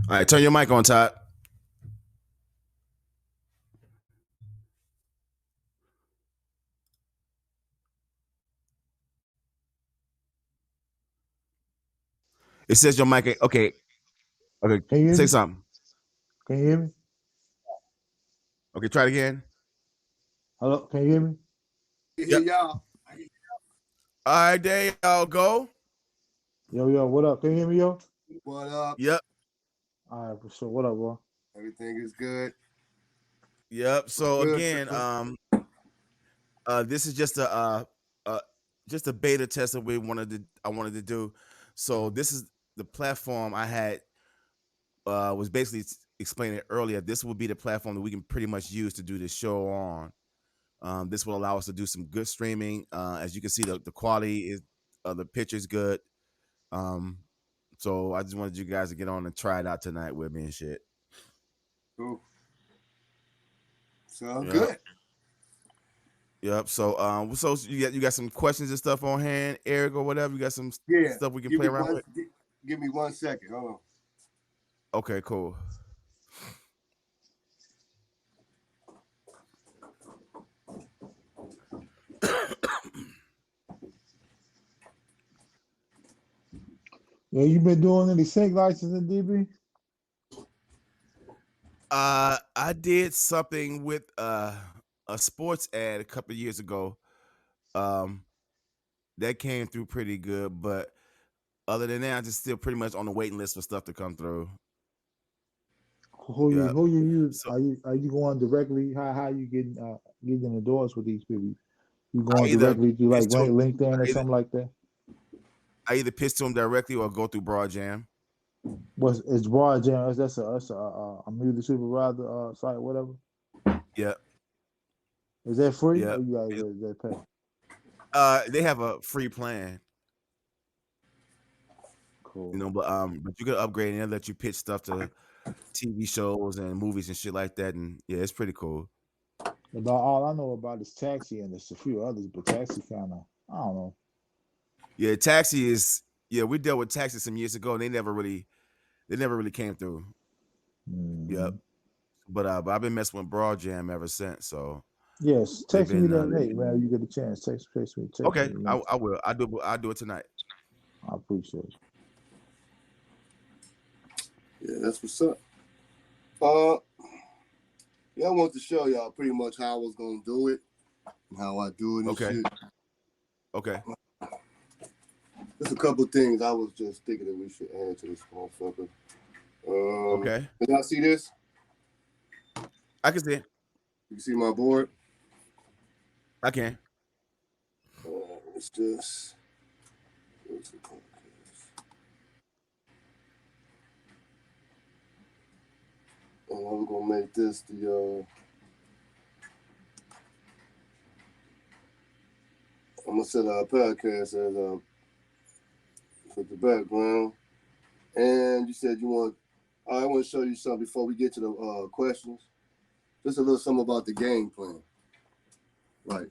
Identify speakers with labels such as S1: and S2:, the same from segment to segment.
S1: All right, turn your mic on, Todd. It says your mic. Okay, okay.
S2: Can you hear
S1: Say
S2: me?
S1: something.
S2: Can you hear me?
S1: Okay, try it again.
S2: Hello? Can you hear me?
S1: Yep. All right, there y'all go.
S2: Yo, what up? Can you hear me, yo?
S3: What up?
S1: Yep,
S2: All right, for sure. What up, bro?
S3: Everything is good.
S1: yep. So
S3: Good.
S1: again, this is just a beta test that I wanted to do. So this is the platform I had was basically explaining earlier. This will be the platform that we can pretty much use to do this show on. This will allow us to do some good streaming. As you can see, the quality is the picture's good. Um, so I just wanted you guys to get on and try it out tonight with me and shit.
S3: Cool. Sound
S1: Yeah.
S3: good.
S1: Yep. So you got some questions and stuff on hand, Eric, or whatever. You got some
S3: Yeah.
S1: stuff we can
S3: Give
S1: play
S3: me
S1: around with.
S3: give me 1 second. Hold on.
S1: Okay, cool.
S2: Yo, you been doing any sync licensing, DB?
S1: I did something with a sports ad a couple of years ago. Um, that came through pretty good, but other than that, I'm just still pretty much on the waiting list for stuff to come through. Yeah.
S2: Who you use?
S1: So
S2: Are you going directly? How you getting endorsed with these people? You
S1: I
S2: going
S1: either
S2: directly to
S1: pitch
S2: like
S1: to them,
S2: LinkedIn or
S1: I either,
S2: something like that?
S1: I either pitch to them directly or go through Broad Jam.
S2: What's it's broad jam? That's a music supervisor site, whatever.
S1: Yeah,
S2: Is that free
S1: yeah.
S2: or you guys that pay?
S1: They have a free plan,
S2: Cool.
S1: but you could upgrade and they'll let you pitch stuff to TV shows and movies and shit like that, and yeah, it's pretty cool.
S2: About all I know about is Taxi and there's a few others, but Taxi kind of I don't know.
S1: Yeah, Taxi is yeah. We dealt with Taxi some years ago, and they never really came through. Yep.
S2: Mm-hmm.
S1: But I've been messing with Broad Jam ever since. So
S2: Yes,
S1: they've
S2: text me
S1: been
S2: that. Hey, man, you get a chance. Text me
S1: okay.
S2: the link.
S1: I will. I do it tonight.
S2: I appreciate it.
S3: Yeah, that's what's up. Yeah, I want to show y'all pretty much how I was gonna do it and how I do it and
S1: Okay.
S3: shit.
S1: Okay.
S3: There's a couple things I was just thinking that we should add to this motherfucker.
S1: Okay.
S3: Can y'all see this?
S1: I can see it.
S3: You can see my board?
S1: I can.
S3: It's just where's the podcast? And I'm gonna make this the I'm gonna set our podcast as for the background. And you said you want I want to show you something before we get to the questions. Just a little something about the game plan. Like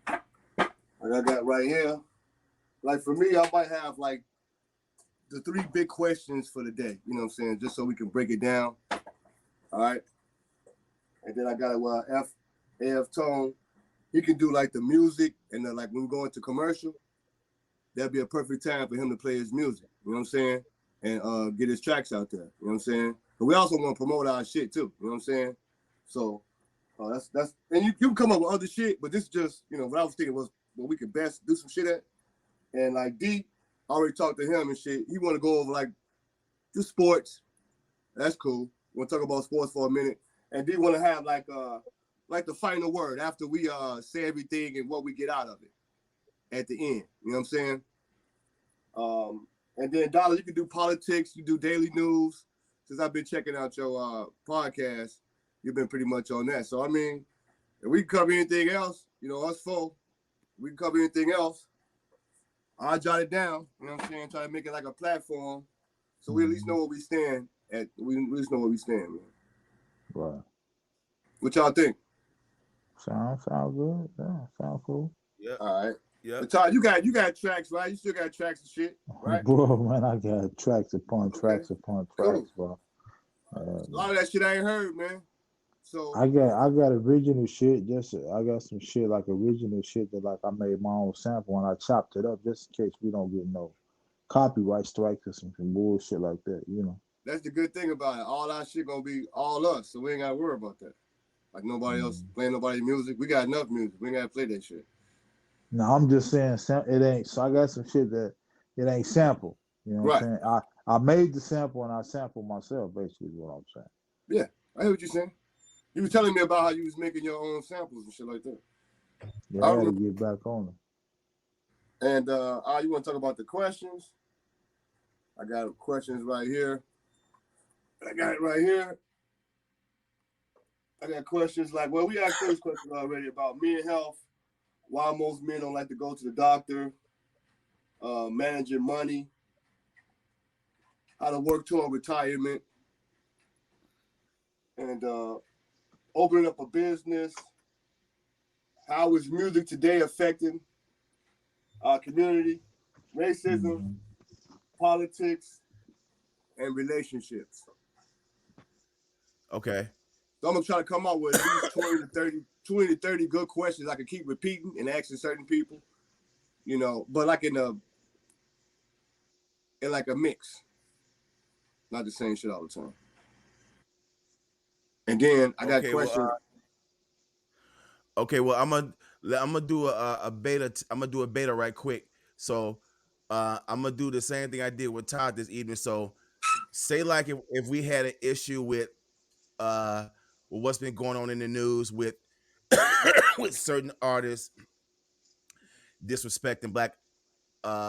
S3: I got right here. Like for me, I might have like the 3 big questions for the day. You know what I'm saying? Just so we can break it down. All right. And then I got AF Tone. He can do like the music and then like when we go into commercial, that'd be a perfect time for him to play his music. You know what I'm saying? And get his tracks out there. You know what I'm saying? But we also want to promote our shit too. You know what I'm saying? So that's and you can come up with other shit, but this just, you know, what I was thinking was what we could best do some shit at. And like D, I already talked to him and shit. He want to go over like the sports. That's cool. We'll talk about sports for a minute. And D want to have like the final word after we say everything and what we get out of it at the end. You know what I'm saying? And then Dollr, you can do politics, you do daily news. Since I've been checking out your podcast, you've been pretty much on that. So I mean, if we can cover anything else, you know, us four, we can cover anything else. I'll jot it down. You know what I'm saying? Try to make it like a platform, so we at least know where we stand. We at least know where we stand, man.
S2: Right.
S3: What y'all think?
S2: Sound good. Yeah, sound cool.
S1: Yep.
S3: All right.
S1: Yep.
S3: But Todd, you got tracks, right? You still got tracks and shit, right?
S2: Bro, man, I got tracks upon
S3: Okay.
S2: tracks upon
S3: Cool.
S2: tracks, bro.
S3: A lot of that shit I ain't heard, man. So
S2: I got original shit. I got some shit like original shit that like I made my own sample and I chopped it up just in case we don't get no copyright strikes or some bullshit like that. You know.
S3: that's the good thing about it. All our shit gonna be all us, so we ain't gotta worry about that. Like nobody else playing nobody music. We got enough music. We ain't gotta play that shit.
S2: No, I'm just saying it ain't. So I got some shit that it ain't sample. You know what
S3: Right.
S2: I'm saying? I made the sample and I sampled myself. Basically, is what I'm saying.
S3: Yeah, I hear what you're saying. You was telling me about how you was making your own samples and shit like that.
S2: Yeah,
S3: I
S2: I got to
S3: remember.
S2: get back on it.
S3: And you want to talk about the questions? I got questions right here. I got it right here. I got questions like, well, we asked those questions already about men health, why most men don't like to go to the doctor, managing money, how to work toward retirement, and opening up a business. How is music today affecting our community, racism, politics, and relationships?
S1: Okay.
S3: So I'm gonna try to come up with at least 20 to 30 good questions I can keep repeating and asking certain people, you know, but like in like a mix, not the same shit all the time. And then I got
S1: Okay. Well.
S3: questions.
S1: Okay. Well, I'm gonna do a beta. I'm gonna do a beta right quick. So, I'm gonna do the same thing I did with Todd this evening. So, say like if we had an issue uh with what's been going on in the news with with certain artists disrespecting black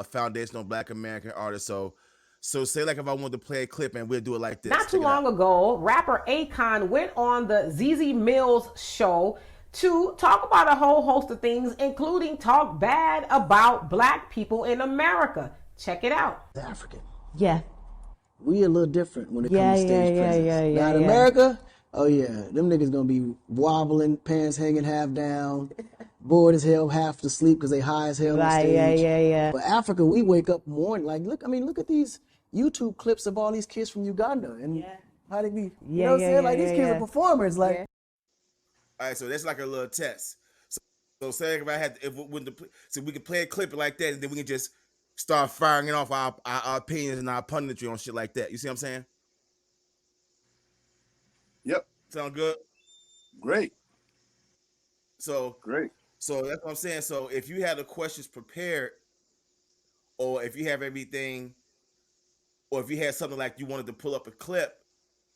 S1: foundational black American artists. So say like if I wanted to play a clip and we'll do it like this.
S4: Not too
S1: Check it out.
S4: long ago, rapper Akon went on the ZZ Mills show to talk about a whole host of things, including talk bad about black people in America. Check it out.
S5: African.
S6: Yeah.
S5: We a little different when it
S6: Yeah,
S5: comes to stage
S6: yeah,
S5: presence.
S6: yeah, yeah,
S5: Now in
S6: yeah.
S5: America, oh yeah, them niggas gonna be wobbling, pants hanging half down, bored as hell, half asleep because they high as hell on
S6: Right,
S5: stage.
S6: yeah.
S5: But Africa, we wake up morning like look at these YouTube clips of all these kids from Uganda and how they be, you know what I'm saying? Like these kids are performers. Like
S1: All right, so that's like a little test. So say if I had, if when the, so we could play a clip like that, and then we can just start firing off our opinions and our punditry on shit like that. You see what I'm saying?
S3: Yep.
S1: Sound good?
S3: Great.
S1: So
S3: Great.
S1: so that's what I'm saying. So if you have the questions prepared, or if you have everything, or if you had something like you wanted to pull up a clip,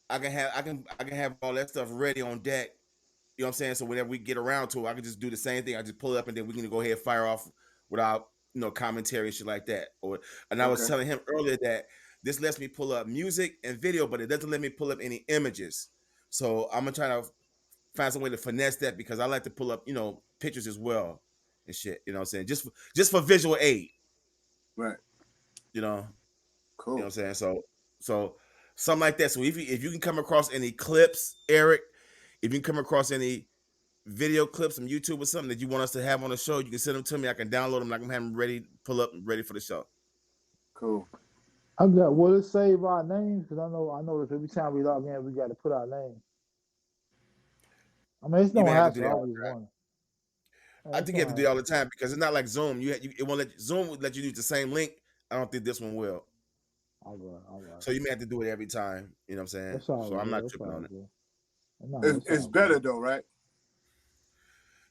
S1: I can have all that stuff ready on deck. You know what I'm saying? So whenever we get around to it, I can just do the same thing. I just pull it up and then we can go ahead and fire off without commentary and shit like that. And I was telling him earlier that this lets me pull up music and video, but it doesn't let me pull up any images. So I'm gonna try to find some way to finesse that because I like to pull up pictures as well and shit. You know what I'm saying? Just for visual aid.
S3: Right.
S1: You know.
S3: Cool.
S1: You know what I'm saying? So something like that. So if you can come across any clips, Eric, if you can come across any video clips from YouTube or something that you want us to have on the show, you can send them to me. I can download them. I can have them ready, pull up, ready for the show.
S3: Cool.
S2: I got. Will it save our names? Because I know that every time we log in, we got to put our name. I mean, it's
S1: You
S2: no
S1: may have to do
S2: hassle.
S1: that
S2: I
S1: all
S2: was
S1: the
S2: just
S1: time.
S2: wondering.
S1: I
S2: It's
S1: think you
S2: no
S1: have to do it all
S2: hassle.
S1: the time because it's not like Zoom. It won't let Zoom would let you use the same link. I don't think this one will.
S2: All right.
S1: So you may have to do it every time. You know what I'm saying?
S2: That's all
S1: So I'm not
S2: good. That's
S1: tripping on
S2: all
S1: it.
S2: good. No, that's
S3: It's
S2: all
S3: better
S2: good.
S3: though, right?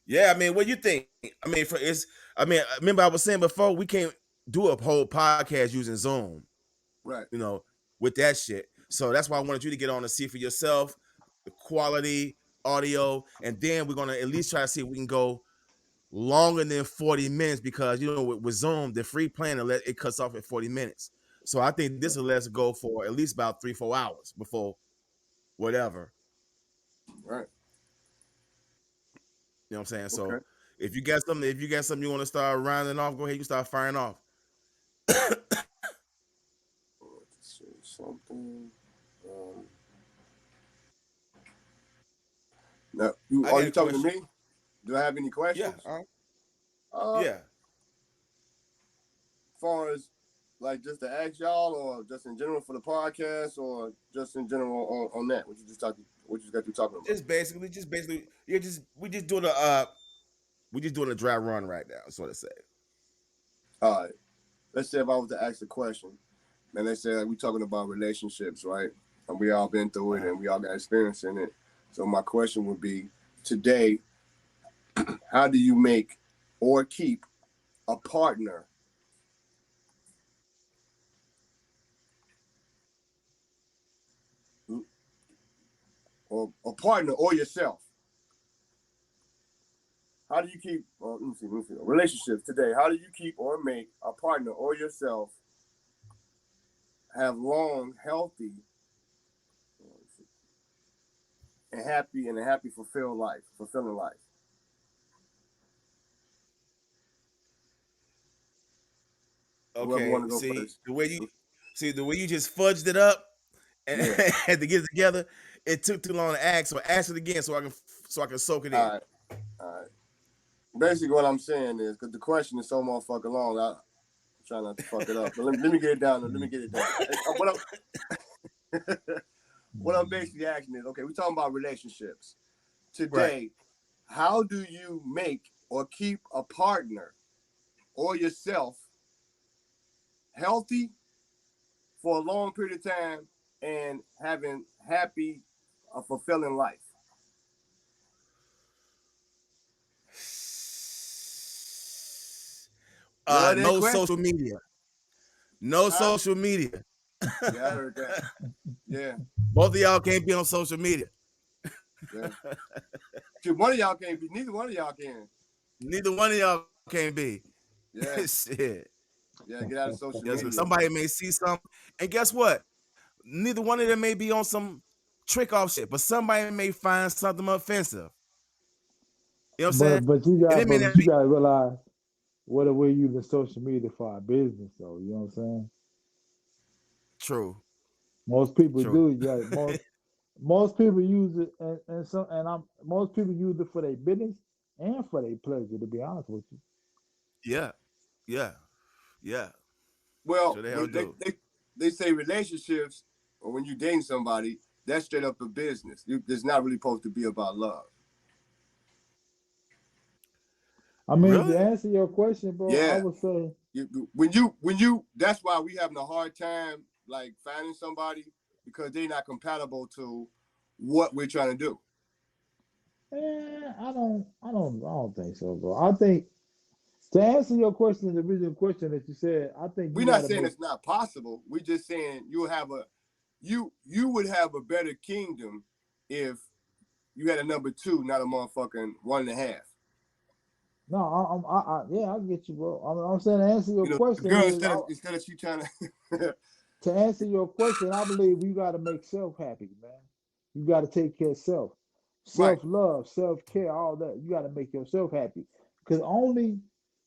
S1: Yeah, I mean, what you think? I mean, remember I was saying before we can't do a whole podcast using Zoom.
S3: Right.
S1: With that shit. So that's why I wanted you to get on and see for yourself the quality, audio, and then we're gonna at least try to see if we can go longer than 40 minutes because with Zoom, the free plan it cuts off at 40 minutes. So I think this will let us go for at least about 3-4 hours before whatever.
S3: Right.
S1: You know what I'm saying?
S3: Okay.
S1: So if you got something you want to start rounding off, go ahead, you start firing off.
S3: Let's see something. Now, are you talking to me? Do I have any questions?
S1: Yeah.
S3: Uh,
S1: Yeah.
S3: far as like just to ask y'all, or just in general for the podcast, or just in general on that? What you just got you talking about?
S1: Just basically, yeah. We just doing a dry run right now. That's what I say.
S3: All right. Let's say if I was to ask a question, and they say like, we talking about relationships, right? And we all been through it, and we all got experience in it. So my question would be, today, how do you make or keep a partner or a partner or yourself? How do you keep, let me see, relationships today, how do you keep or make a partner or yourself have long, healthy, and a happy, fulfilling life? Whoever
S1: Okay.
S3: want to go first.
S1: The way you just fudged it up and
S3: Yeah.
S1: had to get it together, it took too long to ask. So ask it again so I can soak it in.
S3: All right. All right. Basically, what I'm saying is, because the question is so motherfucking long, I'm trying not to fuck it up. But let me get it down. Let me get it down. What I'm basically asking is, okay, we're talking about relationships. Today,
S1: Right.
S3: how do you make or keep a partner or yourself healthy for a long period of time and having happy, a fulfilling life? You heard that
S1: No
S3: question?
S1: social media. No
S3: Huh?
S1: social media.
S3: Yeah, I heard that. Yeah,
S1: Both of y'all can't be on social media.
S3: yeah. Shit, one of y'all can't be. Neither one of y'all can.
S1: Neither one of y'all can be.
S3: Yeah,
S1: Shit.
S3: yeah. Get out of social
S1: Yes,
S3: media.
S1: somebody may see something, and guess what? Neither one of them may be on some trick off shit, but somebody may find something offensive. You know what I'm saying? And it may not
S2: But you
S1: be
S2: gotta realize what are we using social media for our business though. You know what I'm saying?
S1: true.
S2: Most people
S1: True.
S2: do. Yeah, most people use it, most people use it for their business and for their pleasure. To be honest with you,
S1: Yeah. Yeah. Yeah.
S3: Well,
S1: Sure the hell
S3: when
S1: do.
S3: they say relationships, or when you dating somebody, that's straight up a business. It's not really supposed to be about love.
S2: I mean to
S1: Really?
S2: answer your question, bro, I
S3: Yeah.
S2: would say,
S3: When you that's why we having a hard time like finding somebody, because they're not compatible to what we're trying to do.
S2: I don't think so, bro. I think to answer your question, the original question that you said, I think you
S3: We're not
S2: got to
S3: saying
S2: make.
S3: it's not possible. We're just saying you would have a better kingdom if you had a number two, not a motherfucking 1.5.
S2: No, yeah, I get you, bro. I'm saying to answer your
S3: You know, the
S2: question
S3: girl
S2: is,
S3: instead of she trying to
S2: to answer your question, I believe you got to make self happy, man. You got to take care of self,
S3: right.
S2: self love, self care, all that. You got to make yourself happy because only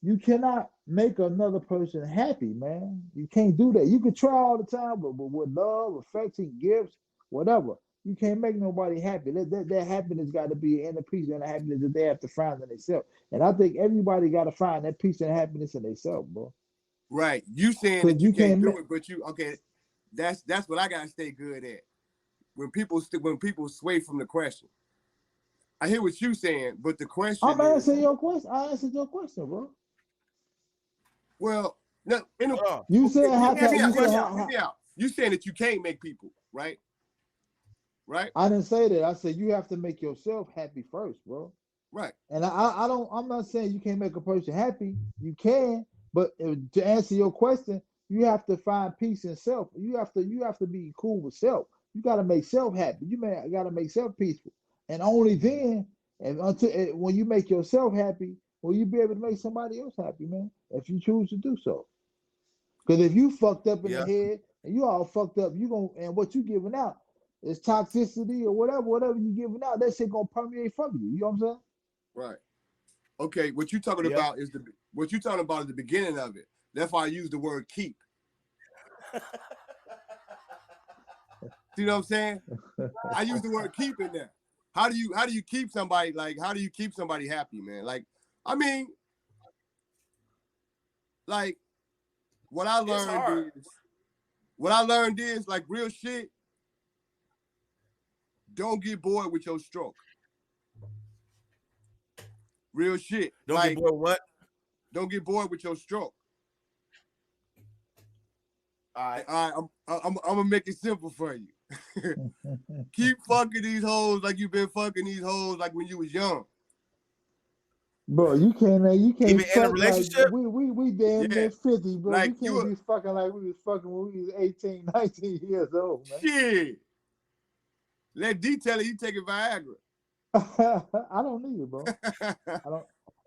S2: you cannot make another person happy, man. You can't do that. You can try all the time, but with love, affection, gifts, whatever, you can't make nobody happy. That happiness got to be in the peace and the happiness that they have to find in themselves. And I think everybody got to find that peace and happiness in themselves, bro.
S3: Right. You saying
S2: Because
S3: that you
S2: you
S3: can't
S2: can't make.
S3: do it, but you okay. That's what I gotta stay good at. When people sway from the question. I hear what you saying, but the question
S2: I'm
S3: is,
S2: answering your question. I answered your question, bro.
S3: well, no,
S1: Hold on.
S2: You
S3: okay,
S2: said how
S1: Let me ask
S2: can
S1: you a
S2: you
S3: hear
S2: said
S3: me
S1: question.
S3: out, hear me out. You saying that you can't make people, right? Right?
S2: I didn't say that. I said you have to make yourself happy first, bro.
S3: Right.
S2: And I don't. I'm not saying you can't make a person happy. You can, but to answer your question, you have to find peace in self. You have to be cool with self. You got to make self happy. Got to make self peaceful, and only then, and when you make yourself happy, will you be able to make somebody else happy, man? If you choose to do so. Because if you fucked up in the
S1: Yeah.
S2: head and you all fucked up, you gonna and what you giving out is toxicity or whatever you giving out. That shit gonna permeate from you. You know what I'm saying?
S3: Right. Okay. What you talking
S1: Yeah.
S3: about is the beginning of it. That's why I use the word keep. See what I'm saying? I use the word keep in there. How do you keep somebody how do you keep somebody happy, man? Like, I mean, like what I learned is like real shit. Don't get bored with your stroke. Real shit.
S1: Don't
S3: like,
S1: get bored. What?
S3: Don't get bored with your stroke.
S1: All right.
S3: I'm gonna make it simple for you. Keep fucking these hoes like you've been fucking these hoes like when you was young.
S2: Bro, you can't
S1: Even in a
S2: fuck
S1: relationship?
S2: like we damn
S3: Yeah.
S2: near 50, bro.
S3: Like
S2: we can't be fucking like we was fucking when we was 18, 19 years old, man.
S3: Shit. Let D tell it, you taking Viagra.
S2: I don't need it, bro. I don't.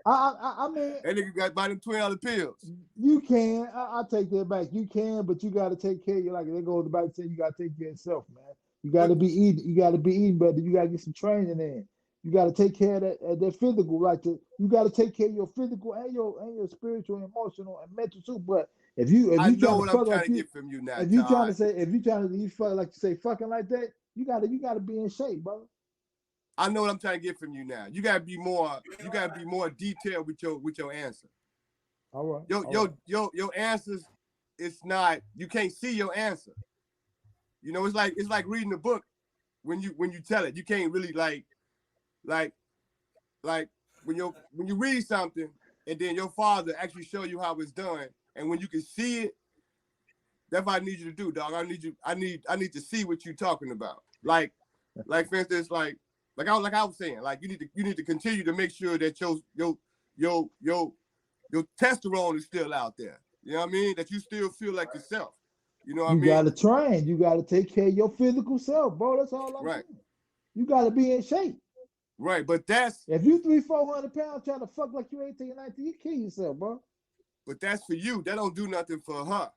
S2: I mean,
S3: that nigga got by them $20 pills.
S2: You can. I take that back. You can, but you got to take care of you. Like they go to the back saying, you got to take care of yourself, man. You got to be eating. You got to be eating better. You got to get some training in. You got to take care of that physical. You got to take care of your physical and your spiritual, emotional, and mental too. But if you
S3: I know
S2: trying
S3: what
S2: to
S3: I'm
S2: fuck
S3: trying
S2: like
S3: to
S2: you,
S3: get from you now,
S2: if you trying to
S3: Todd.
S2: say you fuck like you say fucking like that, you got to be in shape, brother.
S3: I know what I'm trying to get from you now. You gotta be more detailed with your answer.
S2: All right.
S3: Your answers, it's not, you can't see your answer. You know, it's like reading a book when you tell it. You can't really like when you read something and then your father actually show you how it's done, and when you can see it, that's what I need you to do, dog. I need to see what you're talking about. Like for instance, like I was saying, like you need to continue to make sure that your testosterone is still out there. You know what I mean? That you still feel like yourself. You know what I mean?
S2: You gotta train. You gotta take care of your physical self, bro. That's all I'm saying. You gotta be in shape.
S3: Right, but that's
S2: if you 300-400 pounds trying to fuck like you 18 or 19, you kill yourself, bro.
S3: But that's for you. That don't do nothing for her.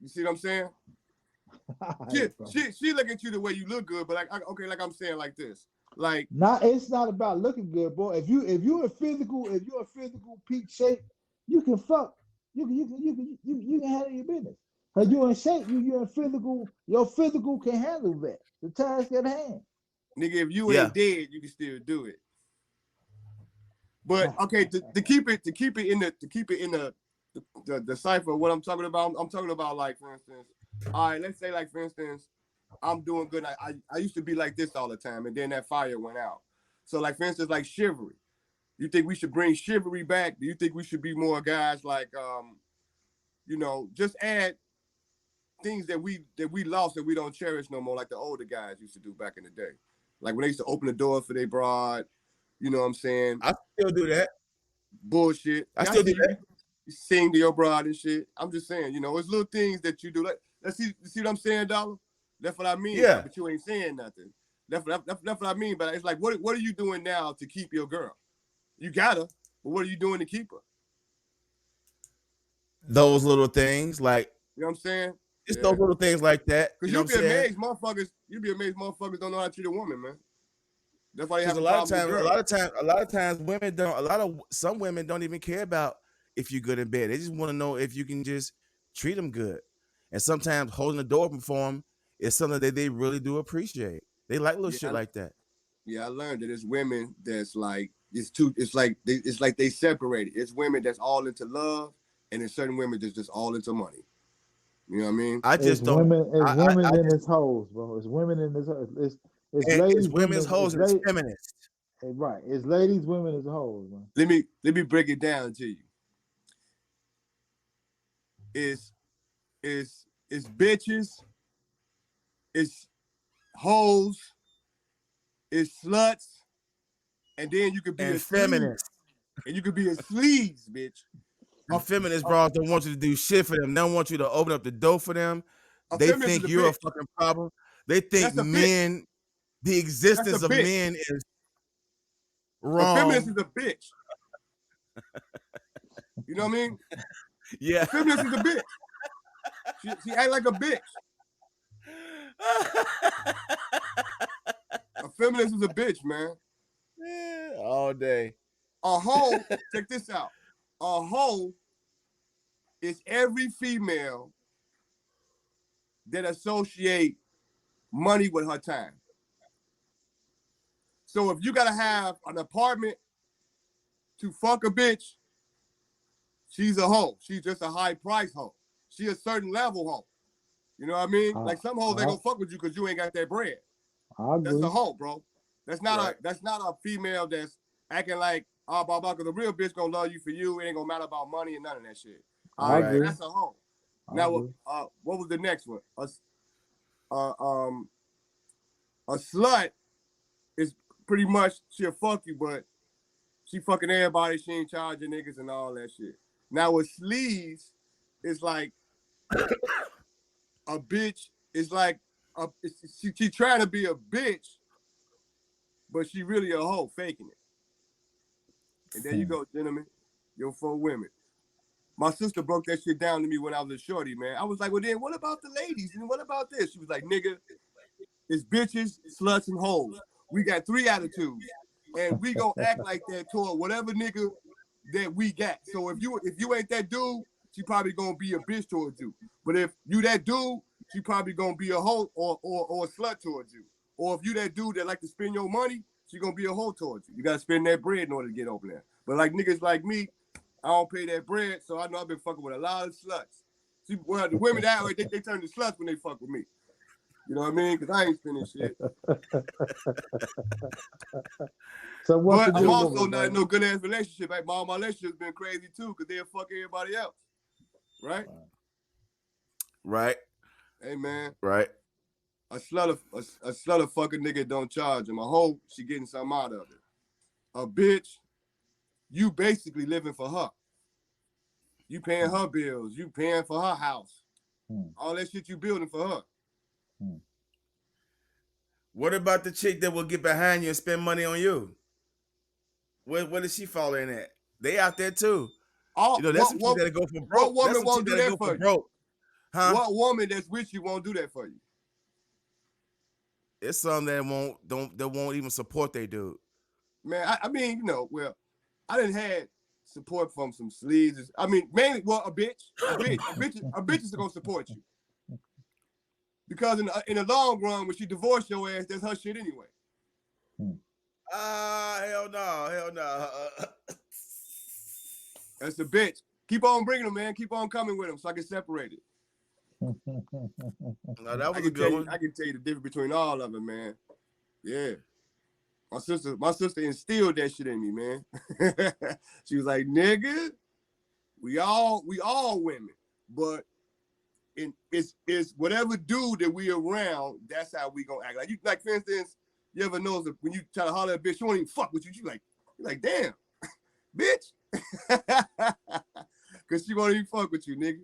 S3: You see what I'm saying? She look at you the way you look good, but like I'm saying like this. Like,
S2: it's not about looking good, boy. If you're in physical peak shape, you can fuck. You can handle your business. Cause you're in shape, you're in physical. Your physical can handle that. The task at hand.
S3: Nigga, if you ain't dead, you can still do it. But okay, to keep it in the cipher of what I'm talking about. I'm talking about, like, for instance, all right, let's say, like, for instance, I'm doing good. I used to be like this all the time, and then that fire went out. So, like, for instance, like chivalry. You think we should bring chivalry back? Do you think we should be more guys like, just add things that we lost that we don't cherish no more, like the older guys used to do back in the day, like when they used to open the door for their broad. You know what I'm saying?
S1: I still do that.
S3: Bullshit.
S1: I still do that.
S3: You sing to your broad and shit. I'm just saying, it's little things that you do. Like, let's see what I'm saying, Dollr? That's what I mean.
S1: Yeah.
S3: But you ain't saying nothing. That's what I mean. But it's like, what are you doing now to keep your girl? You got her, but what are you doing to keep her?
S1: Those little things, like,
S3: you know what I'm saying?
S1: Just those little things like that.
S3: Because you'd be amazed, motherfuckers don't know how to treat a woman, man. That's why they have
S1: a lot of times some women don't even care about if you're good in bed. They just want to know if you can just treat them good. And sometimes holding the door open for them is something that they really do appreciate. They like little shit like that.
S3: Yeah, I learned that it's women that's like, it's like they separated. It's women that's all into love, and there's certain women that's just all into money. You know what I mean?
S2: It's women in his hoes, bro. It's women in his hoes. It's ladies,
S1: women's hoes, and it's feminists.
S2: Right. It's ladies, women, it's hoes, man.
S3: Let me break it down to you. It's bitches, it's hoes, it's sluts, and then you could be a
S1: feminist.
S3: And you could be a sleaze, bitch.
S1: And feminist bras don't want you to do shit for them. They don't want you to open up the door for them. They think you're a fucking problem. They think men, the existence of men is wrong.
S3: A feminist is a bitch. You know what I mean?
S1: Yeah.
S3: A feminist is a bitch. She act like a bitch. A feminist is a bitch, man.
S1: Yeah, all day.
S3: A hoe, check this out. A hoe is every female that associate money with her time. So if you gotta have an apartment to fuck a bitch, she's a hoe. She's just a high price hoe. she a certain level hoe. You know what I mean? Like some hoes they gonna fuck with you because you ain't got that bread.
S2: I agree.
S3: That's a hoe, bro. That's not a female that's acting like blah blah. Because the real bitch gonna love you for you. It ain't gonna matter about money and none of that shit.
S2: I agree.
S3: That's a hoe. Now, what was the next one? A slut is pretty much she'll fuck you, but she fucking everybody. She ain't charging niggas and all that shit. Now with sleaze, it's like a bitch. It's like she trying to be a bitch, but she really a hoe faking it. And there you go, gentlemen. Your 4 women. My sister broke that shit down to me when I was a shorty, man. I was like, well, then what about the ladies? And what about this? She was like, nigga, it's bitches, sluts, and hoes. We got 3 attitudes. And we gonna act like that toward whatever nigga that we got. So if you ain't that dude, she probably gonna be a bitch towards you. But if you that dude, she probably gonna be a hoe or a slut towards you. Or if you that dude that like to spend your money, she gonna be a hoe towards you. You gotta spend that bread in order to get over there. But like niggas like me, I don't pay that bread, so I know I've been fucking with a lot of sluts. See, well, the women that way, they turn to sluts when they fuck with me. You know what I mean? Because I ain't spending shit.
S2: So what's
S3: but I'm also not in no good ass relationship. Like my relationship's been crazy too, because they'll fuck everybody else. Right?
S1: Right.
S3: Hey man.
S1: Right.
S3: A slut of fucking nigga don't charge him. A hoe, she getting something out of it. A bitch, you basically living for her. You paying her bills. You paying for her house. All that shit you building for her.
S1: What about the chick that will get behind you and spend money on you? Where does she fall in at? They out there too. That's some chicks that go for broke.
S3: What woman won't do that for you?
S1: Broke. Huh?
S3: What woman that's with you won't do that for you?
S1: It's some that won't even support they dude.
S3: Man, I mean, well, I didn't have support from some sleaze. I mean, mainly, well, a bitch is gonna support you. Because in the long run, when she divorce your ass, that's her shit anyway.
S1: Hell no.
S3: That's the bitch. Keep on bringing them, man. Keep on coming with them so I can separate it.
S1: No, that was a good one.
S3: I can tell you the difference between all of them, man. Yeah. My sister instilled that shit in me, man. She was like, nigga, we all women, but it's whatever dude that we around, that's how we gonna act. Like for instance, you ever notice when you try to holler at a bitch, she won't even fuck with you. You're like, damn, bitch. Cause she won't even fuck with you, nigga.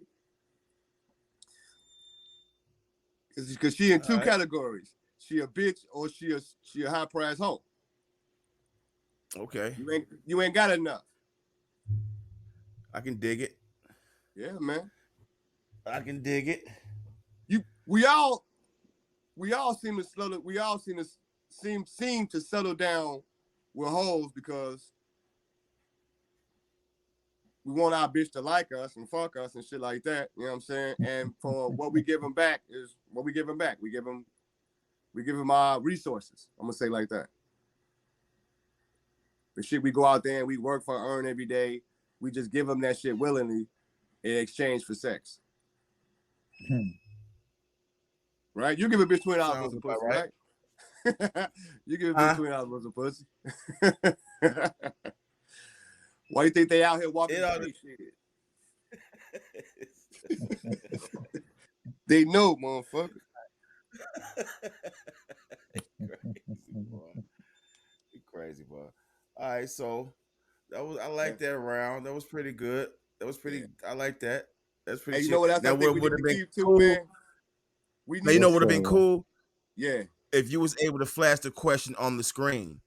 S3: Cause she in two categories. She a bitch or she a high price hoe.
S1: Okay.
S3: You ain't got enough.
S1: I can dig it.
S3: Yeah, man.
S1: I can dig it.
S3: We all seem to settle down with hoes because we want our bitch to like us and fuck us and shit like that. You know what I'm saying? And for what we give them back is what we give them back. We give them our resources. I'm gonna say like that. The shit we go out there and we work for, earn every day. We just give them that shit willingly in exchange for sex. Right? You give a bitch $20 worth of pussy, right? You give a bitch $20 worth of pussy. Why you think they out here walking the shit? They know, motherfucker.
S1: Crazy, boy. All right, so I like that round. That was pretty good. That was pretty. I like that. That's pretty.
S3: Hey, you know what else?
S1: Now,
S3: I think we
S1: would
S3: need
S1: have
S3: to
S1: been
S3: keep too,
S1: cool,
S3: man.
S1: you know what would have been cool?
S3: Yeah.
S1: If you was able to flash the question on the screen.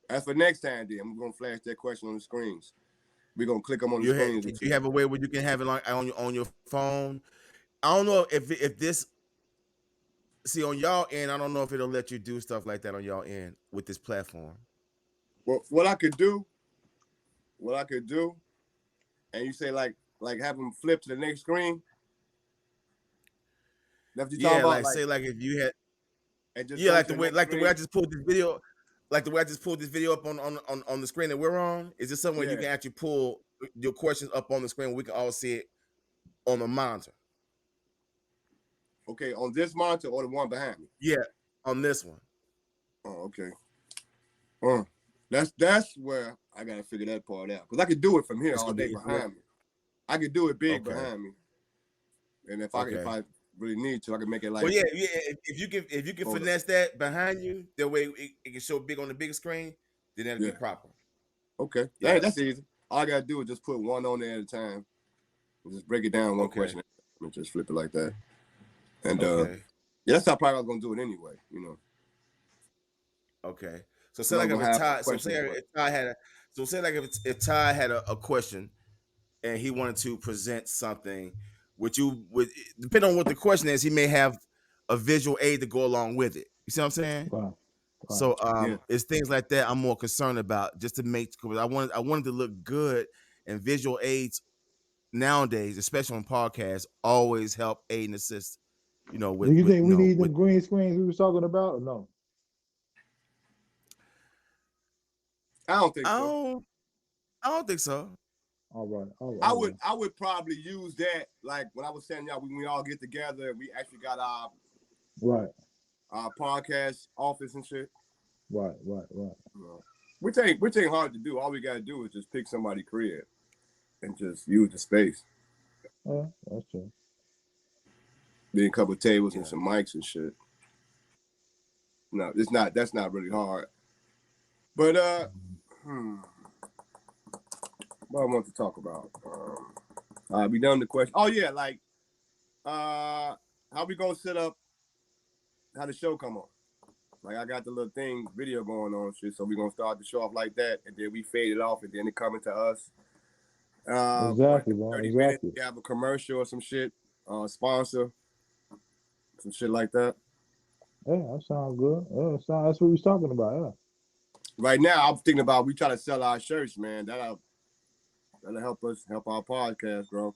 S3: As for next time, then I'm gonna flash that question on the screens. We're gonna click them on the screens.
S1: You have a way where you can have it on your phone. I don't know if this. See, on y'all end, I don't know if it'll let you do stuff like that on y'all end with this platform.
S3: Well, what I could do, and you say like have them flip to the next screen. That's what you're talking about.
S1: Say if you had,
S3: like
S1: the way I just pulled this video, up on the screen that we're on. Is this something where you can actually pull your questions up on the screen where we can all see it on the monitor.
S3: Okay, on this monitor or the one behind me?
S1: Yeah, on this one.
S3: Oh, okay. That's where I gotta figure that part out. Because I could do it from here
S1: It's
S3: all
S1: gonna be
S3: day behind me. I could do it big behind me. And if I really need to, I can make it like.
S1: Well, yeah. If you can finesse that behind you, that way it can show big on the bigger screen, then that'll be proper.
S3: Okay, yeah, that's easy. All I gotta do is just put one on there at a time, and just break it down one question, and just flip it like that. And yeah, that's how probably I was gonna do it anyway. You know.
S1: Okay. So say like if Ty, if Ty had a question and he wanted to present something, would depending on what the question is, he may have a visual aid to go along with it. You see what I'm saying?
S2: Right.
S1: So it's things like that I'm more concerned about, just to make, because I wanted to look good, and visual aids nowadays, especially on podcasts, always help aid and assist. You know,
S2: do you think we need them green screens we was talking about, or no?
S3: I don't think so.
S1: I don't think so.
S2: All right.
S3: I would probably use that, like when I was saying, y'all, when we all get together and we actually got our podcast office and shit.
S2: Right.
S3: Which ain't hard to do. All we gotta do is just pick somebody crib and just use the space.
S2: Yeah, that's true.
S3: Then a couple of tables and some mics and shit. No, that's not really hard. But what I want to talk about. We done the question. Oh yeah, like how we gonna set up how the show come on? Like I got the little thing video going on and shit, so we gonna start the show off like that, and then we fade it off, and then it coming to us.
S2: Exactly, bro. 30 minutes,
S3: we have a commercial or some shit, sponsor, some shit like that.
S2: Yeah, that sounds good. Yeah, that's what we was talking about. Yeah.
S3: Right now, I'm thinking about we try to sell our shirts, man. That'll help us help our podcast, bro.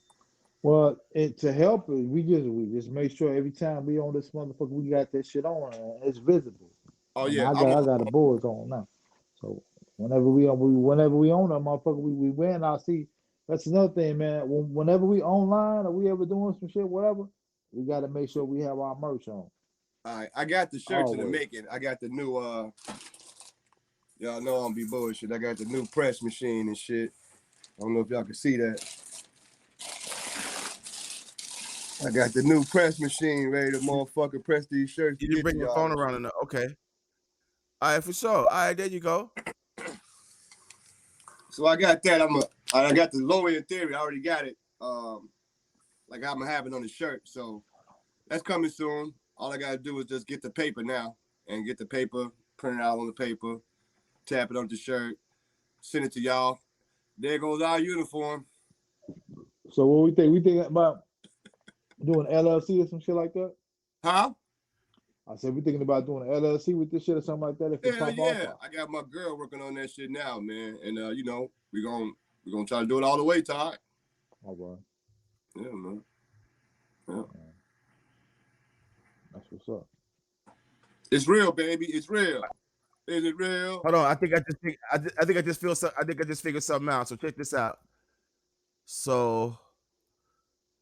S2: Well, to help us, we just make sure every time we on this motherfucker, we got that shit on and it's visible.
S3: Oh yeah,
S2: I got the boards on now. So whenever we on that motherfucker, we win. I see. That's another thing, man. Whenever we online or we ever doing some shit, whatever, we got to make sure we have our merch on.
S3: All right, I got the shirts in the making. I got the new y'all know I'm be bullshit. I got the new press machine and shit. I don't know if y'all can see that. I got the new press machine ready to motherfucking press these shirts.
S1: You didn't bring your phone around enough. Okay. All right, for sure. All right, there you go.
S3: So I got that. I got the low end theory. I already got it. Like I'm having on the shirt. So that's coming soon. All I gotta do is just get the paper now and get the paper, print it out on the paper, tap it on the shirt, send it to y'all. There goes our uniform.
S2: So what we think? We think about doing LLC or some shit like that?
S3: Huh?
S2: I said we thinking about doing an LLC with this shit or something like that. If it pop off.
S3: I got my girl working on that shit now, man. And you know, we're gonna try to do it all the way, Todd.
S2: All right.
S3: Yeah, man. Yeah.
S2: That's what's up.
S3: It's real, baby. It's real. Is it real?
S1: Hold on. I think I just figured something out. So check this out. So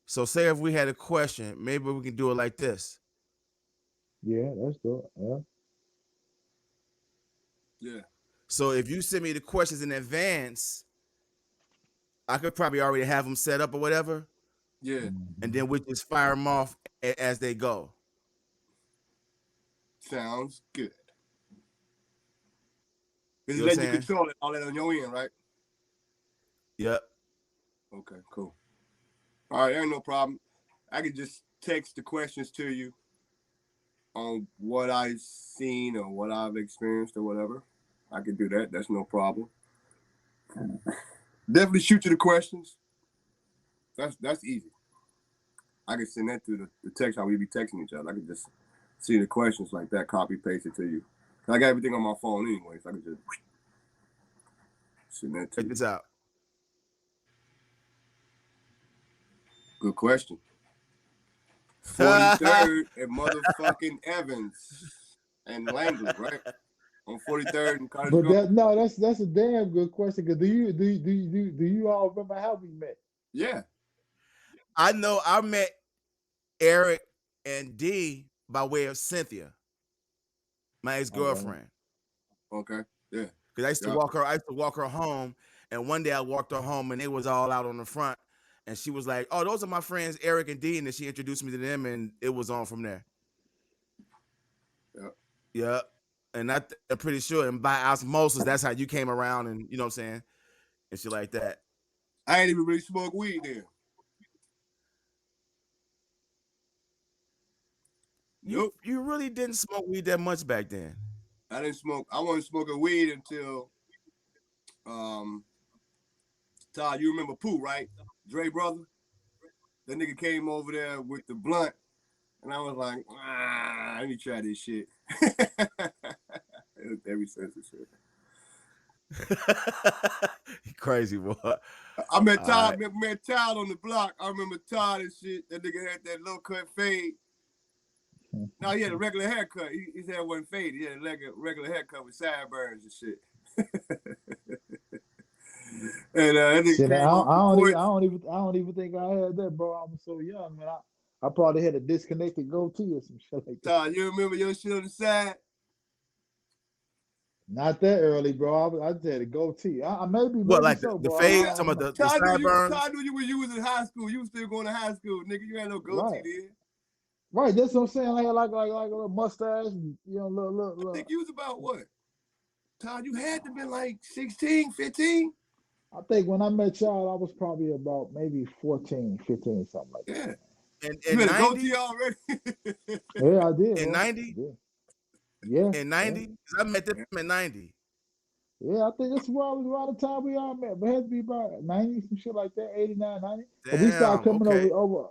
S1: say if we had a question, maybe we can do it like this.
S2: Yeah, let's do it. Yeah.
S3: Yeah.
S1: So if you send me the questions in advance, I could probably already have them set up or whatever.
S3: Yeah.
S1: And then we just fire them off as they go.
S3: Sounds good. Because letting you control it all that on your end, right?
S1: Yep.
S3: Okay, cool. All right, ain't no problem. I can just text the questions to you on what I've seen or what I've experienced or whatever. I can do that. That's no problem. Definitely shoot you the questions. That's easy. I can send that through the text, how we be texting each other. I can just see the questions like that, copy, paste it to you. I got everything on my phone anyway, so I can just send that to you.
S1: Check this out.
S3: Good question. 43rd and motherfucking Evans and Langley, right? On 43rd and Cottage Grove.
S2: But that's a damn good question. Cause do you all remember how we met?
S3: Yeah.
S1: I know I met Eric and D by way of Cynthia, my ex-girlfriend.
S3: Okay. Yeah.
S1: Because I used to walk her home, and one day I walked her home and they was all out on the front. And she was like, "Oh, those are my friends Eric and D," and then she introduced me to them, and it was on from there.
S3: Yeah.
S1: Yeah. And I'm pretty sure, and by osmosis, that's how you came around, and you know what I'm saying, and shit like that.
S3: I ain't even really smoke weed then. Nope.
S1: You really didn't smoke weed that much back then.
S3: I didn't smoke. I wasn't smoking weed until Todd, you remember Pooh, right? Dre brother? That nigga came over there with the blunt, and I was like, let me try this shit. Every sense of shit.
S1: Crazy boy.
S3: I met Todd, met Todd on the block. I remember Todd and shit. That nigga had that low cut fade. No, he had a regular haircut. His hair wasn't faded. He had a regular haircut with sideburns and shit. And
S2: shit, I don't even think I had that, bro. I was so young, man. I probably had a disconnected goatee or some shit like that.
S3: Todd, you remember your shit on the side?
S2: Not that early, bro. I just had a goatee. Maybe
S1: like
S2: so,
S1: the
S2: bro.
S1: fade, some of the sideburns.
S3: Todd knew you when you was in high school. You was still going to high school, nigga. You had no goatee then.
S2: Right, that's what I'm saying. Like a little mustache, you know, little.
S3: I think you was about what? Todd, you had to be like 16, 15?
S2: I think when I met y'all, I was probably about maybe 14, 15, something like that.
S3: You had a goatee already?
S2: Yeah, I did.
S1: In 90?
S2: Yeah.
S1: In 90? I met them in 90.
S2: Yeah, I think that's around the time we all met. But it had to be about 90, some shit like that, 89, 90.
S1: Damn,
S2: we started coming over.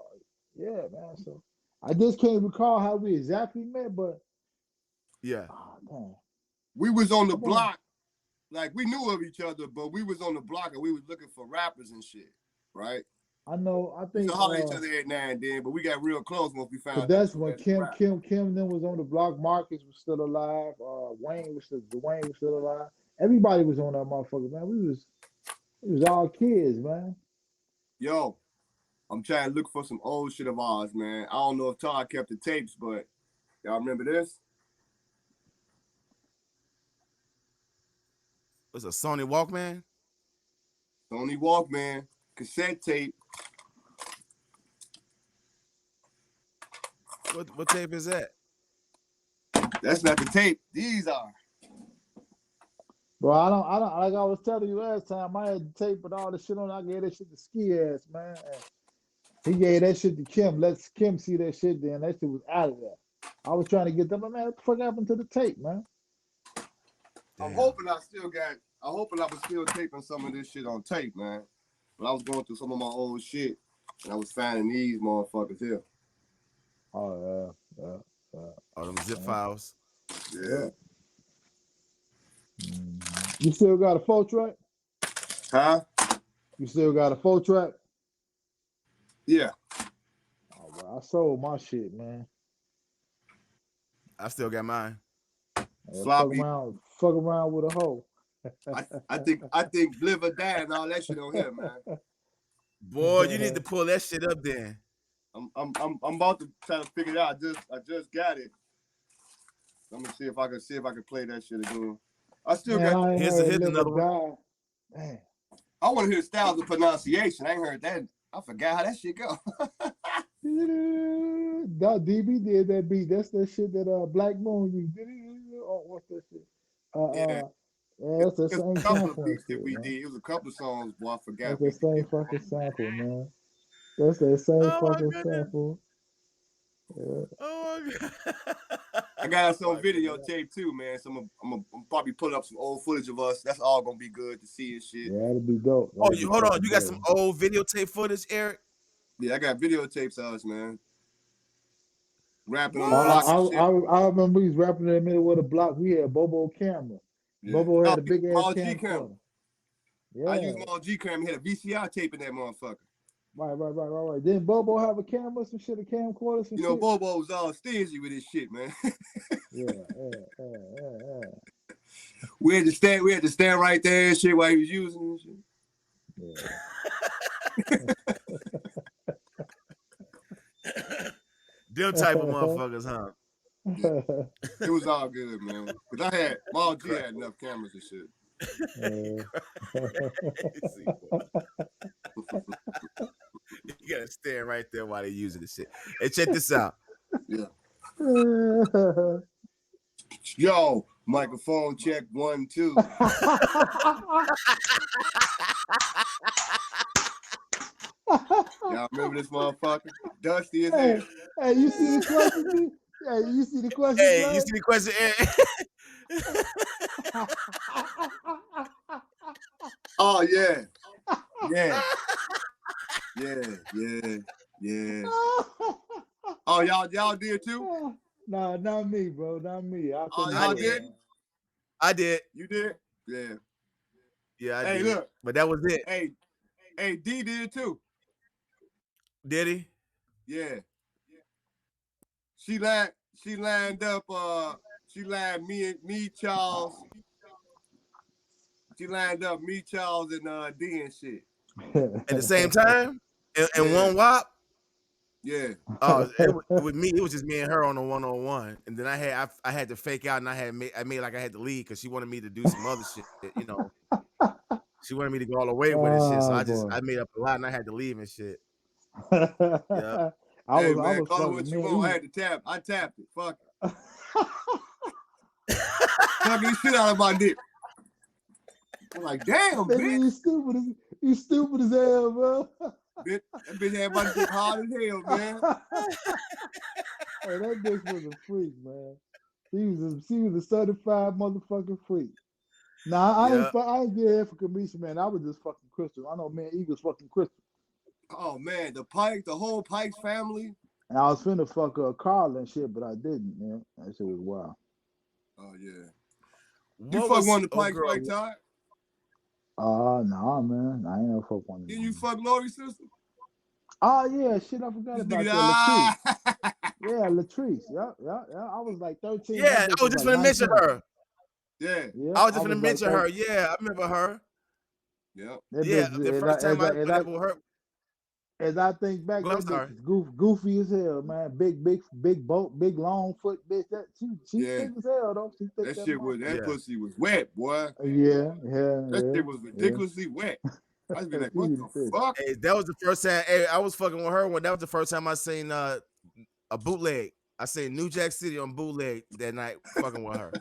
S2: Yeah, man. So I just can't recall how we exactly met, but
S1: yeah.
S2: Oh,
S3: we was on the block. Like, we knew of each other, but we was on the block and we was looking for rappers and shit, right?
S2: I know. I think
S3: we holler at each other every now and then, but we got real close once we found.
S2: That's when Kim then was on the block. Marcus was still alive. Dwayne was still alive. Everybody was on that motherfucker, man. We was all kids, man.
S3: Yo, I'm trying to look for some old shit of ours, man. I don't know if Todd kept the tapes, but y'all remember this?
S1: What's a Sony Walkman?
S3: Sony Walkman, cassette tape.
S1: What tape is that?
S3: That's not the tape. These are.
S2: Bro, I don't like I was telling you last time, I had the tape with all the shit on it. I gave that shit to Ski Ass, man. And he gave that shit to Kim. Let Kim see that shit then. That shit was out of there. I was trying to get them, but man, what the fuck happened to the tape, man?
S3: I'm hoping I was still taping some of this shit on tape, man. But I was going through some of my old shit and I was finding these motherfuckers here.
S2: Oh, yeah.
S1: All them zip files.
S3: Yeah.
S2: You still got a 4-track?
S3: Huh?
S2: You still got a 4-track?
S3: Yeah.
S2: Oh, bro, I sold my shit, man.
S1: I still got mine.
S3: Sloppy.
S2: Fuck around with a hoe.
S3: I think live or die and all that shit on here, man.
S1: Boy, you need to pull that shit up then.
S3: I'm about to try to figure it out. I just got it. Let me see if I can play that shit again. I still got.
S1: Here's another one.
S2: Man.
S3: I want to hear the styles of pronunciation. I ain't heard that. I forgot how that shit go.
S2: DB did that beat. That's that shit that Black Moon used. Oh, what's that shit?
S3: Yeah,
S2: that's the same sample.
S3: That we did. It was a couple of songs, boy. I forgot.
S2: That's the same fucking sample, man. That's that same fucking sample. Yeah.
S1: Oh my God.
S3: I got us on videotape too, man. So I'm gonna probably pull up some old footage of us. That's all gonna be good to see and shit.
S2: Yeah, that'll be dope.
S1: Hold on. You got some old videotape footage, Eric?
S3: Yeah, I got videotapes of us, man. Rapping on the block and shit.
S2: I remember we was rapping in the middle of the block. We had Bobo camera.
S3: Yeah.
S2: Bobo had a big ass camera.
S3: Yeah. I used my G camera. Had a VCR tape in that motherfucker.
S2: Right. Didn't Bobo have a camera, some shit, a camcorder, some shit?
S3: You know, Bobo was all stingy with his shit, man.
S2: Yeah.
S3: We had to stand right there and shit while he was using it and shit.
S1: Them type of motherfuckers, huh?
S3: Yeah. It was all good, man. Cause I had Maul G had enough cameras and shit.
S1: Crazy, boy. You gotta stand right there while they using this shit. Hey, check this out.
S3: Yeah. Yo, microphone check 1, 2. Y'all remember this motherfucker? Dusty as hell.
S2: Hey, you see the question, B? Hey, you see the question,
S1: Hey, you
S2: Vlad?
S1: see the question?
S3: Oh yeah. Yeah. Yeah. Oh, y'all did too?
S2: Nah, not me, bro. Not me. I
S3: Oh,
S2: couldn't
S3: y'all
S2: do it,
S3: did?
S2: man.
S1: I did.
S3: You did? Yeah.
S1: Yeah, I
S3: Hey,
S1: did.
S3: look.
S1: But that was it.
S3: Hey, D did too.
S1: Did he?
S3: Yeah. She lined up she lined me, Charles. She lined up me, Charles, and D and shit.
S1: At the same time? In
S3: Yeah.
S1: one wop?
S3: Yeah.
S1: Oh, with me, it was just me and her on a 1-on-1, and then I had to fake out, and I made like I had to leave because she wanted me to do some other shit. You know, she wanted me to go all the way with it, shit. So
S2: Oh,
S1: I
S2: boy.
S1: made up a lot, and I had to leave and shit. Yeah.
S2: I
S3: Hey
S2: was
S3: man, call it
S2: fucking
S3: what you
S2: man.
S3: want. I had to tap. I tapped it. Fuck it. Fucking the shit out of my dick. I'm like, damn, bitch.
S2: You stupid as hell, bro.
S3: Bitch, that bitch had my dick hard as hell, man.
S2: Hey, that bitch was a freak, man. She was a certified motherfucking freak. Nah, I
S1: Yeah.
S2: ain't get here for Kamisha, man. I was just fucking Crystal. I know, man. Eagles fucking Crystal.
S3: Oh man, the whole Pikes family.
S2: And I was finna fuck Carl and shit, but I didn't, man. That shit was wild.
S3: Oh yeah.
S1: What
S3: You fuck
S1: was
S3: one of the
S1: oh
S3: Pikes,
S1: girl?
S3: right, Todd?
S2: Nah, man. I ain't never fuck one of them.
S3: Didn't you fuck Lori's sister?
S2: Oh yeah, shit, I forgot
S3: This
S2: about
S3: nigga,
S2: that. Latrice. Yeah, Latrice. Yeah. I was like 13.
S1: Yeah,
S2: That bitch
S1: I was
S2: was
S1: just
S2: like
S1: gonna mention
S2: 19.
S1: her.
S3: Yeah.
S2: Yeah,
S1: I was
S2: I
S1: just gonna
S2: was like
S1: mention her. Yeah, I remember her.
S3: Yep.
S2: that
S1: Yeah,
S2: bitch.
S1: the first time I
S2: As
S1: put up with her.
S2: as I think back,
S1: Well, I'm
S2: that bitch
S1: sorry.
S2: is goofy as hell, man. Big boat, big long foot bitch. That she
S3: Yeah.
S2: thick as hell though. She thick
S3: That
S2: that
S3: shit was
S1: Yeah.
S3: pussy was wet, boy.
S2: Yeah.
S3: That shit was ridiculously wet. I'd be like, what
S2: She
S3: the
S2: was thick.
S3: fuck?
S1: Hey, that was the first time. Hey, I was fucking with her when that was the first time I seen a bootleg. I seen New Jack City on bootleg that night, fucking with her.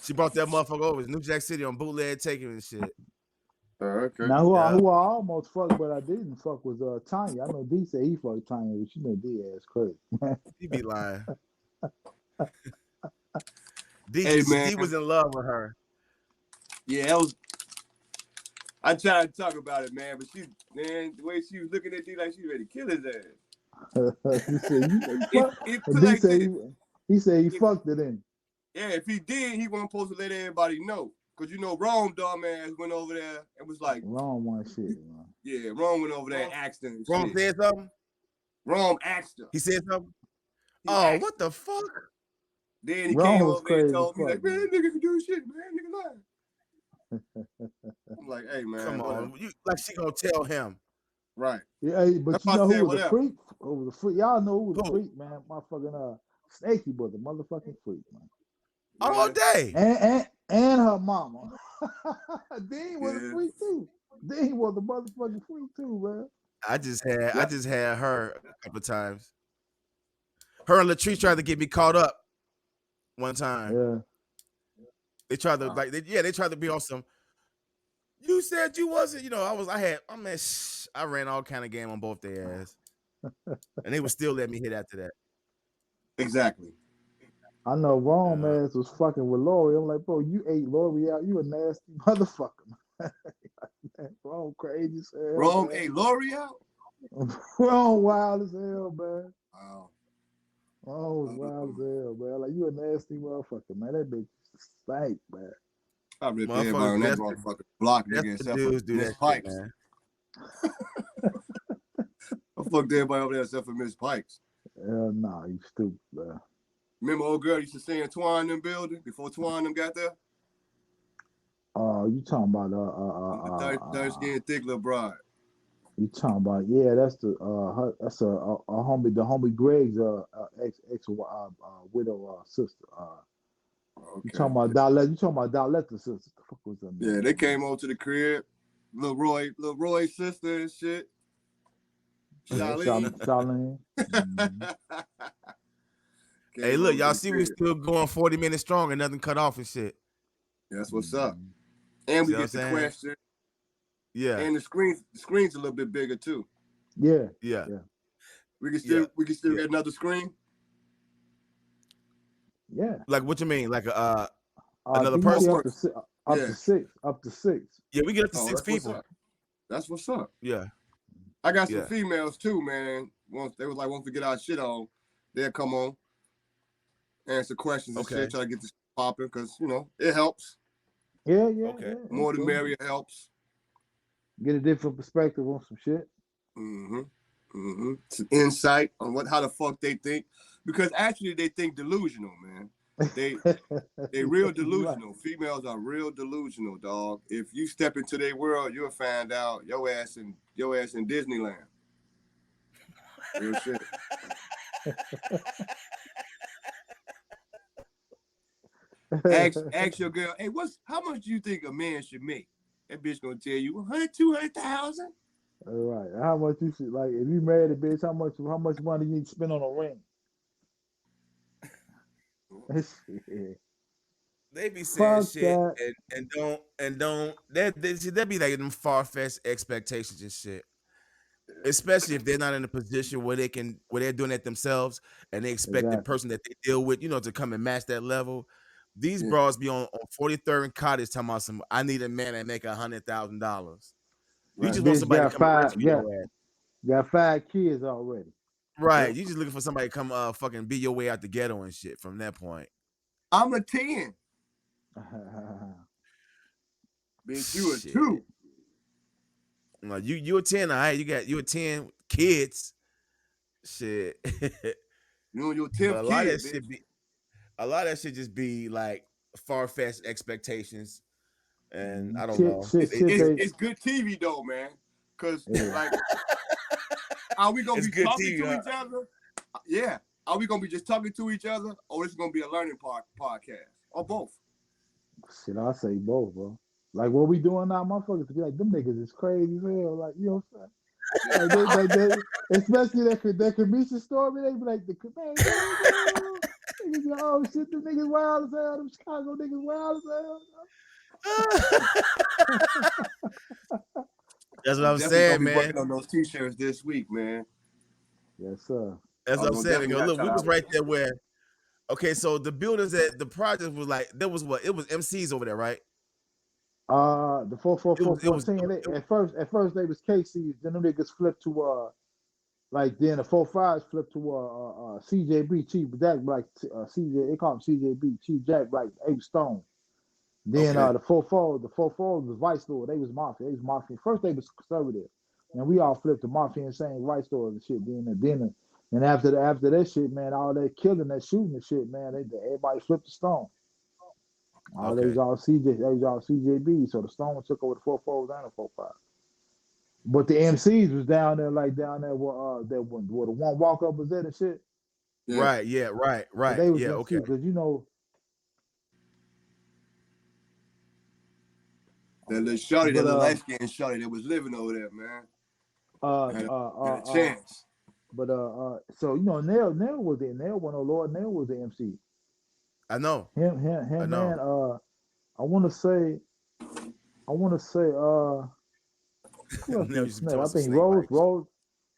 S1: She brought that motherfucker over. It's New Jack City on bootleg, taking and shit.
S3: Okay.
S2: Now who
S1: Yeah.
S2: I almost fucked, but I didn't fuck was Tanya. I know D said he fucked Tanya, but you know D ass crazy.
S1: He be lying.
S3: Hey man.
S1: D was in love with her.
S3: Yeah, that was. I tried to talk about it, man, but the way she was looking at D like she ready to kill his ass.
S2: He said you fuck.
S3: It
S2: And
S3: put
S2: D
S3: like
S2: said
S3: this.
S2: he said he fucked it in.
S3: Yeah, if he did, he wasn't supposed to let everybody know. Cause Rome dumbass went over there and was like,
S2: Wrong one shit, man.
S3: yeah, Rome went over there and asked him and
S1: Ron
S3: shit.
S1: said something.
S3: Rome asked him.
S1: He said something.
S3: He
S1: Oh,
S3: asked
S1: what the fuck?
S3: Then he
S2: Wrong
S3: came
S2: was
S3: over there and
S2: crazy as
S3: told me,
S2: fuck,
S3: like, man, nigga can do shit, man, nigga lie. I'm like, hey, man.
S1: Come
S3: whatever.
S1: on, like she gonna tell him.
S3: Right.
S2: Yeah, hey, but
S3: That's
S2: you
S3: why I
S2: know
S3: said
S2: who was the
S3: whatever.
S2: freak? Who was the freak? Y'all know who was the
S1: Who?
S2: freak, man. Motherfucking Snakey was the motherfucking freak, man.
S1: All day.
S2: And her mama. Dean was a
S3: Yeah.
S2: freak too. Dean was the motherfucking freak too, man.
S1: I just had her a couple of times. Her and Latrice tried to get me caught up one time.
S2: Yeah.
S1: They tried to they tried to be on some. You said you wasn't, I ran all kind of game on both their ass. And they would still let me hit after that.
S3: Exactly.
S2: I know Rome
S1: Yeah.
S2: ass was fucking with Lori. I'm like, bro, you ate Lori out. You a nasty motherfucker, man. Rome crazy as hell.
S3: Rome
S2: Man.
S3: ate Lori out?
S2: Rome wild as hell, man.
S3: Wow.
S2: Rome was wild as hell, man. Like, you a nasty motherfucker, man. That bitch stank, man.
S3: I ripped everybody on that motherfucker block, nigga, except for Miss Pikes.
S1: Man.
S3: I fucked everybody over there except for Miss Pikes.
S2: Hell nah, you stupid, man.
S3: Remember old girl used to stay in Twine them building before Twine them got there?
S2: You talking about
S3: The dark skin thick little bride.
S2: You talking about? Yeah, that's the that's a homie, the homie Greg's ex widow sister. You
S3: Okay.
S2: talking about Dollr? You talking about Dollr sister? The fuck was that?
S3: Yeah, they came over to the crib. Lil Roy's sister and shit.
S2: Yeah,
S3: Charlene.
S2: Charlene. Mm-hmm.
S1: Hey,
S3: Came
S1: look,
S3: over to
S1: y'all
S3: the
S1: see we
S3: crib.
S1: still going 40 minutes strong and nothing cut off and shit.
S3: That's what's up.
S2: Mm-hmm.
S3: And we
S1: See what I'm
S3: get the
S1: saying?
S3: question.
S1: Yeah,
S3: And the screen's a little bit bigger too.
S2: Yeah,
S1: yeah,
S2: yeah,
S3: We can
S1: yeah,
S3: still
S1: yeah.
S3: get another screen.
S2: yeah.
S1: Like what you mean? Like
S2: I
S1: another
S2: think you
S3: Oh,
S2: see
S1: person?
S3: for,
S2: up
S3: yeah.
S2: to six, up to six.
S1: Yeah, we get up to
S3: Oh,
S1: 6
S3: that's what's
S1: people.
S3: up. That's what's up.
S1: Yeah,
S3: I got some
S1: yeah.
S3: females too, man. Once they was like, once we get our shit on, they'll come on, answer questions and
S1: Okay,
S3: shit, try to get this popping, because it helps.
S2: Yeah, yeah,
S1: okay.
S2: yeah.
S3: More the
S2: So
S3: merrier helps.
S2: get a different perspective on some shit.
S3: Some insight on how the fuck they think, because actually they think delusional, man. They real
S2: Right.
S3: delusional. Females are real delusional, dog. If you step into their world, you'll find out your ass in Disneyland. Real shit. Ask your girl, hey, how much do you think a man should make? That bitch gonna tell you 100, 200,000.
S2: All right. How much you should like if you married a bitch? How much money you need to spend on a ring? Shit.
S1: They be saying
S2: Fuck
S1: shit
S2: that.
S1: and don't they be like them far fetched expectations and shit. Especially if they're not in a position where they're doing it themselves and they expect the
S2: Exactly.
S1: person that they deal with, to come and match that level. These
S3: Yeah.
S1: bras be on 43rd and Cottage talking about I need a man that make $100,000. You
S3: Right.
S1: just want
S2: Bitch
S1: somebody to
S2: got
S1: come and rescue your ass.
S2: got 5 kids already.
S1: Right. You just looking for somebody to come fucking be your way out the ghetto and shit from that point.
S3: I'm a 10. Bitch, you a
S1: Shit.
S3: 2.
S1: No, you a 10, all right. You a 10 kids. Shit.
S3: You on your
S1: But
S3: 10th kid, bitch.
S1: a lot of that shit just be like far fetched expectations. And I don't
S2: shit,
S1: know.
S2: shit, shit. They
S3: It's good TV though, man. Cause
S2: it is.
S3: like, are we gonna
S1: It's
S3: be
S1: good
S3: talking
S1: TV,
S3: to
S1: huh?
S3: each other? Yeah. Are we gonna be just talking to each other, or it's gonna be a learning podcast, or both?
S2: Shit, I say both, bro. Like what we doing now, motherfuckers be like, them niggas is crazy as hell. Like, you know what I'm saying? They especially that commission story, they be like, the man, niggas, oh shit, the niggas wild as hell, them Chicago niggas wild as hell.
S1: That's what
S3: I'm
S1: I'm
S3: definitely gonna
S1: saying,
S3: be
S1: man.
S3: working on those t-shirts this week, man.
S2: Yes, sir.
S1: That's what
S3: I'm
S1: I'm
S3: gonna
S1: saying.
S3: definitely
S1: Because
S3: have
S1: look, we was
S3: time.
S1: right there where okay, so the buildings at the project was like there was what? It was MCs over there, right?
S2: The four four
S1: It
S2: four
S1: was it was,
S2: fourteen.
S1: it was,
S2: They,
S1: it was
S2: at first they was KCs. Then them niggas flipped to like then the 4-5s flipped to CJB Chief Jack Black CJ. They call him CJB Chief Jack Black Ape Stone. Then
S3: Okay.
S2: the 4-4 was Vice Lord. They was Mafia. They was Mafia. First they was conservative. And we all flipped to Mafia and saying Vice Lord and shit. Then after that shit, man, all that killing, that shooting and shit, man, everybody flipped to Stone. All they
S1: okay.
S2: was all CJ, they was all CJB. So the Stone took over the 4-4s and the 4-5. But the MCs was down there where where the one walk up was at and shit.
S3: Yeah.
S1: Right, yeah,
S2: So
S1: right.
S2: they was
S1: Yeah, okay.
S2: MCs because
S3: That little shorty, that
S2: but
S3: little light skinned shorty that was living over there, man. Had a chance.
S2: so Nail was there. Nail was no Lord. Nail was the MC.
S1: I know. I
S2: Him,
S1: know.
S2: man. I want to say, who else
S1: Now
S2: was
S1: you
S2: a
S1: should
S2: snake?
S1: talk
S2: I
S1: some
S2: think
S1: snake
S2: Rose,
S1: bikes.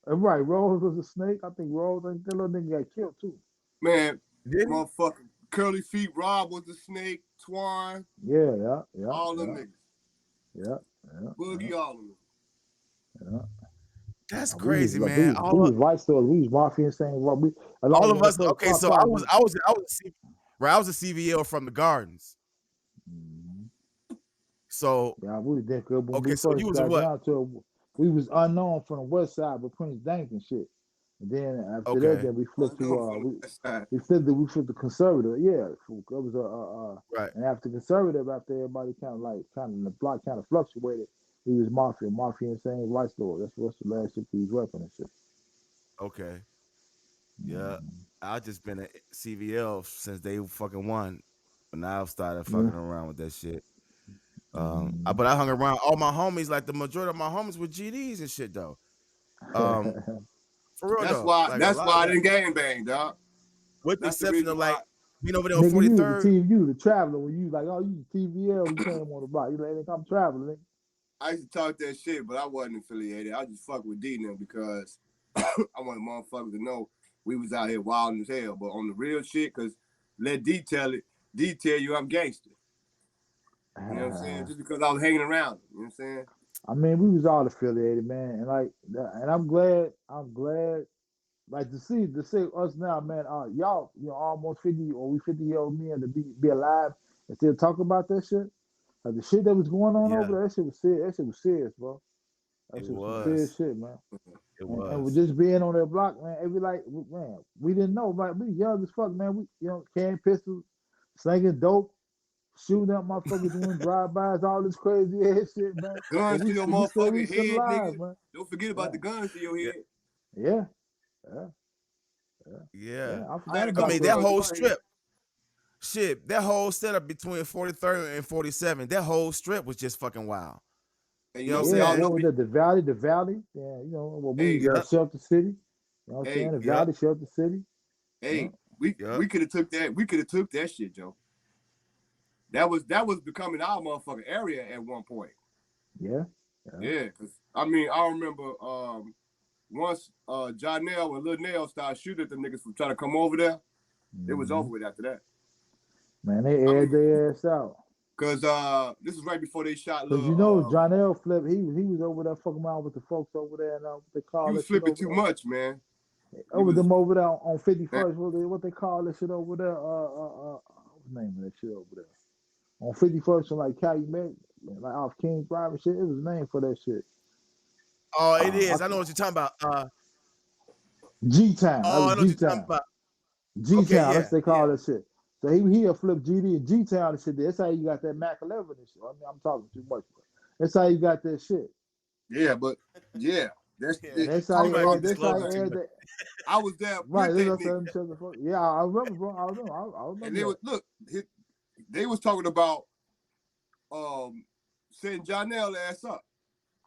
S2: right, Rose was a snake. I think that little nigga got killed too.
S3: Man,
S1: Didn't he?
S3: motherfucker. Curly Feet Rob was the snake. Twine.
S2: Yeah,
S3: All them niggas.
S2: yeah.
S3: Boogie, all of them.
S2: Yeah.
S1: That's
S2: We was
S1: crazy,
S2: like
S1: man.
S2: we was Vice Stores. We was Mafia saying what we
S1: All
S2: along
S1: of
S2: when the
S1: us.
S2: first
S1: Okay,
S2: car
S1: so I
S2: project.
S1: was a CVL from the Gardens.
S2: Mhm.
S1: So
S2: Yeah, we was there 'cause when we
S1: okay, so you
S2: first
S1: was in
S2: got
S1: what?
S2: down to it, we was unknown from the west side with Prince Dank and shit. And then after that,
S1: Okay,
S2: then we
S3: I
S2: flipped
S3: know
S2: to
S3: from the west side.
S2: we flipped to conservative. Yeah, it was
S1: right.
S2: and after conservative, after everybody kind of the block kind of fluctuated, He was Mafia Insane White Store. What's the last shit he was rapping and shit.
S1: Okay. Yeah.
S2: Mm-hmm.
S1: I just been at CVL since they fucking won. But now I've started
S2: Yeah.
S1: fucking around with that shit.
S2: Mm-hmm.
S1: But I hung around all my homies, like the majority of my homies were GDs and shit though. Um, for real
S3: That's
S1: though.
S3: why.
S1: Like a
S3: That's
S1: lot of
S3: why I
S1: them,
S3: didn't gang bang, dog.
S1: with the
S3: That's the
S1: exception
S3: reason
S1: of
S3: why.
S1: like being over there on
S2: Nigga, you was the
S1: 43rd.
S2: team, you the traveler when you like, oh, you TVL, we came on the block. You like, I'm traveling.
S3: I used to talk that shit, but I wasn't affiliated. I just fuck with D now because I wanted motherfuckers to know we was out here wilding as hell. But on the real shit, cause let D tell it. D tell you I'm gangster. You know what I'm saying? Just because I was hanging around. You know what I'm saying?
S2: I mean, we was all affiliated, man, and like, and I'm glad, like to see us now, man. Y'all, almost 50 or we 50-year-old men to be alive and still talk about that shit. Like the shit that was going on over
S1: Yeah,
S2: there, that shit was serious. That shit was serious, bro. That
S1: it
S2: shit was some serious
S1: was.
S2: shit, man.
S1: It
S2: And with
S1: was.
S2: just being on that block, man, it be like, man, we didn't know, right? We young as fuck, man. We, carrying pistols, slinging dope, shooting up motherfuckers, doing drive-bys, all this crazy ass shit, man. But
S3: Guns to your
S2: we
S3: motherfucking
S2: still
S3: head,
S2: alive,
S3: nigga.
S2: man.
S3: Don't forget about
S2: Yeah,
S3: the guns to your
S1: Yeah.
S3: head.
S2: yeah, yeah, yeah,
S1: Yeah.
S2: yeah. I
S3: I had
S2: forgot
S3: a
S1: I
S2: about
S3: couple
S1: mean,
S2: that
S1: that
S3: guns
S2: shit.
S3: in
S1: whole
S3: my head.
S1: strip, shit, that whole setup between 43rd and 47, that whole strip was just fucking wild.
S3: And
S1: You know what I'm
S2: Yeah,
S3: y'all
S1: saying?
S3: know
S2: with
S3: me.
S2: the valley. Yeah, what we
S3: Hey,
S2: was
S1: Yep.
S2: Shelter City. You know what I'm saying?
S3: hey,
S2: The
S1: Yep.
S2: valley, Shelter City. Yeah,
S3: hey.
S1: Yep.
S3: We could have took that. We could have took that shit, Joe. That was becoming our motherfucking area at one point.
S2: yeah, yeah.
S3: Yeah, cause I mean I remember once John Nell and Lil Nell started shooting at the niggas from trying to come over there, it was
S2: Hmm.
S3: over with after that.
S2: Man, they
S3: I
S2: aired
S3: mean,
S2: their ass out.
S3: cause this was right before they shot
S2: Cause
S3: Lil.
S2: John L. Flip, he was over there fucking around with the folks over there, and what they
S3: He
S2: call
S3: was
S2: that shit
S3: flipping
S2: over
S3: too
S2: there.
S3: much, man. He
S2: Over
S3: was
S2: them over there on
S3: man,
S2: 51st. What they call that shit over there? What's the name of that shit over there? On 51st and like Calumet, like off Kings Drive and shit. It was a name for that shit.
S1: Oh, it
S2: I
S1: is. I know what you're talking about.
S2: G Town. That
S1: Oh,
S2: was
S1: I know what
S2: G
S1: you're talking
S2: Town.
S1: about.
S2: G
S1: Okay,
S2: Town. That's
S1: yeah,
S2: what they call
S1: yeah.
S2: that shit. So he'll flip GD and G Town and shit. That's how you got that Mac 11 and shit. I mean, I'm talking too much. But that's how you got that shit.
S3: yeah, but yeah, that's
S1: Yeah.
S2: And
S3: it.
S2: that's how
S1: You
S3: I'm
S2: you
S1: might be
S2: add.
S3: talking.
S2: That's how
S1: disclosing
S2: you
S1: too
S2: add
S1: much.
S2: that.
S3: I was there
S2: Right.
S3: with
S2: That's
S3: that
S2: what
S3: nigga,
S2: I'm saying. Yeah, I remember, bro. I
S3: and
S2: remember
S3: they was
S2: that.
S3: look. They was talking about setting John Nell ass up.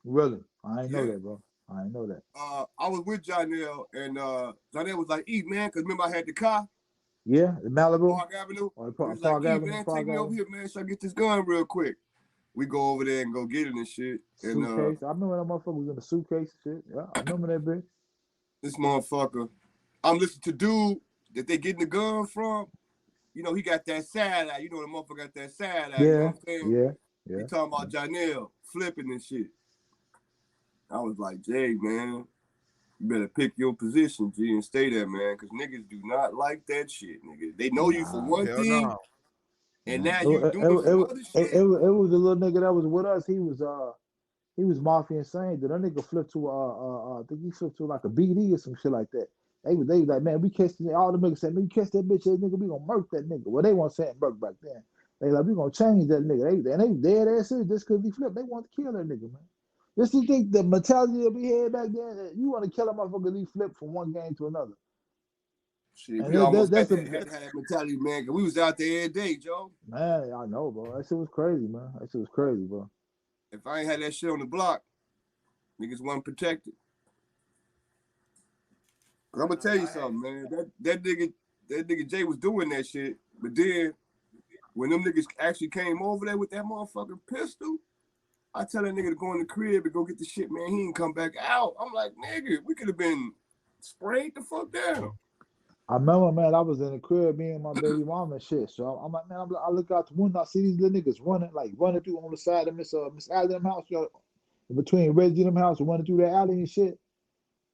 S2: Really, I ain't know
S3: Yeah.
S2: that, bro. I ain't know that.
S3: I was with Jonell, and Jonell was like, "E man," because remember I had the car
S2: Yeah, the
S3: on
S2: Malibu
S3: Park Avenue.
S2: or the
S3: He was like,
S2: Park
S3: "E
S2: Avenue,
S3: man, take
S2: Park
S3: me over
S2: Avenue
S3: here, man, so I get this gun real quick." We go over there and go get it and shit. And
S2: suitcase. I remember that motherfucker was in the suitcase and shit. Yeah, I remember that bitch.
S3: this motherfucker, I'm listening to dude that they getting the gun from. You know, he got that side eye. You know, the motherfucker got that side eye. You know
S2: Yeah,
S3: what I'm saying?
S2: yeah,
S3: He
S2: yeah.
S3: talking about Jonell flipping and shit. I was like, Jay, man, you better pick your position, G, and stay there, man, because niggas do not like that shit, nigga. They know you for
S2: Nah,
S3: one
S1: Hell
S3: thing,
S1: no.
S3: and
S2: nah.
S3: now you doing some other shit.
S2: It was a little nigga that was with us. He was Mafia Insane. That nigga flipped to I think he flipped to like a BD or some shit like that. They was like, man, we catch all the niggas said, man, you catch that bitch ass nigga, we gonna murk that nigga. Well, they weren't saying murk back then. They like, we gonna change that nigga. They dead ass serious just cause he flipped. They want to kill that nigga, man. Just to think the mentality that we had back then, that you want to kill a motherfucker, he flip from one game to another.
S3: Shit,
S2: And
S3: we almost
S2: that's a
S3: had to have that mentality, man, because we was out there every day, Joe.
S2: man, I know, bro. That shit was crazy, man. That shit was crazy, bro.
S3: If I ain't had that shit on the block, niggas wasn't protected. Cause I'm gonna tell you something, man. That nigga Jay was doing that shit, but then when them niggas actually came over there with that motherfucking pistol, I tell that nigga to go in the crib and go get the shit, man. He ain't come back out. I'm like, nigga, we could have been sprayed the fuck down.
S2: I remember, man, I was in the crib, me and my baby mama and shit. So I'm like, man, I look out the window, I see these little niggas running through on the side of Miss Alley them house, in between Reggie them house, running through that alley and shit.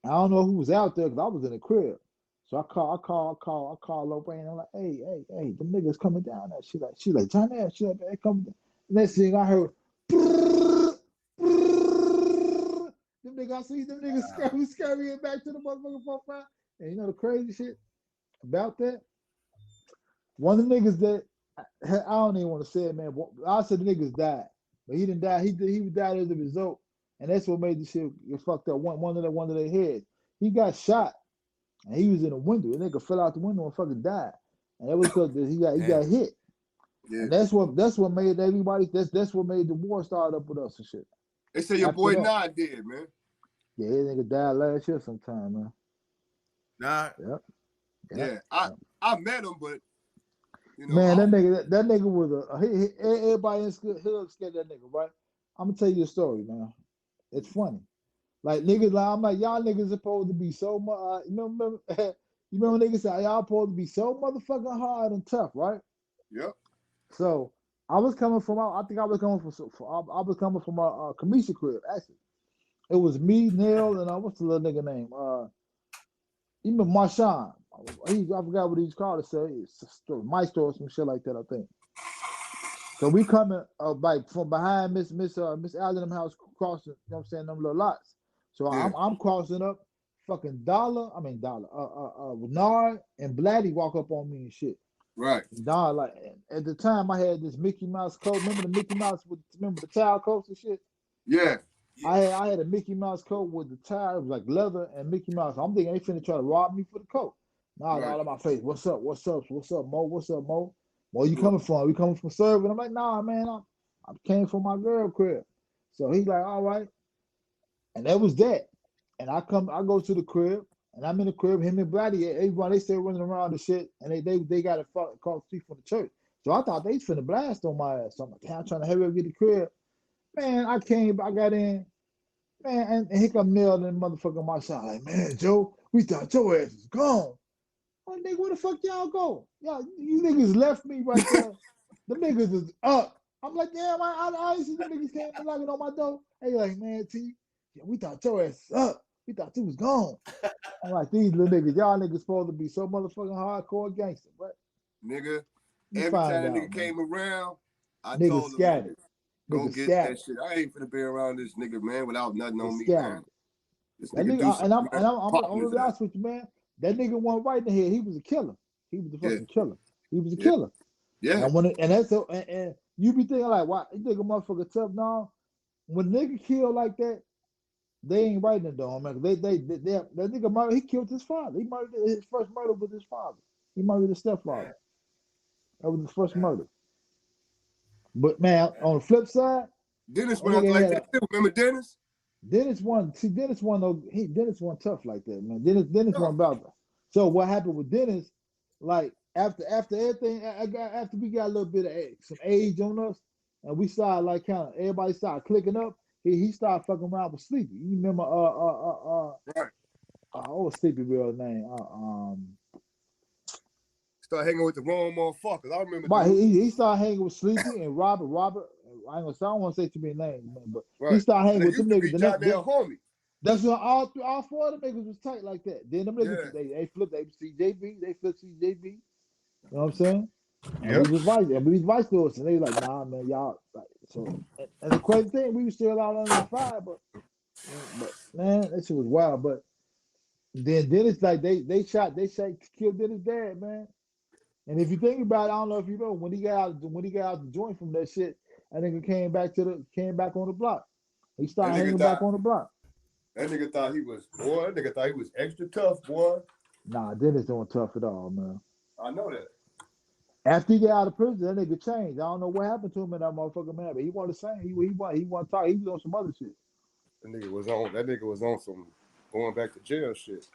S2: I don't know who was out there because I was in the crib. So I call Lorraine. I'm like, hey, them niggas coming down there. She like, Johnny, she like, hey, come down. Next thing I heard, brrr, brrr. Them niggas, I see them niggas scurrying back to the motherfucking profile. And you know the crazy shit about that? One of the niggas that I don't even want to say it, man. I said the niggas died. but he didn't die. He died as a result, and that's what made the shit get fucked up. One of their heads. He got shot, and he was in a window. The nigga fell out the window and fucking died, and that was because he got hit.
S3: Yeah.
S2: And that's what made everybody. That's what made the war start up with us and shit.
S3: They say your
S2: After
S3: boy
S2: that.
S3: Nah did, man.
S2: Yeah, that nigga died last year sometime, man.
S1: Nah.
S2: Yep.
S3: Yeah, I met him, but you know,
S2: Man, that nigga was everybody in hood scared of that nigga, right? I'm gonna tell you a story, man. It's funny. Like niggas, I'm like, y'all niggas supposed to be so much. You remember niggas say y'all supposed to be so motherfucking hard and tough, right?
S3: Yep.
S2: So I was coming from. I think I was coming from a Kamisha crib. Actually, it was me, Neil, and what's the little nigga name? Even Marshawn. I forgot what he's called. It's Maestro or some shit like that, I think. So we coming like from behind Miss Allen house crossing, you know what I'm saying, them little lots. So
S3: Yeah.
S2: I'm crossing up, fucking Dollr, Nard and Bladdy walk up on me and shit.
S3: Right.
S2: Don, like at the time I had this Mickey Mouse coat. Remember the Mickey Mouse remember the towel coats and shit?
S3: Yeah.
S2: I had a Mickey Mouse coat with the tie. It was like leather and Mickey Mouse. I'm thinking they finna try to rob me for the coat. Nah,
S3: Right.
S2: all in my face. What's up, Mo? What's up, Mo? Where you coming from? We coming from serving? I'm like, nah, man. I came from my girl crib. So he's like, all right. And that was that. And I go to the crib, and I'm in the crib. Him and Bradley, everybody, they still running around the shit, and they got a call street from the church. So I thought they finna blast on my ass. So I'm like, I'm trying to hurry up get the crib. Man, I got in. Man, and here come Neil and motherfucker my son. Like, man, Joe, we thought your ass was gone. I'm like, nigga, where the fuck y'all go? Y'all, you niggas left me right there. The niggas is up. I'm like, damn, I see the niggas came and knocking on my door. They like, man, T, yeah, we thought your ass was up. We thought you was gone. I'm like, these little niggas, y'all niggas supposed to be so motherfucking hardcore gangster, but
S3: Nigga,
S2: you
S3: every
S2: find
S3: time that
S2: out,
S3: nigga
S2: man.
S3: came around, I
S2: Niggas
S3: told him,
S2: scattered.
S3: go
S2: Niggas
S3: get
S2: scattered.
S3: that shit. I ain't finna be around this nigga, man, without nothing on me,
S2: Scattered.
S3: man. This
S2: That
S3: nigga do
S2: nigga,
S3: something,
S2: I'm
S3: man.
S2: gonna be honest with you, man. That nigga wasn't right in the head. He was a killer. He was a fucking killer. He was a killer.
S3: Yeah.
S2: And you be thinking like, why you think a motherfucker tough now? When nigga kill like that, they ain't right in the dome, man. That nigga murdered. He killed his father. He murdered his first murder with his father. He murdered his stepfather. That was his first murder. But man, on the flip side,
S3: Dennis went out like that too. Remember Dennis?
S2: Dennis won tough like that, man. Dennis won about that. So what happened with Dennis, like after everything, after we got a little bit of some age on us, and we started like kind of everybody started clicking up. He started fucking around with Sleepy. You remember
S3: Right.
S2: what was Sleepy real name?
S3: Start hanging with the wrong motherfuckers. I remember.
S2: But he started hanging with Sleepy and Robert. I don't want to say too many names, man, but he started hanging with them niggas.
S3: Homie.
S2: That's when all four of them niggas was tight like that. Then them niggas, they flipped CJB, they flipped CJB. You know what I'm saying? And we was vice lords, and they was like, nah, man, y'all. Like, so, and the crazy thing, we was still out under the fire, but man, that shit was wild. But then Dennis, like, they killed Dennis' dad, man. And if you think about it, I don't know if you know, when he got out the joint from that shit, that nigga came back on the block. He started hanging back on the block.
S3: That nigga thought he was extra tough, boy.
S2: Nah, Dennis doing tough at all, man.
S3: I know that.
S2: After he got out of prison, that nigga changed. I don't know what happened to him in that motherfucker, man, but he wasn't the same. He wasn't talk. He was on some other shit.
S3: That nigga was on some going back to jail shit.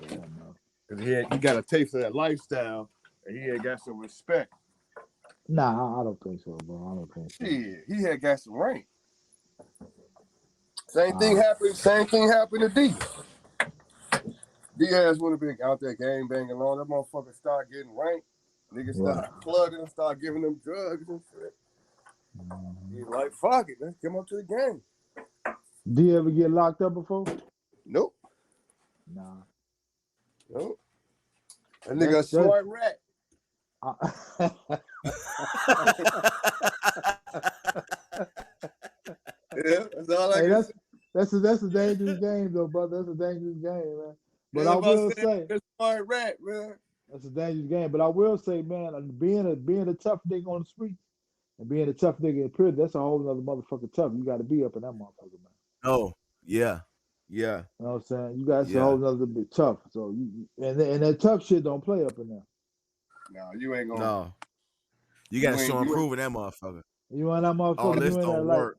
S2: Yeah, man.
S3: Cause he got a taste of that lifestyle, and he had got some respect.
S2: Nah, I don't think so, bro. I don't think so.
S3: Shit, he had got some rank. Same thing happened to D. D-ass would have been out there game banging along. That motherfucker start getting ranked. Niggas start plugging him, start giving them drugs and shit. He's like, fuck it, let's come up to the game.
S2: Do you ever get locked up before?
S3: Nope.
S2: Nah.
S3: Nope. That nigga a smart rat. Yeah, that's all I can say.
S2: That's a dangerous game, though, brother. That's a dangerous game, man. But I will say,
S3: that's a smart rat, man.
S2: That's a dangerous game. But I will say, man, being a tough nigga on the street, And being a tough nigga in prison, that's a whole nother motherfucking tough. You got to be up in that motherfucker, man.
S1: Oh, yeah. Yeah.
S2: You know what I'm saying? You got a
S1: Yeah.
S2: whole nother bit tough. So and that tough shit don't play up in there.
S3: No, you ain't gonna.
S1: No. You gotta show and
S3: You ain't.
S1: prove in that motherfucker.
S2: You in that
S1: All
S2: motherfucker,
S1: this
S2: you in that
S1: don't
S2: like,
S1: work.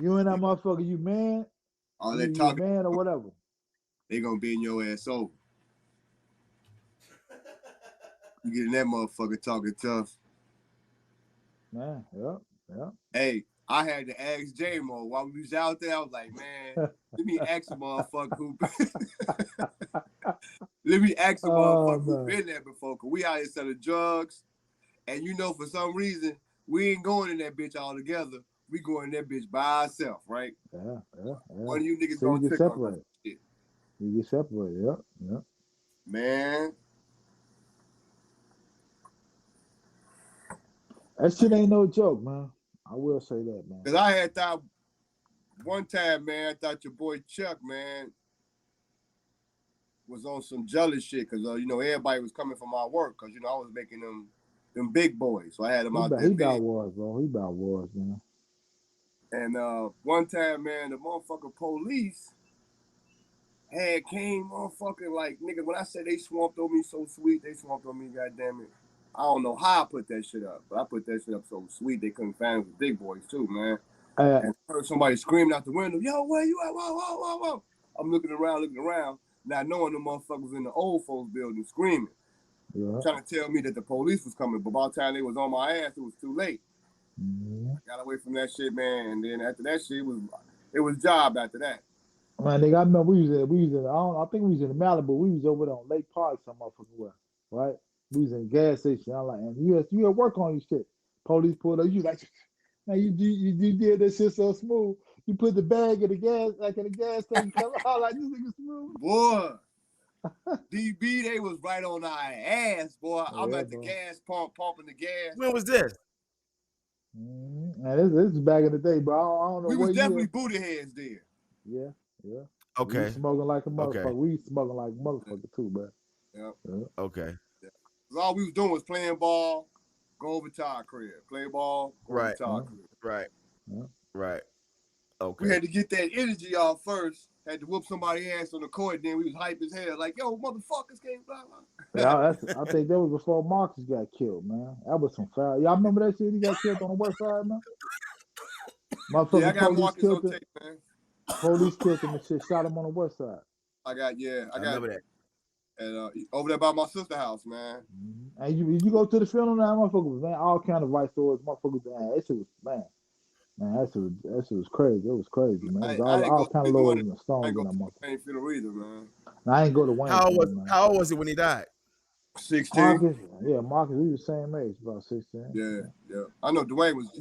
S2: you in that motherfucker, you man,
S3: All
S2: you
S3: that
S2: you a
S3: talking,
S2: man or whatever.
S3: they gonna be in your ass over. You get in that motherfucker talking tough.
S2: Man, yeah.
S3: Hey, I had to ask J-Mo while we was out there. I was like, man, let me ask a motherfucker who let me ask a
S2: Oh
S3: motherfucker who
S2: man.
S3: been there before. Cause we out here selling drugs. And you know, for some reason, we ain't going in that bitch all together. We going in that bitch by ourselves, right?
S2: Yeah.
S3: One of you niggas
S2: So you
S3: gonna
S2: get
S3: trick on us.
S2: separated.
S3: Shit.
S2: You get separated, yeah.
S3: Man,
S2: That shit ain't no joke, man. I will say that, man.
S3: cause I had thought one time, man, I thought your boy Chuck, man, was on some jealous shit. Cause you know, everybody was coming from my work. Cause you know, I was making them big boys. So I had them out there
S2: He about
S3: big.
S2: wars, bro. He about wars, man.
S3: And one time, man, the motherfucking police had came motherfucking like, nigga, when I said they swamped on me so sweet, they swamped on me, goddamn it. I don't know how I put that shit up, but I put that shit up so sweet they couldn't find the big boys too, man. And I heard somebody screaming out the window, yo, where you at? Whoa. I'm looking around, not knowing the motherfuckers in the old folks building screaming.
S2: Yeah.
S3: Trying to tell me that the police was coming, but by the time they was on my ass, it was too late.
S2: Mm-hmm.
S3: I got away from that shit, man, and then after that shit, it was job after that.
S2: Man, nigga, I remember we was in I think we was in Malibu. We was over there on Lake Park, some motherfucking way, right? We was in a gas station. I'm like, and you had work on your shit. Police pulled up. You like, man, you did that shit so smooth. You put the bag in the gas, like in the gas tank, come out like this nigga smooth.
S3: Boy, DB, they was right on our ass, boy. I'm
S2: Yeah,
S3: at the
S2: bro.
S3: gas pump, pumping the gas.
S1: When was this?
S2: Man, this is back in the day, bro. I don't know
S3: We was
S2: what
S3: definitely
S2: year.
S3: booty heads there.
S2: Yeah. We
S1: Okay.
S2: smoking like a motherfucker.
S1: Okay.
S2: We smoking like a motherfucker too, bro.
S3: Yeah.
S1: Okay.
S3: Cause all we was doing was playing ball, go over to our crib. Play ball, go over
S1: Right.
S3: to our crib.
S1: Right.
S2: Yeah.
S1: Right. Okay.
S3: We had to get that energy off first. Had to whoop somebody's ass on the court. Then we was hype as hell. Like, yo, motherfuckers came, blah, blah.
S2: Yeah, I think that was before Marcus got killed, man. That was some foul. Y'all remember that shit? He got killed on the west side, man.
S3: Yeah, I
S2: Motherfucking
S3: got
S2: police
S3: Marcus
S2: killed
S3: on
S2: him.
S3: tape, man.
S2: Police killed him and shit. Shot him on the west side.
S3: I got
S1: I remember that.
S3: and over there by my sister's house, man.
S2: Mm-hmm. And you go to the funeral now, motherfuckers, man. All kind of white stores, motherfuckers. Man, that shit was that shit was crazy. It was crazy, man. It was
S3: I didn't
S2: all
S3: go
S2: kind of
S3: to
S2: lords
S3: Wayne.
S2: and
S3: I
S2: stones
S3: ain't
S2: in
S3: go
S2: that
S3: to
S2: motherfucker.
S3: Wayne funeral either, man.
S2: And I ain't go to Wayne funeral, man.
S1: How old was it when he died?
S3: 16.
S2: Marcus, we the same age, about 16.
S3: Yeah. I know Dwayne was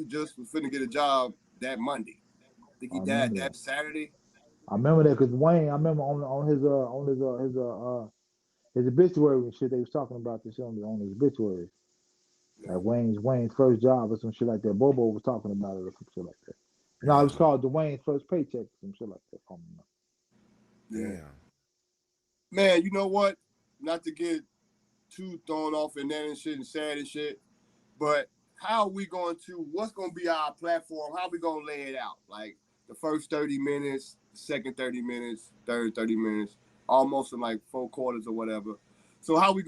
S3: finna get a job that Monday. I think he died that Saturday.
S2: I remember that because Wayne, I remember on his obituary and shit, they was talking about this on his obituary.
S3: Yeah.
S2: Like Wayne's first job or some shit like that. Bobo was talking about it or some shit like that. No, it was called Dwayne's first paycheck or some shit like that.
S3: Yeah.
S1: Damn.
S3: Man, you know what? Not to get too thrown off in that and shit and sad and shit, but how are we what's going to be our platform? How are we going to lay it out? Like the first 30 minutes, the second 30 minutes, third 30 minutes, almost in like 4 quarters or whatever. So how do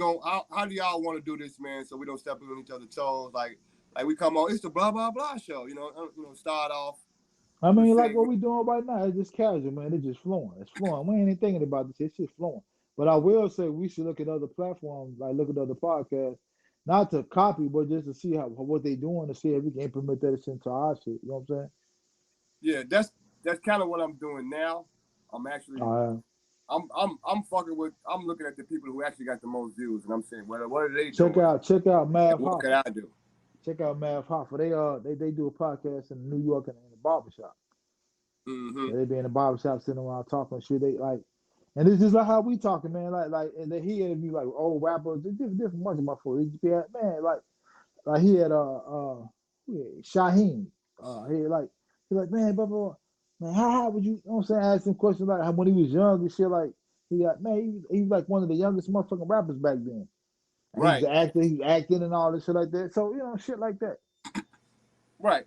S3: y'all want to do this, man? So we don't step on each other's toes. Like we come on, it's the blah, blah, blah show, start off.
S2: I mean, like what we doing right now, it's just casual, man. It's just flowing. It's flowing. We ain't even thinking about this. It's just flowing. But I will say we should look at other platforms, like look at other podcasts, not to copy, but just to see what they doing, to see if we can implement that into our shit. You know what I'm saying?
S3: Yeah, that's kind of what I'm doing now. I'm actually I'm fucking with. I'm looking at the people who actually got the most views, and I'm saying, what are they doing?
S2: Check out Mav
S3: What
S2: Hoffa.
S3: can I do?
S2: Check out Mav Hoffa. They do a podcast in New York in the barbershop.
S3: Mm-hmm.
S2: Yeah, they be in the barbershop sitting around talking shit. They like, and it's just like how we talking, man. Like, and then he interview like old rappers, different bunch of motherfuckers. Man, like he had Shaheem. He like, man, man, how would you know what I'm saying? Ask him questions like how when he was young and shit. Like he was like one of the youngest motherfucking rappers back then. And
S3: Right.
S2: he was acting and all this shit like that. So shit like that.
S3: Right.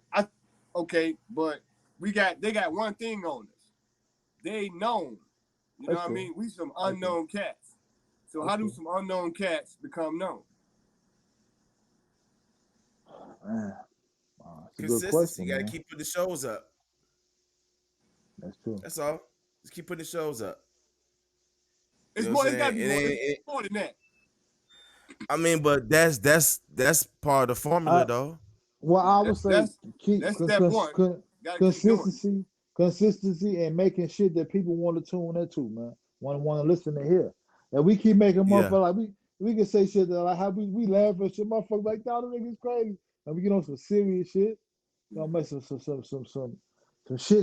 S3: Okay, but they got one thing on us. They known. You know
S2: That's
S3: what I
S2: true.
S3: mean? We some unknown cats. So how do some unknown cats become known?
S2: Man, it's a good
S1: Consistency.
S2: question,
S1: You got to
S2: man.
S1: keep putting the shows up.
S2: That's true.
S1: That's all. Just keep putting the shows up. You
S3: It's
S1: know what I'm
S3: more. It's got
S1: saying?
S3: to be
S1: It
S3: more.
S1: ain't.
S3: It's more than that.
S1: I mean, but that's part of the formula,
S2: I
S1: though.
S2: Well, I would
S3: That's
S2: say keep
S3: that's step one. Got to keep doing it.
S2: consistency, and making shit that people want to tune into, man. Want to listen to hear. And we keep making
S1: Yeah.
S2: motherfuckers like we can say shit that like how we laugh at shit, motherfuckers like that niggas crazy, and we get on some serious shit. You know, make some shit,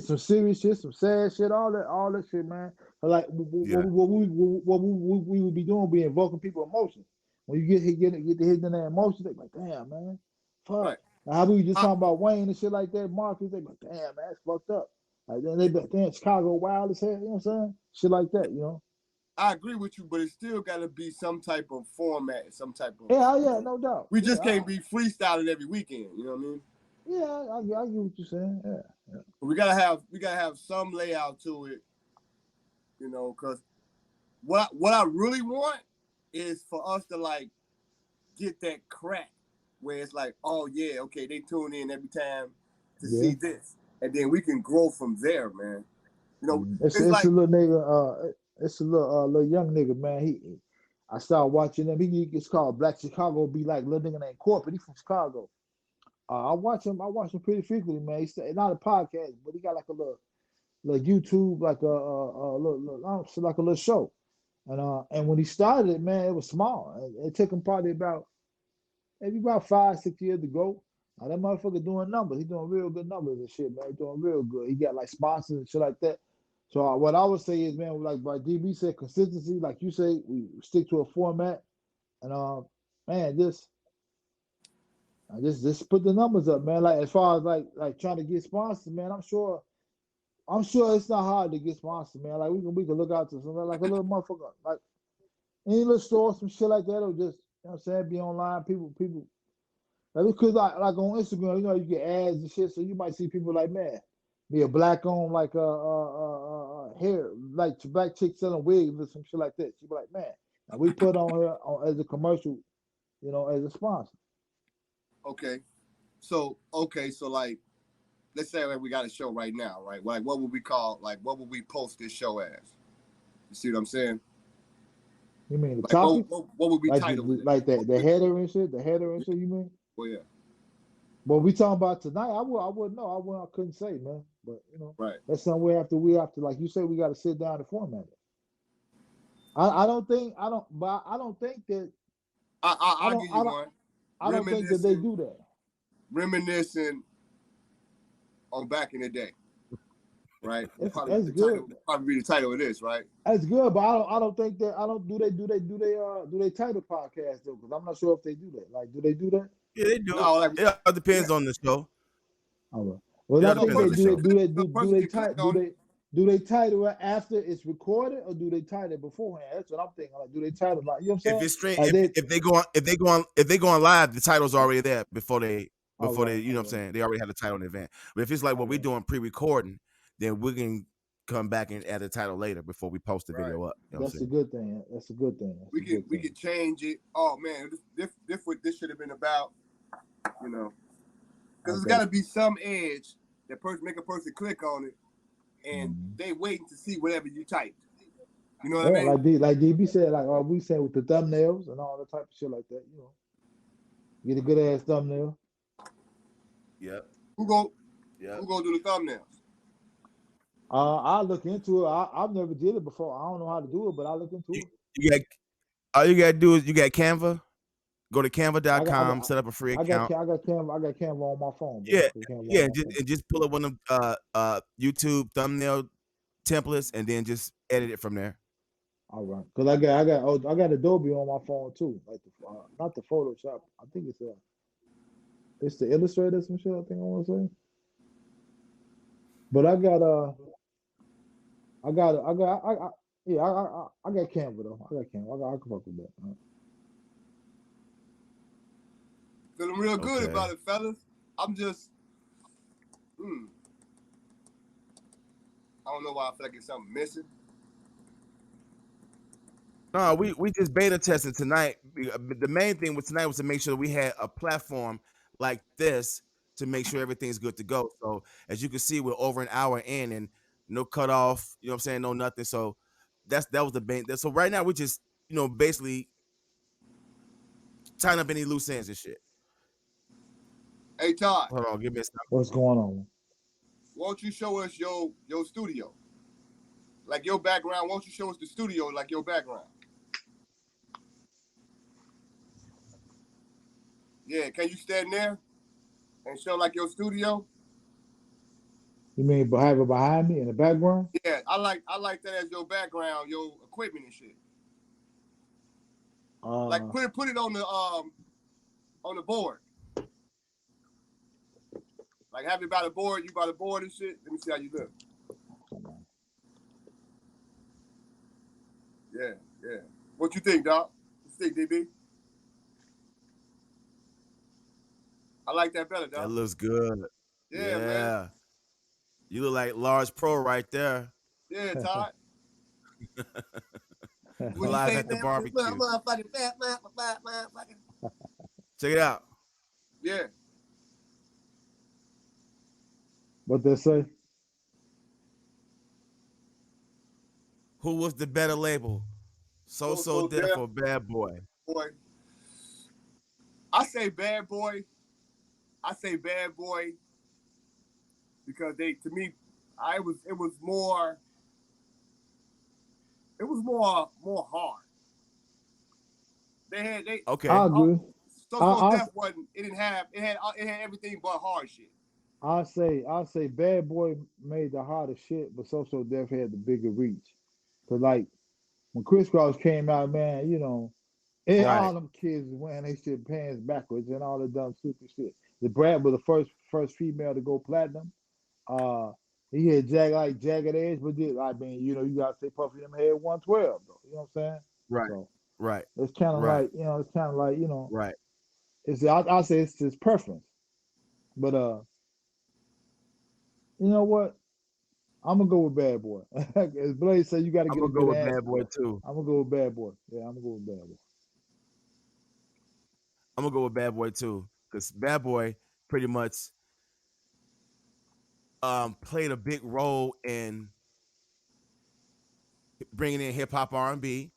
S2: some serious shit, some sad shit, all that shit, man. But like
S1: Yeah.
S2: what we would be doing, be invoking people's emotions. When you get to hitting that emotion, they like, damn, man, fuck.
S3: Right.
S2: How we just talking about Wayne and shit like that, Marcus, they like, damn, man, that's fucked up. Like then they be like, damn, Chicago wild as hell, you know what I'm saying? Shit like that, you know.
S3: I agree with you, but it still got to be some type of format, some type of.
S2: Yeah, no doubt.
S3: We just
S2: Yeah,
S3: can't be freestyling every weekend. You know what I mean?
S2: yeah, I get what you're saying. Yeah.
S3: We gotta have some layout to it. You know, because what I really want is for us to like get that crack where it's like, oh yeah, okay, they tune in every time to see this, and then we can grow from there, man. You know,
S2: It's
S3: like
S2: a little nigga, it's a little young nigga, man. I started watching him. It's called Black Chicago. Be like little nigga named Corporate. He from Chicago. I watch him pretty frequently, man. He's not a podcast, but he got like a little YouTube, like like a little show. And when he started it, man, it was small. It took him probably maybe about 5, 6 years to go. Now that motherfucker doing numbers. He doing real good numbers and shit, man. He doing real good. He got like sponsors and shit like that. So what I would say is, man, like DB said, consistency, like you say, we stick to a format, and man, just put the numbers up, man. Like as far as like trying to get sponsors, man, I'm sure it's not hard to get sponsors, man. Like we can look out to something like a little motherfucker, like any little store, some shit like that, or just you know what I'm saying, be online. People like because like on Instagram, you know, you get ads and shit, so you might see people like, man, be a black on like hair, like black chick selling wigs or some shit like that. She be like, man, and we put on her as a commercial, you know, as a sponsor.
S3: okay, so like let's say like we got a show right now, right? Like what would we post this show as? You see what I'm saying?
S2: You mean the
S3: Like
S2: topic?
S3: what would we
S2: Like
S3: title it?
S2: like the header and shit, you mean?
S3: Well, yeah,
S2: But we talking about tonight, I wouldn't know. I couldn't say, man. But you know,
S3: right.
S2: that's something we have to like you said, we got to sit down and format it. I don't think that
S3: I'll give you one.
S2: I don't think that they do that.
S3: Reminiscing on back in the day, right?
S2: That's good.
S3: Probably be the title of this, right?
S2: That's good, but I don't think that do they title podcast though? Because I'm not sure if they do that. Like, do they do that?
S1: Yeah, they do.
S3: No, like,
S1: It all depends on the show.
S2: All right. Well,
S1: Yeah,
S2: I think
S1: depends on the show.
S2: Do they title it after it's recorded, or do they title it beforehand? That's what I'm thinking. Like, do they title like, you know what I'm saying?
S1: If it's straight,
S2: Like
S1: if they go on live, the title's already there before they you know what I'm saying, they already have the title in advance. But if it's like what we're doing pre-recording, then we can come back and add the title later before we post the video up. You know
S2: That's a good thing. That's a good thing.
S3: We can change it. Oh man, this what this should have been about, you know, because it's got to be some edge that make a person click on it, and they waiting to see whatever you typed. You know what I mean?
S2: Like DB said, like we said with the thumbnails and all the type of shit like that. You know, get a good ass thumbnail.
S1: Yep.
S3: Who go do the thumbnails?
S2: I'll look into it. I've never did it before. I don't know how to do it, but I'll look into it.
S1: All you gotta do is you got Canva. Go to canva.com, set up a free account.
S2: I got Canva on my phone.
S1: Yeah, and just pull up one of YouTube thumbnail templates and then just edit it from there.
S2: All right, because I got Adobe on my phone too, like not the Photoshop. I think it's the Illustrator or some shit. I think I want to say. But I got Canva though. I can fuck with that. Right?
S3: Feeling real good about it, fellas. I'm just Hmm. I don't know why I feel like it's something missing.
S1: No, we just beta tested tonight. The main thing with tonight was to make sure we had a platform like this to make sure everything's good to go. So as you can see, we're over an hour in and no cutoff. You know what I'm saying? No nothing. So that was the main. So right now we just basically tying up any loose ends and shit.
S3: Hey Todd,
S1: Hold on, give me a second.
S2: What's going on?
S3: won't you show us your studio? Like your background, won't you show us the studio like your background? Yeah, can you stand there and show like your studio?
S2: You mean have it behind me in the background?
S3: Yeah, I like that as your background, your equipment and shit. Like
S2: Uh,
S3: put it on the board. Like have it by the board, you by the board and shit. Let me see how you look. Yeah, yeah. What you think, Doc? What you think, DB? I like that better,
S1: That
S3: Doc.
S1: looks good.
S3: Yeah, man.
S1: Yeah, you look like large pro right there.
S3: Yeah, Todd. What you
S1: Live
S3: say,
S1: at the
S3: man?
S1: barbecue.
S3: Motherfucking fat, motherfucking.
S1: Check it out.
S3: Yeah.
S2: what they say?
S1: Who was the better label? So
S3: So
S1: Deaf
S3: deaf,
S1: or Bad Boy?
S3: boy. I say bad boy. I say bad boy because they to me, it was more hard. They
S2: I
S1: Okay.
S3: oh,
S2: agree. I,
S3: so
S2: I,
S3: deaf wasn't. It had everything but hard shit.
S2: I say Bad Boy made the harder shit, but So Def had the bigger reach. Cause like when Chris Cross came out, man, and
S1: Right.
S2: all them kids was wearing their shit pants backwards and all the dumb stupid shit. The Brad was the first female to go platinum. Uh, he had jagged edge, but I mean, you gotta say Puffy them had 112 though. You know what I'm saying?
S1: Right.
S2: So
S1: Right.
S2: it's kind of
S1: Right.
S2: like, it's kind of like,
S1: Right.
S2: I say it's his preference. But you know what? I'm gonna go with Bad Boy. As Blaze said, you got to
S1: I'm
S2: get a
S1: gonna go
S2: good
S1: with Bad
S2: answer.
S1: Boy too.
S2: I'm gonna go with Bad Boy. Yeah, I'm gonna go with Bad Boy.
S1: I'm gonna go with Bad Boy too, because Bad Boy pretty much played a big role in bringing in hip hop R&B,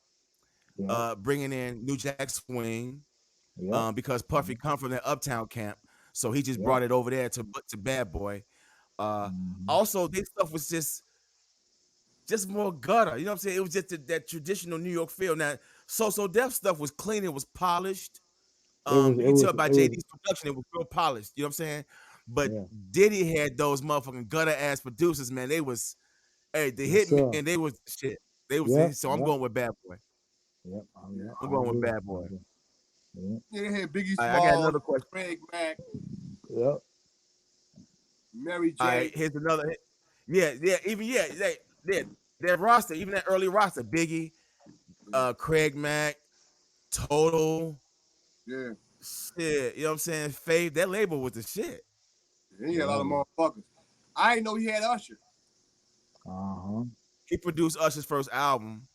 S2: Yep,
S1: bringing in New Jack Swing,
S2: yep,
S1: because Puffy come from that Uptown camp, so he just
S2: yep.
S1: brought it over there to Bad Boy. Uh,
S2: Hmm.
S1: Also, this stuff was just more gutter. You know what I'm saying? It was just that traditional New York feel. Now, So Def stuff was clean. It was polished.
S2: It was,
S1: You
S2: it
S1: can tell
S2: was,
S1: by
S2: it was.
S1: JD's production, it was real polished. You know what I'm saying? But
S2: Yeah,
S1: Diddy had those motherfucking gutter ass producers, man. They was, hey, the
S2: yes,
S1: Hitmen,
S2: sir.
S1: they was the shit. They was
S2: Yep,
S1: so I'm
S2: yep,
S1: going with Bad Boy.
S2: yep.
S3: Yeah.
S1: I'm
S2: I
S1: going with
S2: agree.
S1: Bad
S2: I
S1: Boy.
S2: agree. Yep,
S3: Yeah, they had Biggie
S1: All right, I got
S3: Smalls,
S1: another question.
S3: Craig Mack,
S2: yep.
S3: Mary
S1: All
S3: J.
S1: right, here's another. Yeah, yeah, even that roster, even that early roster, Biggie,
S3: Yeah,
S1: Craig Mack, Total,
S3: yeah.
S1: shit. You know what I'm saying? Fave, that label was the shit.
S3: He had a
S2: Yeah,
S3: lot of
S2: man.
S3: motherfuckers. I didn't know he had Usher.
S2: Uh-huh.
S1: He produced Usher's first album.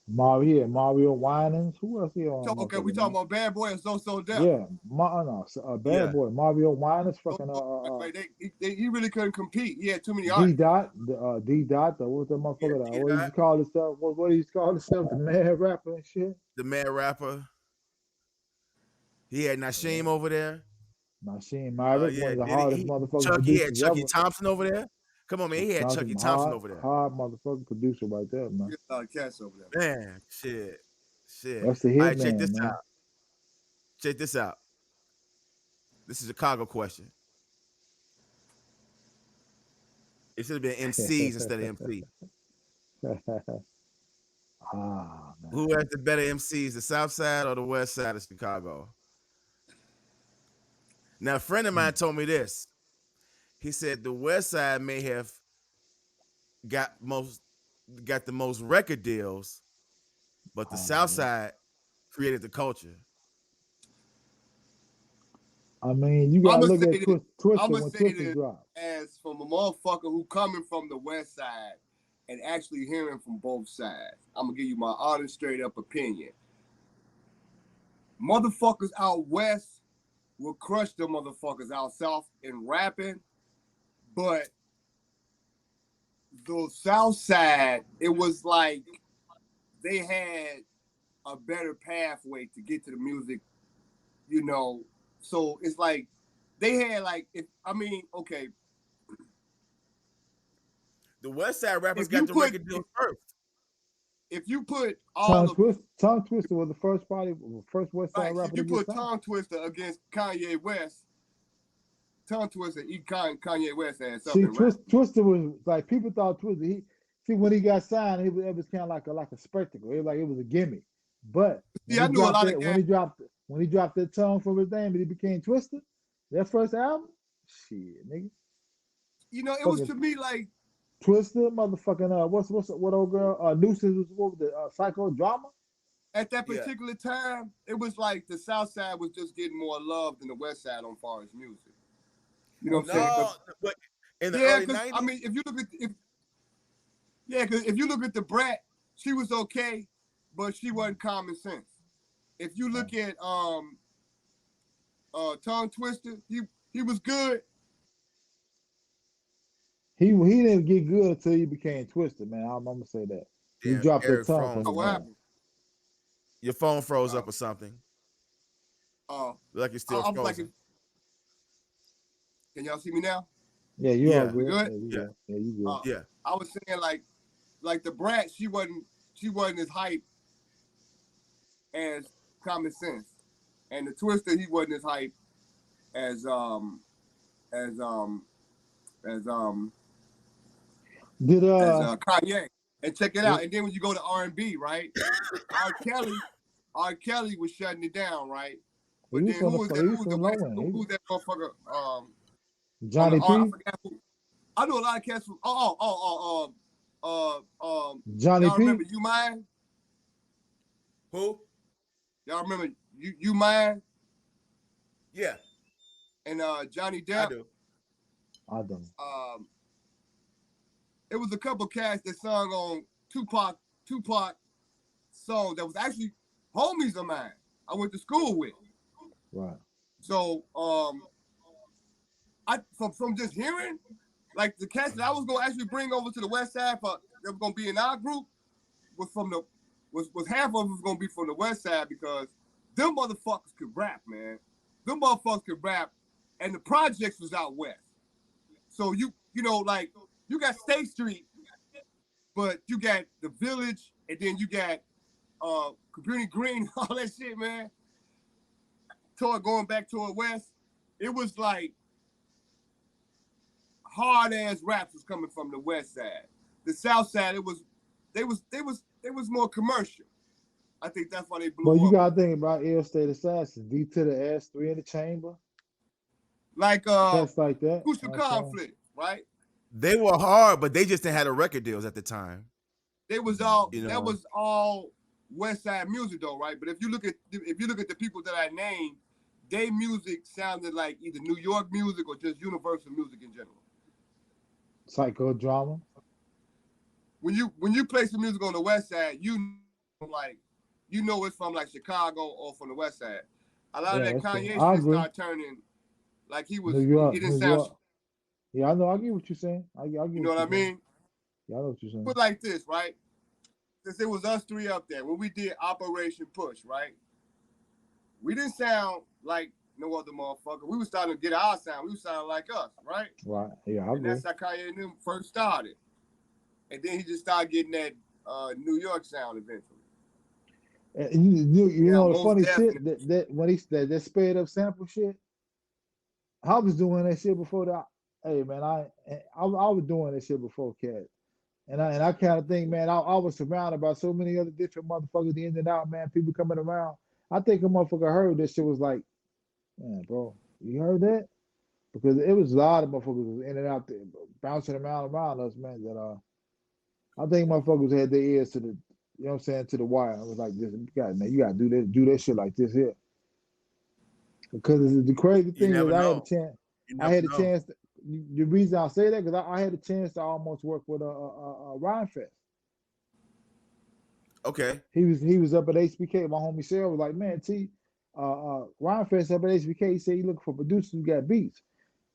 S2: Mario Winans. Who else here on
S3: Okay, we
S2: motherfucker,
S3: talking
S2: man?
S3: about Bad Boy and So Deaf.
S2: Yeah, no, Bad
S1: Yeah,
S2: Boy, Mario Winans, fucking
S3: Like he really couldn't compete. He had too many
S2: D
S3: artists.
S2: Dot, D Dot, what's that
S1: yeah,
S2: motherfucker? What he
S1: T-Dot,
S2: used to call himself? What he used to call himself? The mad rapper and shit.
S1: the mad rapper. He had Nasheem
S2: Yeah.
S1: over there.
S2: Machine Maverick, one
S1: Yeah,
S2: of the
S1: did he?
S2: hardest motherfucking
S1: Chuck, he had
S2: producers
S1: Chucky
S2: ever.
S1: Thompson over there. Come on, man, he had
S2: Johnson,
S1: Chucky Thompson
S2: hard,
S1: over there.
S2: hard motherfucking producer right there,
S3: He
S2: man.
S3: had a lot of cats over there, man.
S1: Man, shit.
S2: That's the
S1: All right, check
S2: hitman,
S1: this out.
S2: man.
S1: Check this out. This is a Chicago question. It should have been MCs instead of MC.
S2: Man.
S1: Who has the better MCs, the South Side or the West Side of Chicago? Now, a friend of
S2: Hmm.
S1: mine told me this. He said the West Side may have got most got the most record deals, but the South
S2: Man.
S1: Side created the culture.
S2: I mean, you
S3: I'm
S2: gotta
S3: gonna
S2: look
S3: say
S2: at
S3: this.
S2: Twister
S3: I'm gonna
S2: when
S3: say
S2: Twister
S3: this
S2: dropped.
S3: as from a motherfucker who coming from the West Side and actually hearing from both sides. I'm gonna give you my honest, straight up opinion. Motherfuckers out west will crush the motherfuckers out south in rapping, but the South Side, it was like they had a better pathway to get to the music, you know. So it's like they had like, okay,
S1: The West Side rappers
S3: if
S1: got
S3: you
S1: the
S3: put
S1: record deal first.
S3: if you put all of
S2: Tongue Twister was the first West Side
S3: right, if
S2: rapper to
S3: you
S2: get
S3: put
S2: signed.
S3: Tongue Twister against Kanye West, Tongue Twister eat Kanye West ass up
S2: See,
S3: in rap.
S2: Twister was like people thought Twister. When he got signed, it was kind of like a spectacle. It was like it was a gimmick. But
S3: See,
S2: when
S3: I
S2: he
S3: knew a
S2: dropped
S3: lot of
S2: that,
S3: guys.
S2: when he dropped that tongue from his name and he became Twister, that first album, shit, nigga,
S3: You know, it was
S2: fucking
S3: to me like
S2: Twister, motherfucking what old girl, Nuisance was what was the psychodrama.
S3: at that
S1: Yeah.
S3: particular time, it was like the South Side was just getting more love than the West Side on far as music. You know what I'm saying?
S1: No, but in the
S3: Yeah,
S1: early
S3: because I
S1: 90s,
S3: mean, if you look at the Brat, she was okay, but she wasn't common sense. If you look at Tongue Twister, he was good.
S2: He didn't get good until he became Twister, man. I'm gonna say that. He
S1: damn,
S2: dropped that
S1: Eric
S2: tongue
S1: phone
S2: from
S3: Oh,
S2: his
S3: what
S1: froze.
S2: name.
S3: happened?
S1: Your phone froze
S3: Uh,
S1: up or something.
S3: uh,
S1: Like it's still
S3: I was like,
S1: frozen.
S3: can y'all see me now?
S2: Yeah, you all
S1: Yeah,
S3: We
S2: good.
S3: good?
S2: Yeah, you
S1: yeah,
S2: good. Yeah, you good.
S1: yeah.
S3: I was saying like the Brat, she wasn't as hype as Common Sense, and the Twister, he wasn't as hype as as um as
S2: Did
S3: Kanye. And check it
S2: did,
S3: out. And then when you go to R&B, right? R. Kelly was shutting it down, right?
S2: he
S3: But
S2: was
S3: then
S2: from
S3: who was that?
S2: he
S3: Who
S2: was
S3: was
S2: from
S3: the
S2: the
S3: West?
S2: low end.
S3: Who was that motherfucker? On the
S2: Johnny
S3: R. I
S2: P.
S3: forgot who. I know a lot of cats from.
S2: Johnny
S3: Y'all remember
S2: P.
S3: You Mine?
S1: Who?
S3: Y'all remember You Mine
S1: Yeah,
S3: and Johnny
S1: I
S3: Depp?
S1: do.
S2: I don't.
S3: Um, it was a couple cats that sung on Tupac song that was actually homies of mine. I went to school with.
S2: Right.
S3: So I from just hearing like the cats that I was gonna actually bring over to the West Side for that was gonna be in our group was from the was half of them was gonna be from the West Side because them motherfuckers could rap, man. Them motherfuckers could rap, and the projects was out west. So you know like you got State Street, but you got the Village, and then you got Cabrini Green, all that shit, man. Going back toward west, it was like hard ass raps was coming from the West Side. The South Side, they was more commercial. I think that's why they
S2: But
S3: blew
S2: you
S3: up.
S2: gotta think about Ill State Assassins, D to the S, 3 in the Chamber,
S3: Like
S2: cats like that.
S3: Crucial
S2: You know what I'm saying?
S3: Conflict, right?
S1: They were hard, but they just didn't have the record deals at the time.
S3: They was
S1: You
S3: that
S1: know,
S3: was all West Side music though, right? But if you look at the people that I named, their music sounded like either New York music or just universal music in general.
S2: Psychodrama.
S3: When you play some music on the West Side, you know it's from like Chicago or from the West Side. A lot of
S2: Yeah,
S3: that
S2: that's true.
S3: Kanye
S2: I
S3: shit
S2: agree.
S3: started turning like he
S2: New
S3: didn't
S2: New
S3: sound.
S2: York. Yeah, I know. I get what you're saying. I get what
S3: You know what I
S2: you're saying.
S3: mean?
S2: Yeah, I know what you're saying.
S3: Put like this, right? Since it was us three up there when we did Operation Push, right? We didn't sound like no other motherfucker. We was starting to get our sound. We was sounding like us, right?
S2: Right. Yeah, I
S3: And
S2: agree.
S3: that's how Kanye and them first started. And then he just started getting that New York sound eventually.
S2: And you
S3: Yeah,
S2: know the
S3: most
S2: funny
S3: definitely.
S2: shit that when that sped up sample shit. I was doing that shit before that. Hey man, I was doing that shit before Cat. And I kind of think, man, I was surrounded by so many other different motherfuckers in and out, man, people coming around. I think a motherfucker heard this shit was like, man, bro, you heard that? Because it was a lot of motherfuckers in and out there, bouncing around us, man. That I think motherfuckers had their ears to the, you know what I'm saying, to the wire. I was like, this, God, man, you gotta do that shit like this here. Because the crazy
S1: You
S2: thing is,
S1: never
S2: I had a
S1: know.
S2: chance.
S1: You
S2: I
S1: never
S2: had a
S1: know.
S2: chance. The reason I say that because I had a chance to almost work with Ryan Fest.
S1: Okay.
S2: He was up at HBK. My homie Sarah was like, man, Ryan Fest up at HBK. He said he looking for producers who got beats.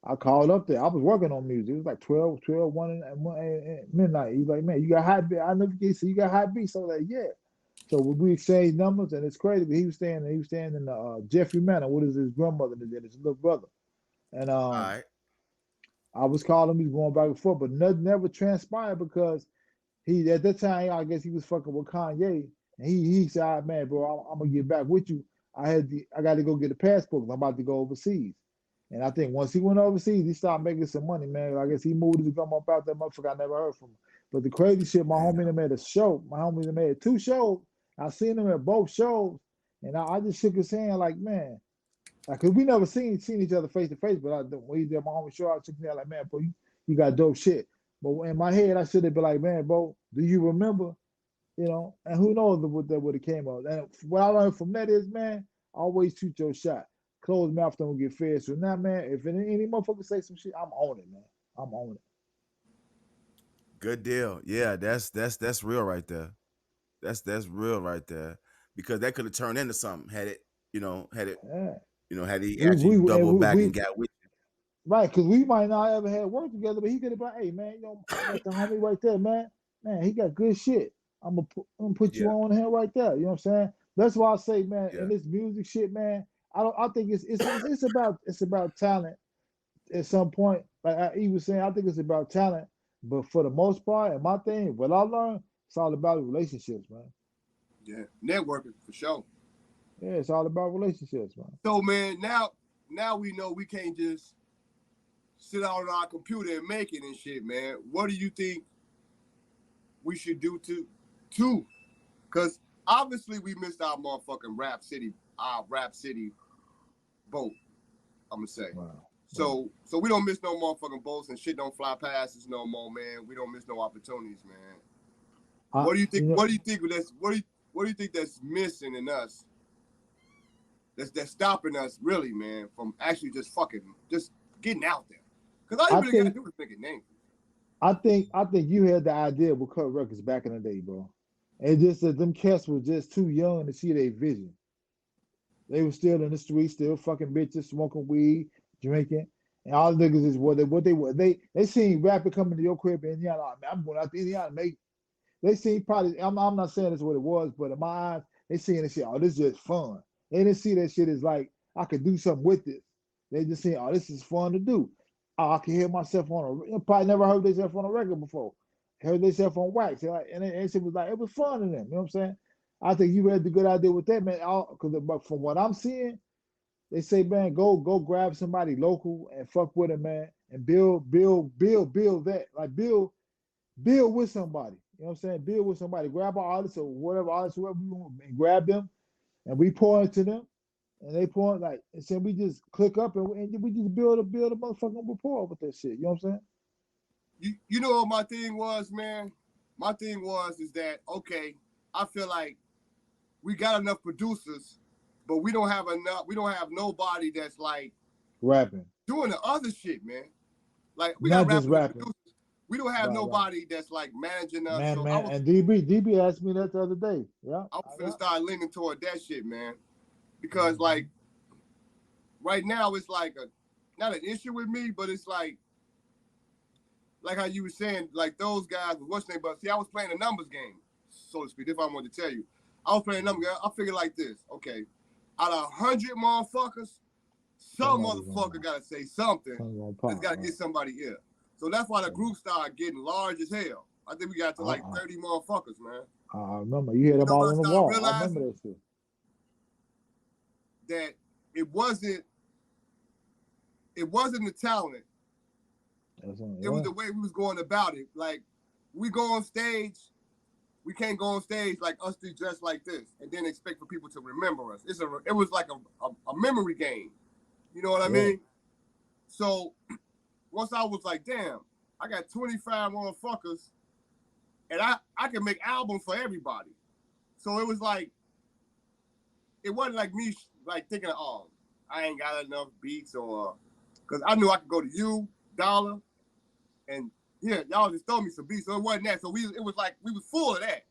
S2: I called up there. I was working on music. It was like 1 and midnight. He's like, man, you got hot beats. I never get so you got hot beats. So I was like, yeah. So we exchanged numbers, and it's crazy. He was staying in the Jeffrey Manor. What is his grandmother and his little brother? And
S1: All right.
S2: I was calling him, going back and forth, but nothing ever transpired because he at that time I guess he was fucking with Kanye, and he said, "Ah, man, bro, I'm gonna get back with you. I got to go get a passport. 'Cause I'm about to go overseas." And I think once he went overseas, he started making some money, man. I guess he moved his gum up out that motherfucker. I never heard from him. But the crazy shit, my
S1: Damn.
S2: homie that made a show. My homie that made 2 shows. I seen him at both shows, and I just shook his hand like, man. Like, cause we never seen each other face to face, but when he did my homie show, I took me out like, man, bro, you got dope shit. But in my head, I should have been like, man, bro, do you remember? And who knows what that would have came out. And what I learned from that is, man, always shoot your shot. Closed mouth don't get fed. So now, man, if any motherfucker say some shit, I'm on it, man. I'm on it.
S1: Good deal. Yeah, that's real right there. That's real right there. Because that could have turned into something had it,
S2: Yeah.
S1: had he
S2: We
S1: actually
S2: we and
S1: doubled back
S2: we
S1: and got with
S2: right, because we might not ever had worked together, but he could have been, hey man, I got the homie right there, man. Man, he got good shit. I'm gonna put
S1: you.
S2: you
S1: Yeah,
S2: on him right there. You know what I'm saying? That's why I say, man, in
S1: yeah.
S2: this music shit, man, I think it's about talent at some point. Like he was saying, I think it's about talent, but for the most part, and my thing, what I learned, it's all about relationships, man.
S3: Yeah, networking for sure.
S2: Yeah, it's all about relationships, man.
S3: So man, now we know we can't just sit out on our computer and make it and shit, man. What do you think we should do to? Because obviously we missed our motherfucking Rap City boat. I'm gonna say.
S2: Wow. Wow.
S3: So we don't miss no motherfucking boats and shit don't fly past us no more, man. We don't miss no opportunities, man.
S2: I,
S3: What do you think?
S2: you know,
S3: What do you think that's missing in us? That's stopping us really, man, from actually just getting out there. Because all you
S2: I
S3: really gotta
S2: think
S3: do is make a name.
S2: I think you had the idea with Kurt Records back in the day, bro. And just that them cats were just too young to see their vision. They were still in the streets, still fucking bitches, smoking weed, drinking, and all the niggas is what they were. They seen rapper coming to your crib in Indiana. Like, man, I'm going out to Indiana to make. They seen probably. I'm not saying that's what it was, but in my eyes, they seen this shit. Oh, this is just fun. They didn't see that shit as like I could do something with this. They just seen, oh, this is fun to do. Oh, I can hear myself probably never heard themselves on a record before. Heard themselves on wax. And it was like it was fun to them. You know what I'm saying? I think you had the good idea with that, man. But from what I'm seeing, they say, man, go grab somebody local and fuck with it, man, and build that. Like build with somebody. You know what I'm saying? Build with somebody. Grab an artist or whatever artist, whoever you want, and grab them, and we pour into them, and they pour like, and so we just click up and we just build a motherfucking rapport with that shit. You know what I'm saying?
S3: You know what my thing was, man? My thing is that okay, I feel like we got enough producers, but we don't have nobody that's like
S2: Rapping,
S3: doing the other shit, man. Like we got
S2: not just
S3: rappers and
S2: rapping.
S3: producers. We don't have
S2: Right.
S3: nobody that's like managing us.
S2: Man,
S3: So
S2: man, and DB asked me that the other day. Yeah,
S3: I was
S2: yeah.
S3: finna start leaning toward that shit, man. Because
S2: Mm-hmm.
S3: like right now it's like not an issue with me, but it's like how you were saying, like those guys, what's their name? But see, I was playing a numbers game, so to speak. If I wanted to tell you, I was playing a numbers game. I figured like this, okay, out of 100 motherfuckers, some motherfucker gotta say something that's gotta get somebody here. So that's why the group started getting large as hell. I think we got to like 30 motherfuckers, man.
S2: I remember you had them
S3: You know
S2: all
S3: what
S2: on the
S3: I started
S2: wall. I
S3: realizing?
S2: remember that shit.
S3: That it wasn't the talent. It was the way we was going about it. Like we go on stage, we can't go on stage like us three dressed like this and then expect for people to remember us. It was like a memory game. You know what I mean? So once I was like, damn, I got 25 motherfuckers and I can make albums for everybody. So it was like, it wasn't like me like thinking, oh, I ain't got enough beats, or because I knew I could go to you, Dollr, and yeah, y'all just throw me some beats. So it wasn't that. So it was like we was full of that.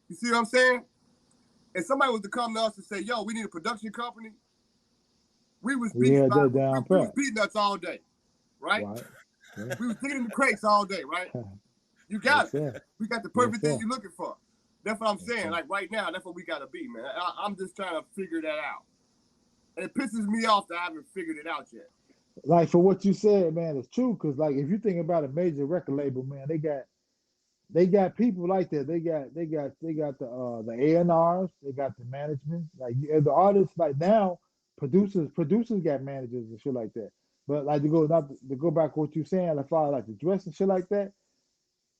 S3: You see what I'm saying? And somebody was to come to us and say, "Yo, we need a production company." We was beating nuts all day, right? Yeah. We was digging in the crates all day, right? You got it. We got the perfect thing you're looking for. That's what I'm saying. Like right now, that's what we gotta be, man. I'm just trying to figure that out. And it pisses me off that I haven't figured it out yet.
S2: Like for what you said, man, it's true. Cause like if you think about a major record label, man, they got people like that. They got the A&Rs, they got the management. Like the artists, like now, producers got managers and shit like that. But like to go back to what you're saying, like like the dress and shit like that.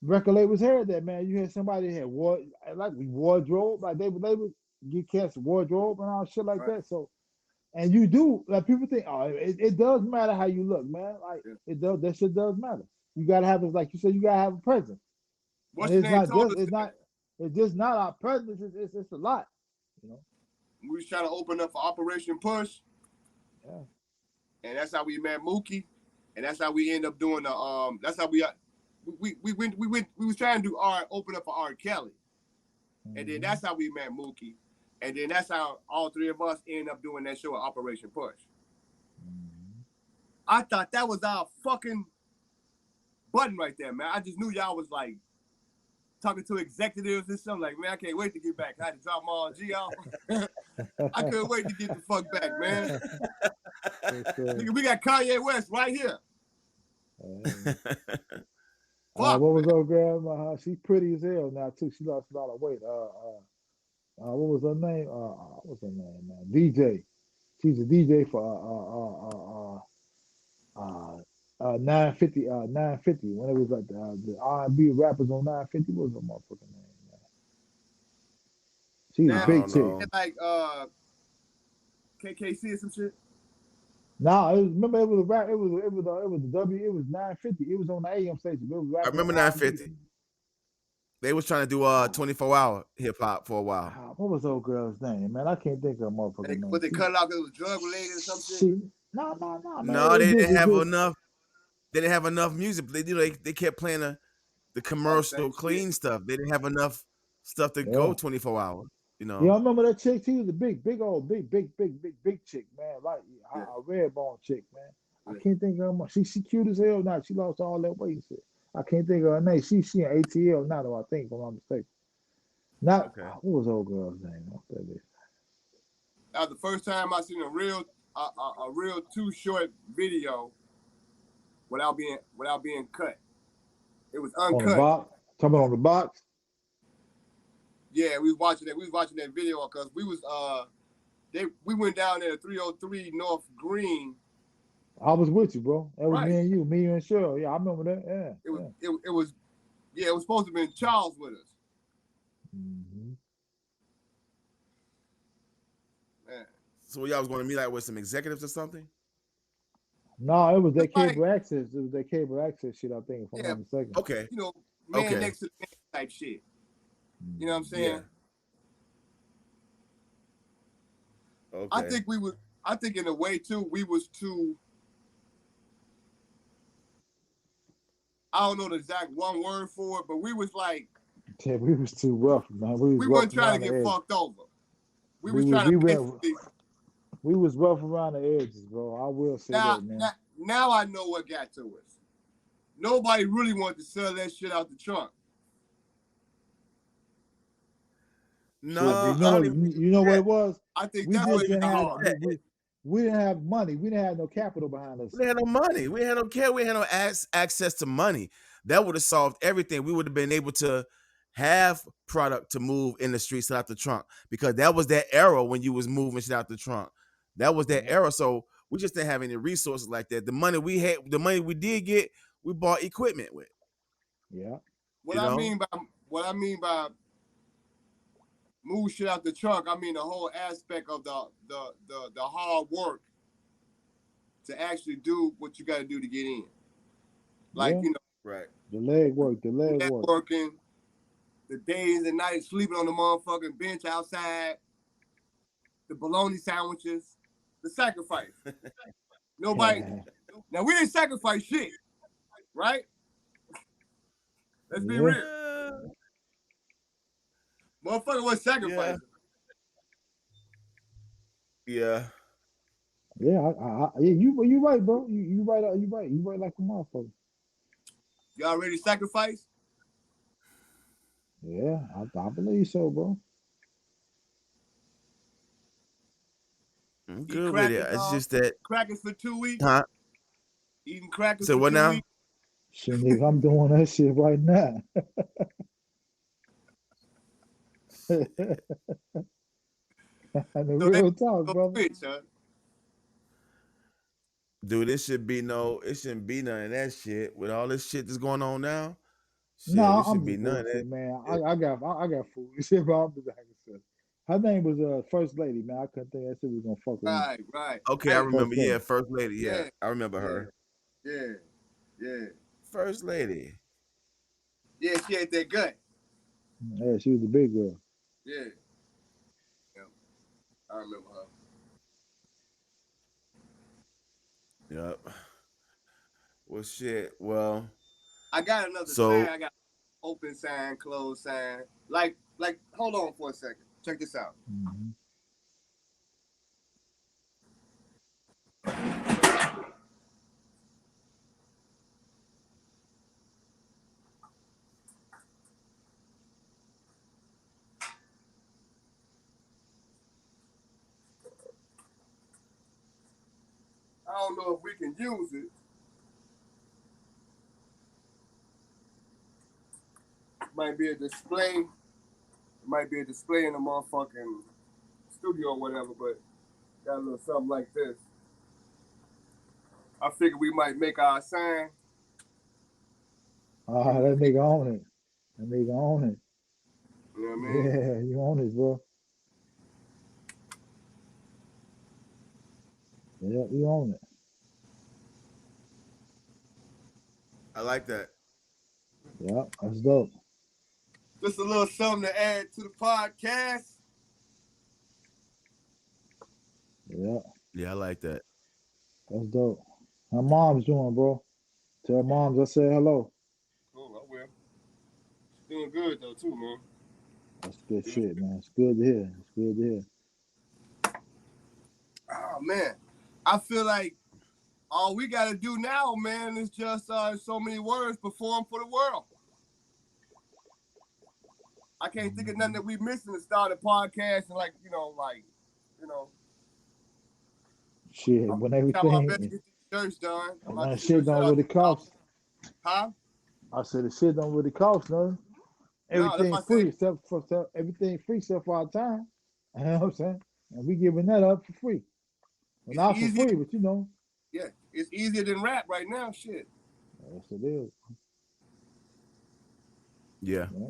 S2: Record labels heard that, man. You had somebody that had wardrobe, like they would get cast wardrobe and all shit like that. So, and you do like people think, oh, it does matter how you look, man. Like it does, that shit does matter. You gotta have it, like you said, you gotta have a presence.
S3: What's your name told us
S2: it's just not our presence. It's a lot, you know.
S3: We was trying to open up for Operation Push.
S2: Yeah.
S3: And that's how we met Mookie, and that's how we end up doing the that's how we was trying to open up for R. Kelly. And then that's how we met Mookie. And then that's how all three of us end up doing that show at Operation Push. I thought that was our fucking button right there, man. I just knew y'all was like talking to executives and something like, man, I can't wait to get back. I had to drop my G off. I couldn't wait to get the fuck back, man. Nigga, we got Kanye West right here.
S2: What was old girl? She's pretty as hell now too. She lost a lot of weight. What was her name? What's her name, man? DJ. She's a DJ for 950. 950. When it was like the R&B rappers on 950, what was her motherfucking name, man? She's a big chick.
S3: Like KKC or some shit.
S2: No, it was a rap. It was the W. It was 950. It was on the AM station. It was
S1: I remember 950. They was trying to do 24-hour hip hop for a while.
S2: What was old girl's name, man? I can't think of her motherfucking name.
S3: But they cut it out because it was drug related or something.
S2: No.
S1: No, they didn't have enough. They didn't have enough music. They kept playing the commercial clean stuff. They didn't have enough stuff to go 24 hours. You know.
S2: Yeah, I remember that chick. She was a big chick, man. Like a red bone chick, man. I can't think of her. She cute as hell now. She lost all that weight. Shit. I can't think of her name. She in ATL now, though, I think, if I'm not mistaken. What was old girl's name?
S3: That was the first time I seen a real too short video without being cut. It was uncut.
S2: On the box? Talking about on the box?
S3: Yeah, we was watching that video because we was we went down there to 303 North Green.
S2: I was with you, bro. That was me and you and Cheryl. Yeah, I remember that. Yeah.
S3: It was supposed to have been Charles with us.
S2: Mm-hmm.
S3: Man.
S1: So y'all was going to meet like with some executives or something?
S2: No, it was that cable access. It was that cable access shit, I think, if I'm not mistaken.
S1: Okay.
S3: You know, man next to man type shit. You know what I'm saying?
S1: Yeah. Okay.
S3: I think in a way too, we was too, I don't know the exact one word for it, but we was like,
S2: yeah, we was too rough, man.
S3: We weren't trying to get fucked over. We was
S2: rough around the edges, bro. I will say that, man.
S3: Now I know what got to us. Nobody really wanted to sell that shit out the trunk.
S1: No,
S2: you know what it was?
S3: I think
S2: we didn't have money. We didn't have no capital behind us.
S1: We didn't have no money. We had no care. We had no access to money. That would have solved everything. We would have been able to have product to move in the streets out the trunk, because that was that era when you was moving shit out the trunk. That was that era. So we just didn't have any resources like that. The money we did get, we bought equipment with.
S2: Yeah.
S3: What I mean by move shit out the trunk, I mean the whole aspect of the hard work to actually do what you got to do to get in. Like, you know,
S1: right.
S2: The leg work.
S3: Working, the days and nights sleeping on the motherfucking bench outside, the bologna sandwiches, the sacrifice. Nobody. Now we didn't sacrifice shit, right? Let's be real. Motherfucker was sacrificing.
S1: Yeah.
S2: Yeah, you right, bro. You right. You right. You right like a motherfucker.
S3: You already sacrificed?
S2: Yeah, I believe so, bro.
S1: I'm
S3: Eat
S1: good with it.
S3: crackers,
S1: It's just that,
S3: crackers for 2 weeks.
S1: huh?
S3: Eating crackers
S1: So
S3: for
S1: what
S3: 2
S1: now?
S3: weeks.
S2: Shit, nigga, I'm doing that shit right now. The
S3: So
S2: real talk,
S3: go
S2: brother.
S3: switch, huh?
S1: Dude, it shouldn't be none of that shit. With all this shit that's going on now,
S2: No,
S1: shit, it
S2: I'm
S1: shouldn't be
S2: just
S1: none of that
S2: bullshit, man.
S1: shit.
S2: I got food. Shit, bro. I'm just like I said. Her name was First Lady, man. I couldn't think that shit was gonna fuck with me.
S3: Right.
S1: Okay, I
S3: Hey,
S2: First
S1: remember.
S2: Lady.
S1: Yeah, First Lady. Yeah,
S3: yeah,
S1: I remember
S3: yeah,
S1: her.
S3: yeah.
S1: First Lady.
S3: Yeah, she ain't that good.
S2: Yeah, she was the big girl.
S3: Yeah. I remember her.
S1: Yep. Well, shit. Well,
S3: I got another sign.
S1: so
S3: I got open sign, closed sign. Like, hold on for a second. Check this out.
S2: Mm-hmm.
S3: I don't know if we can use it. Might be a display. It might be a display in the motherfucking studio or whatever, but got a little something like this. I figured we might make our sign.
S2: That nigga own it. That nigga own it.
S3: You know what I mean?
S2: Yeah, you own it, bro. Yeah, you own it.
S1: I like that.
S2: Yeah, that's dope.
S3: Just a little something to add to the podcast.
S2: Yeah,
S1: Yeah, I like that.
S2: that's dope. How mom's doing, bro? Tell moms I said hello.
S3: Cool, I will. She's doing good though too, man.
S2: That's good shit, man. It's good to hear. It's good to hear.
S3: Oh man, I feel like all we gotta do now, man, is just so many words perform for the world. I can't think of nothing that we missing to start a podcast and like,
S2: Shit,
S3: I'm
S2: when
S3: trying my best to
S2: everything,
S3: get these shirts done. I'm
S2: when
S3: about
S2: the
S3: to do a
S2: shit
S3: shout
S2: don't
S3: out
S2: really
S3: to y'all.
S2: cost.
S3: Huh?
S2: I said the shit don't really cost nothing.
S3: No, that's
S2: Everything
S3: why I say,
S2: free except for everything free except for our time. You know what I'm saying? And we giving that up for free. Well,
S3: it's
S2: not for
S3: easier.
S2: free, but you know.
S3: Yeah, it's easier than rap right now. Shit.
S2: Yes, it is.
S1: Yeah.
S2: Yeah.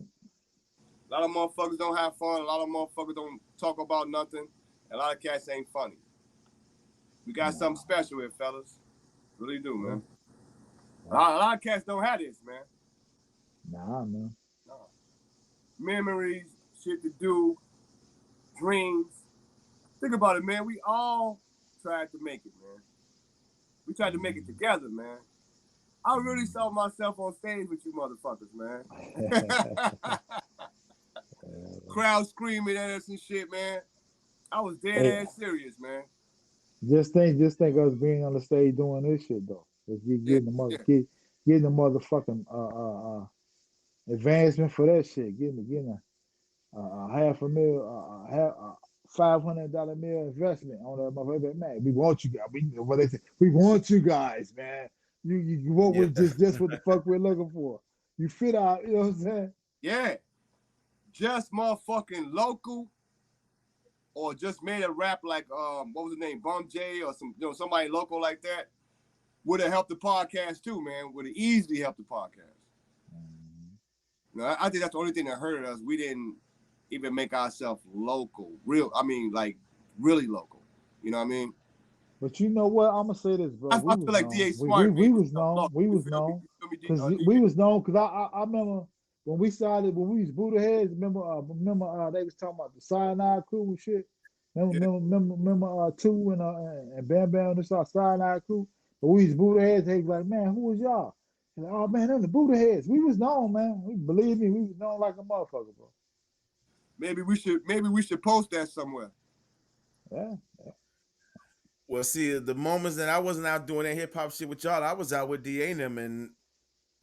S3: A lot of motherfuckers don't have fun. A lot of motherfuckers don't talk about nothing. A lot of cats ain't funny. We got something special here, fellas. Really do, man. A lot of cats don't have this, man.
S2: Nah, man.
S3: No. Memories, shit to do, dreams. Think about it, man. We all tried to make it, man. We tried to make it together, man. I really saw myself on stage with you motherfuckers, man. Crowd screaming at us and shit, man. I was dead ass serious, man.
S2: Just think us being on the stage doing this shit though. Just getting the motherfucking advancement for that shit. Getting a $500,000 $500 meal investment on that motherfucker. Man, we want you guys. We want you guys, man. You what
S1: Yeah.
S2: was just what the fuck we're looking for. You fit out, you know what I'm saying?
S3: Yeah. Just motherfucking local, or just made a rap like what was his name, Bum J, or somebody local like that, would have helped the podcast too, man. Would have easily helped the podcast. I think that's the only thing that hurted us. We didn't even make ourselves local, like really local. You know what I mean?
S2: But you know what? I'm gonna say this, bro.
S3: I
S2: We
S3: feel
S2: was
S3: like
S2: known.
S3: DA Smart made
S2: We was known because we was known because I remember when we was Buddha heads. Remember they was talking about the cyanide crew and shit. Remember Two and Bam Bam and our Cyanide crew? But we was Buddha heads. They was like, man, who was y'all? Like, oh man, them the Buddha heads. We was known, man. Believe me, we was known like a motherfucker, bro.
S3: Maybe we should post that somewhere.
S2: Yeah.
S1: Well, see, the moments that I wasn't out doing that hip hop shit with y'all, I was out with DA and them and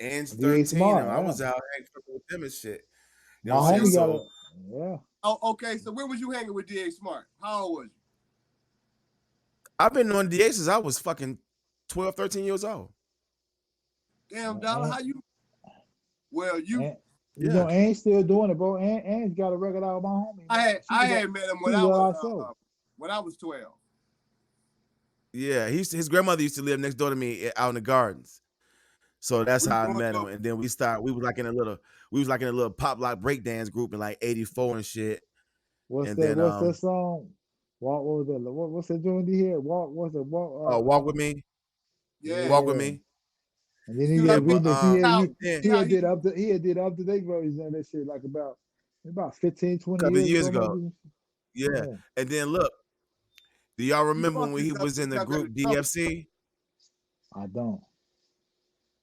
S1: Ange
S2: DA
S1: 13,
S2: Smart,
S1: and I
S2: yeah.
S1: was out hanging with them and shit. You
S2: My
S1: know what I'm
S2: homie
S1: saying?
S2: got
S1: So,
S2: yeah.
S3: Oh, okay. So when was you hanging with DA Smart? How old was you?
S1: I've been on DA since I was fucking 12, 13 years old.
S3: Damn, Dollr, how you? Well, you
S2: know, Ange still doing it, bro. Ange got a record out of my homie.
S3: I had met him when I was 12.
S1: Yeah, his grandmother used to live next door to me out in the gardens. So that's how I met him. And then we was like in a little pop lock breakdance group in like 84 and shit.
S2: What's that song? What was that? What's that doing here? Walk
S1: with me.
S3: Yeah.
S1: Walk with me.
S2: And then he had remix. He had did up to date versions of that shit like about 15, 20
S1: years ago. Yeah. And then look, do y'all remember when he was in the group DFC?
S2: I don't.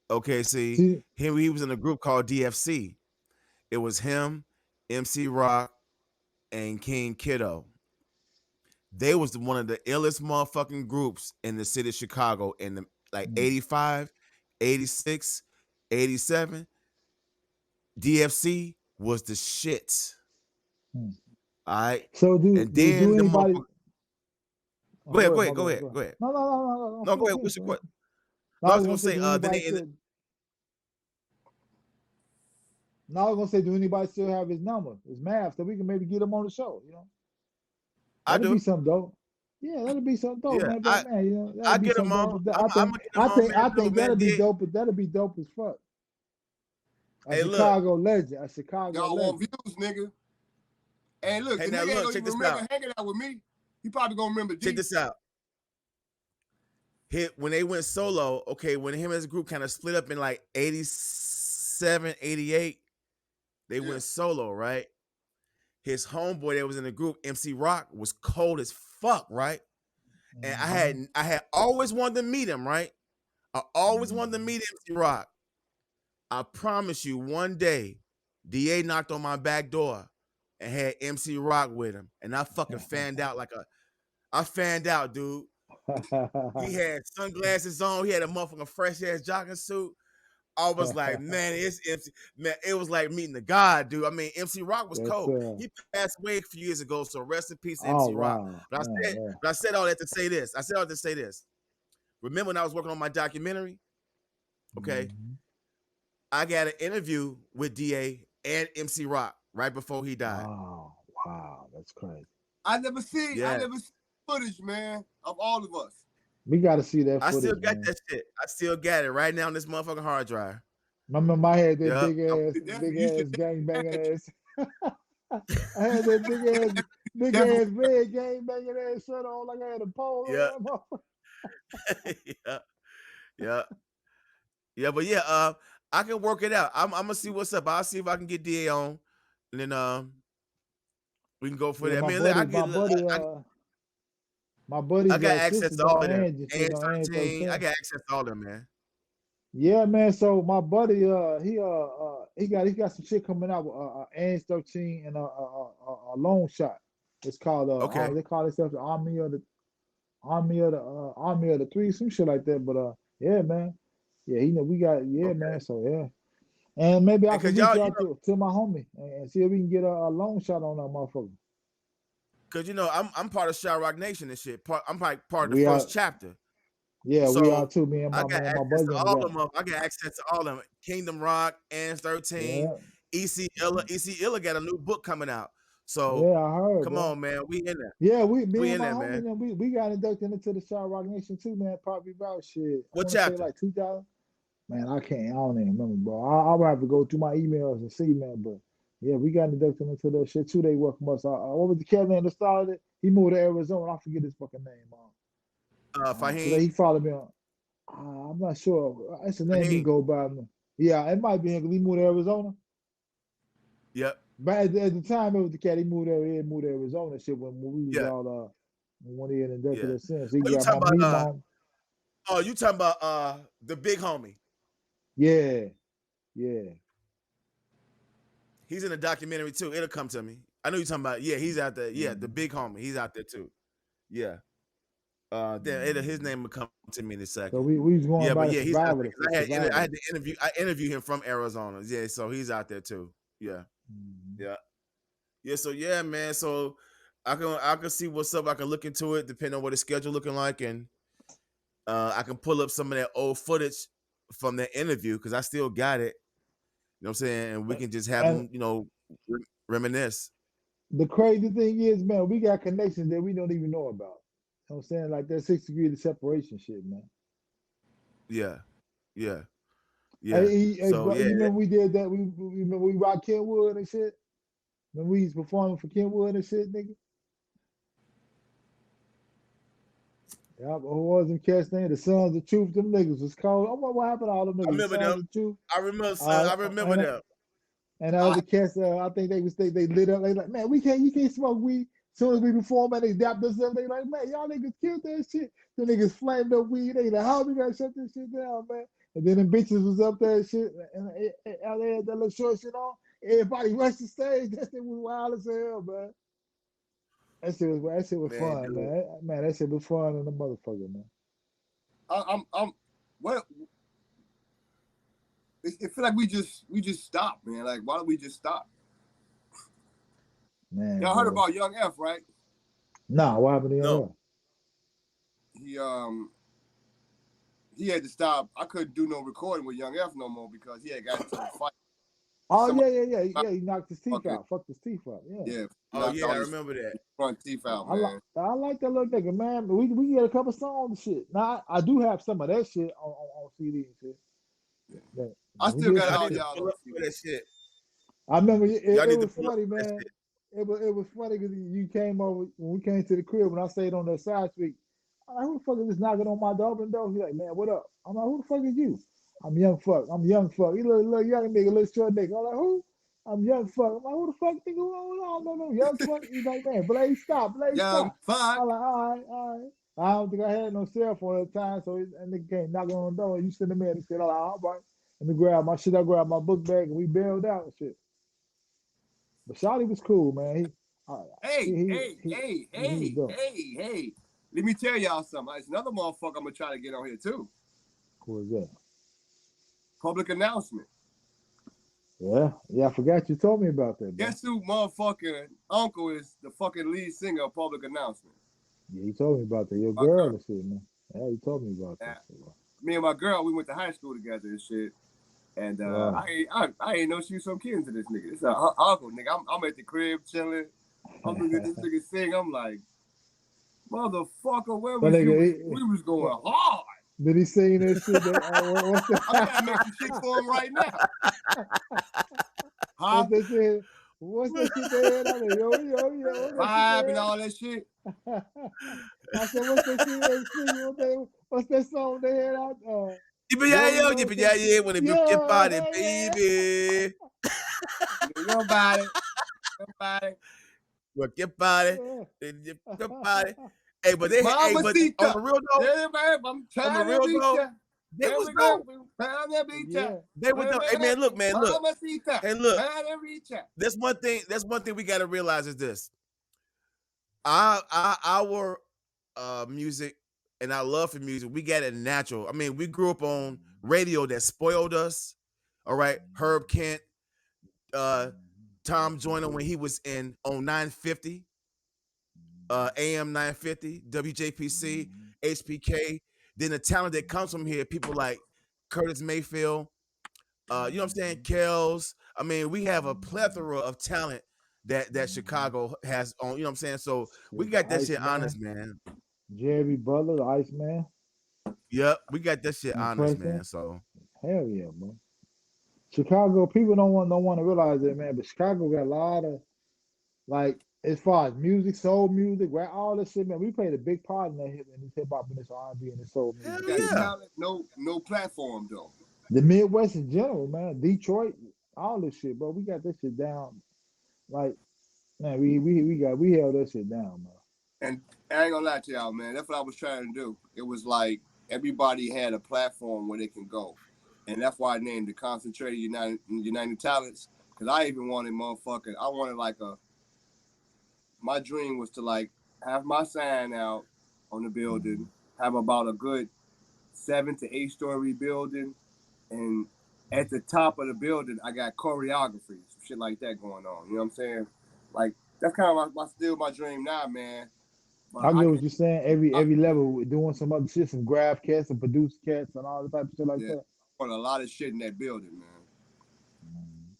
S1: Okay, see, he was in a group called DFC. It was him, MC Rock, and King Kiddo. They was one of the illest motherfucking groups in the city of Chicago in the 85, 86, 87. DFC was the shit. All right.
S2: So do anybody?
S1: Go ahead.
S2: No,
S1: go ahead. What's your question? I was gonna say,
S2: do anybody still have his number, his math, so we can maybe get him on the show? You know,
S1: that'd
S2: be something dope. Yeah, that'd be something dope, man. But, man, you know,
S1: I get him on.
S2: I think that'd be dope. But that'd be dope as fuck. Chicago legend. A Chicago
S3: y'all
S2: legend.
S3: want views, nigga. And look, the nigga don't even remember hanging out with me. He probably gonna remember.
S1: Check this out. When they went solo, okay, when him and his group kind of split up in like 87, 88, they went solo, right? His homeboy that was in the group, MC Rock, was cold as fuck, right? And I had always wanted to meet him, right? I always wanted to meet MC Rock. I promise you, one day, DA knocked on my back door and had MC Rock with him, and I fucking fanned out I fanned out, dude. He had sunglasses on. He had a motherfucking fresh ass jogging suit. I was like, man, it's MC. Man, it was like meeting the God, dude. I mean, MC Rock was cold. He passed away a few years ago, so rest in peace, MC Rock. But I said all that to say this. Remember when I was working on my documentary? Okay, I got an interview with DA and MC Rock right before he died.
S2: Wow, that's crazy.
S3: I never seen footage, man, of all of us.
S2: We got to see that footage.
S1: I still got that shit. I still got it right now on this motherfucking hard drive.
S2: Remember, I had that big ass gangbanging ass. I had that big ass red gangbanging ass shirt on like I had a pole.
S1: Yeah, but yeah, I can work it out. I'm gonna see what's up. I'll see if I can get DA on, and then we can go for that.
S2: My buddy,
S1: I got access to all of them. And 13, I got access to all of them, man.
S2: Yeah, man. So my buddy, he got some shit coming out with Ange 13 and a Long Shot. It's called they call themselves the Army of the Three, some shit like that. But yeah, man. Yeah, we got man. So yeah. And maybe I can reach out to my homie and see if we can get a long shot on that motherfucker.
S1: Cause I'm part of Shot Rock Nation and shit. I'm part of the first chapter.
S2: Yeah, so we are too. Me and my buddy.
S1: I got access to all of them. Kingdom Rock, Ange 13, EC Illa got a new book coming out. So
S2: yeah, I heard.
S1: Come on, man, we in there.
S2: Yeah, we and my homie, man. We got inducted into the Shot Rock Nation too, man. Probably about shit.
S1: What chapter?
S2: Like 2000. Man, I don't even remember, bro. I'll have to go through my emails and see, man. But yeah, we got inducted into that shit too. They welcome us. What was the cat name that started it? He moved to Arizona. I forget his fucking name.
S1: Fahim.
S2: So he followed me on. I'm not sure. That's the name he go by. Man. Yeah, it might be him because he moved to Arizona.
S1: Yep.
S2: But at the time, it was the cat. He moved there. He moved to Arizona. Shit, when we was
S1: Yeah,
S2: all when he had inducted
S1: yeah.
S2: us in. So he
S1: Oh, you
S2: got my
S1: talking
S2: me,
S1: about
S2: mom.
S1: oh, you talking about the big homie.
S2: Yeah, yeah.
S1: He's in a documentary too. It'll come to me. I know you're talking about. Yeah, he's out there. Yeah, the
S2: Mm-hmm.
S1: big homie. He's out there too. Yeah. Then his
S2: Mm-hmm.
S1: name will come to me in a
S2: So
S1: second.
S2: we was going
S1: Yeah,
S2: by
S1: but
S2: the
S1: yeah, he's out
S2: survivor,
S1: there
S2: the
S1: 'cause I
S2: survivor.
S1: had to interview him from Arizona. Yeah, so he's out there too. Yeah,
S2: Mm-hmm.
S1: yeah, yeah. So yeah, man. So I can see what's up. I can look into it depending on what his schedule looking like, and I can pull up some of that old footage from that interview because I still got it. You know what I'm saying? And we can just have
S2: And
S1: him, reminisce.
S2: the crazy thing is, man, we got connections that we don't even know about. You know what I'm saying? Like that 6 degrees of separation shit, man.
S1: Yeah, yeah, yeah.
S2: Hey,
S1: So
S2: bro,
S1: yeah,
S2: you remember we did that? We remember we rocked Kenwood and shit? When we was performing for Kenwood and shit, nigga? Yeah, who was them cats name? The Sons of Truth. Them niggas was cold. I wonder what happened to all them
S1: I
S2: niggas. The
S1: remember
S2: Sons
S1: them.
S2: of Truth.
S1: I remember.
S2: Uh,
S1: I remember
S2: and
S1: them.
S2: and the
S3: I
S2: other cats, I think they lit up. They like, man, you can't smoke weed. As soon as we perform, man, they dapped us up. They like, man, y'all niggas killed that shit. The niggas flamed up weed. They like, how we gotta shut this shit down, man? And then them bitches was up there and shit, and they had that little short shit on. Everybody rushed the stage. That shit was wild as hell, man. That shit was
S1: Man,
S2: fun,
S1: dude.
S2: man. Man, that shit was fun in the motherfucker, man.
S3: I'm what it feel like we just stopped, man. Like, why don't we just stop?
S2: Man,
S3: Y'all heard
S2: bro.
S3: about Young F, right?
S2: Nah, what happened to
S1: No.
S2: y'all?
S3: He he had to stop. I couldn't do no recording with Young F no more because he had got into a fight.
S2: Oh
S3: Somebody
S2: yeah. He knocked his teeth
S3: fucking
S2: out. Fucked his teeth up. Yeah.
S3: yeah,
S1: Oh
S3: knocked
S1: yeah, I
S3: all his
S1: remember that.
S3: front teeth out,
S2: I like
S3: man.
S2: I like that little nigga, man. But we get a couple songs and shit. Now I do have some of that shit on CD and shit. But
S3: I
S2: we
S3: still
S2: did
S3: got
S2: some
S1: Y'all
S3: all
S1: need to
S2: shit.
S3: y'all
S1: pull
S3: on
S1: up for
S3: CD.
S1: that shit.
S2: I remember
S1: Y'all
S2: it
S1: need to
S2: was
S1: pull up
S2: funny,
S1: for that
S2: man.
S1: shit.
S2: It was funny because you came over when we came to the crib when I stayed on that side street. I'm like, who the fuck is this knocking on my door? He's like, man, what up? I'm like, who the fuck is you? I'm young fuck. I'm young fuck. He little young nigga, little short nigga. I'm like, who? I'm young fuck. I'm like, who the fuck nigga? I don't know no young fuck. He's like, man, Blaze, stop. Blaze,
S3: Young
S2: stop.
S3: fuck.
S2: I'm like, all right, all right. I don't think I had no cell phone at the time, so that nigga came knocking on the door. You send him in and said, all right. Let me grab my shit. I grabbed my book bag and we bailed out and shit. But Shotty was cool, man.
S3: Hey,
S2: He
S3: hey,
S2: he
S3: hey,
S2: he was
S3: hey,
S2: dope.
S3: hey, hey. Let me tell y'all something. It's another motherfucker I'm gonna try to get on here too.
S2: Who was that?
S3: Public announcement.
S2: Yeah. I forgot you told me about that, bro.
S3: Guess who motherfucking uncle is the fucking lead singer of Public Announcement?
S2: Yeah, you told me about that. Your
S3: My
S2: girl
S3: girl.
S2: and shit, man. Yeah, you told me about
S3: Yeah.
S2: that shit, bro.
S3: Me and my girl, we went to high school together and shit. And
S2: Wow.
S3: I ain't know she was some kin to this nigga. It's her uncle, nigga. I'm at the crib chilling. I'm looking at this nigga sing. I'm like, motherfucker, where
S2: But
S3: was you?
S2: nigga,
S3: We was going hard.
S2: did he sing that shit? What's
S3: I'm trying to make
S2: that?
S3: some shit for him right now. Huh?
S2: What's that shit? What's that shit they had on there? Yo. What's that
S3: Vibe
S2: shit
S3: and
S2: they
S3: all that shit.
S2: had? I said, what's that shit they singing? What's that song they had out?
S1: Yippee-yi-yo, when they book your
S2: Yeah,
S1: body,
S2: yeah.
S1: baby.
S3: Your body. Your body.
S1: Work your body,
S2: Yeah.
S1: your body. Hey, but on the
S3: Mamacita.
S1: real though,
S3: Yeah, babe, I'm
S1: on the
S3: trying to
S1: real
S3: reach
S1: though,
S3: ya.
S1: they
S3: Here
S1: was
S3: we go.
S1: dope.
S3: Trying to reach ya.
S2: Yeah.
S1: They were dope. Hey man, look,
S3: Mamacita.
S1: Hey, look.
S3: Trying to reach ya.
S1: That's one thing we gotta realize is this. Our music and our love for music, we got it natural. I mean, we grew up on radio that spoiled us. All right. Herb Kent, Tom Joyner when he was on 950, AM 950, WJPC, HPK. Then the talent that comes from here, people like Curtis Mayfield, you know what I'm saying? Kells. I mean, we have a plethora of talent that Chicago has on, you know what I'm saying? So we
S2: Shit, the
S1: got that shit
S2: Iceman,
S1: honest, man.
S2: Jerry Butler, the Iceman,
S1: Yep, we got that shit
S2: and
S1: honest,
S2: Preston.
S1: man. So
S2: Hell yeah, man. Chicago people don't want to realize that, man. But Chicago got a lot of like as far as music, soul music, rap, all this shit, man. We played a big part in this hip hop and this R&B and this soul
S1: hell
S2: music
S3: Got
S2: shit, man.
S1: yeah.
S3: talent, no platform though.
S2: The Midwest in general, man. Detroit, all this shit, bro. We got this shit down. Like, man, we held that shit down, man.
S3: And I ain't gonna lie to y'all, man. That's what I was trying to do. It was like everybody had a platform where they can go, and that's why I named the Concentrated United Talents. Cause I even wanted motherfucking. I wanted like a. My dream was to like have my sign out on the
S2: Mm-hmm.
S3: building, have about a good 7 to 8 story building, and at the top of the building, I got choreography, some shit like that going on. You know what I'm saying? Like that's kind of still my dream now, man. But
S2: I
S3: I
S2: get
S3: can,
S2: what you're saying. Every level, we're doing some other shit, some graph cats and produce cats and all the type of shit like
S3: yeah,
S2: that.
S3: want a lot of shit in that building, man.
S2: Mhm.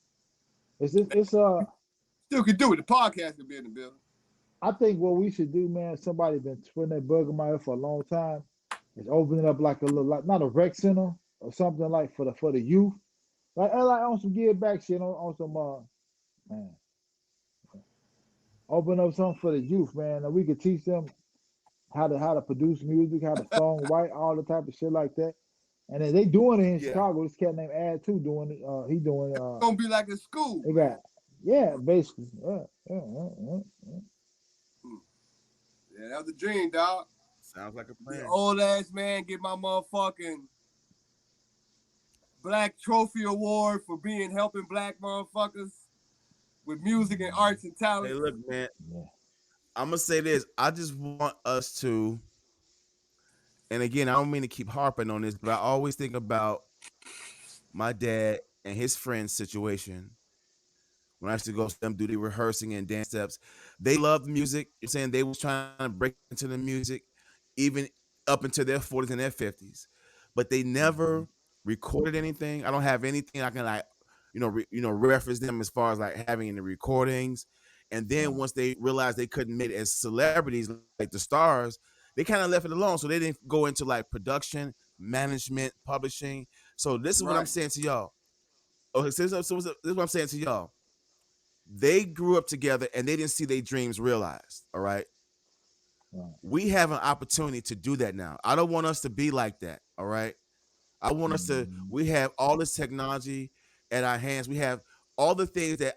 S2: It's
S3: Still can do it. The podcast can be in the building.
S2: I think what we should do, man. Somebody been putting that bug in my head for a long time. Is opening up like a little, like not a rec center or something like for the youth, like on some give back shit on some man. Open up something for the youth, man, and we could teach them how to produce music, how to song write, all the type of shit like that. And then they doing it in
S1: Yeah.
S2: Chicago. This cat named Ad too doing it. He doing
S3: Gonna be like a school,
S2: they
S3: man.
S2: got yeah, basically. Yeah.
S3: Hmm. Yeah, that was a dream, dog.
S1: Sounds like a
S3: Be an
S1: plan.
S3: old ass man, get my motherfucking Black Trophy Award for being helping black motherfuckers with music and
S2: Mhm.
S3: arts and
S1: Hey,
S3: talent.
S1: look, man.
S2: Yeah.
S1: I'm gonna say this. I just want us to, and again, I don't mean to keep harping on this, but I always think about my dad and his friend's situation when I used to go see them do the rehearsing and dance steps. They loved music. You're saying they was trying to break into the music, even up into their 40s and their 50s, but they
S2: Mhm.
S1: never recorded anything. I don't have anything I can like, reference them as far as like having any recordings. And then
S2: Right.
S1: once they realized they couldn't make it as celebrities like the stars, they kind of left it alone. So they didn't go into like production, management, publishing. So this is what I'm
S3: Right,
S1: saying to y'all. Okay, so this is what I'm saying to y'all. They grew up together and they didn't see their dreams realized. All right.
S2: Right.
S1: We have an opportunity to do that now. I don't want us to be like that. All right. I want us to,
S2: Mhm.
S1: we have all this technology at our hands. We have all the things that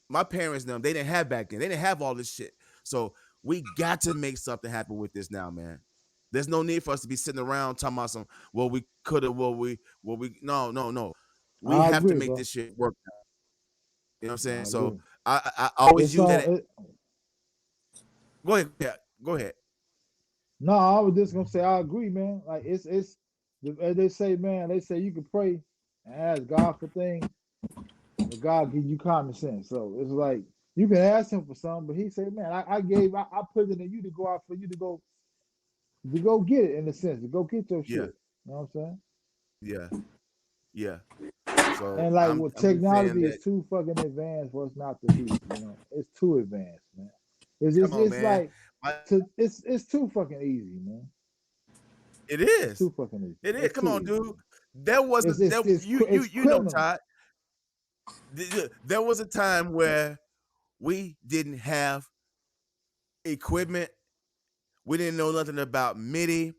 S1: my parents, them, they didn't have back then. They didn't have all this shit. So we got to make something happen with this now, man. There's no need for us to be sitting around talking about some, well, we could have, no, no, no. We
S2: I
S1: have to
S2: agree,
S1: make
S2: bro.
S1: this shit work. You know what I'm saying?
S2: I
S1: So
S2: agree.
S1: I always
S2: It's
S1: use that.
S2: all it,
S1: Go ahead. Yeah, go ahead.
S2: no, I was just gonna say I agree, man. Like as they say, man, they say you can pray and ask God for things, but God give you common sense. So it's like you can ask him for something, but he said, man, I put it in you to go out for you to go get it in a sense, to go get your
S1: Yeah,
S2: shit. You know what I'm saying?
S1: yeah, yeah. So
S2: And like
S1: I'm
S2: with
S1: I'm just saying
S2: technology is
S1: that.
S2: too fucking advanced for us not to be, you know. It's too advanced, man.
S1: Come on,
S2: It's
S1: man.
S2: like
S1: I,
S2: it's too fucking easy, man.
S1: it
S2: It's
S1: is.
S2: too fucking easy.
S1: It is.
S2: It's
S1: Come
S2: too
S1: on,
S2: easy,
S1: dude.
S2: man.
S1: There was a there
S2: It's
S1: you know,
S2: criminal.
S1: Todd. There was a time where we didn't have equipment. We didn't know nothing about MIDI.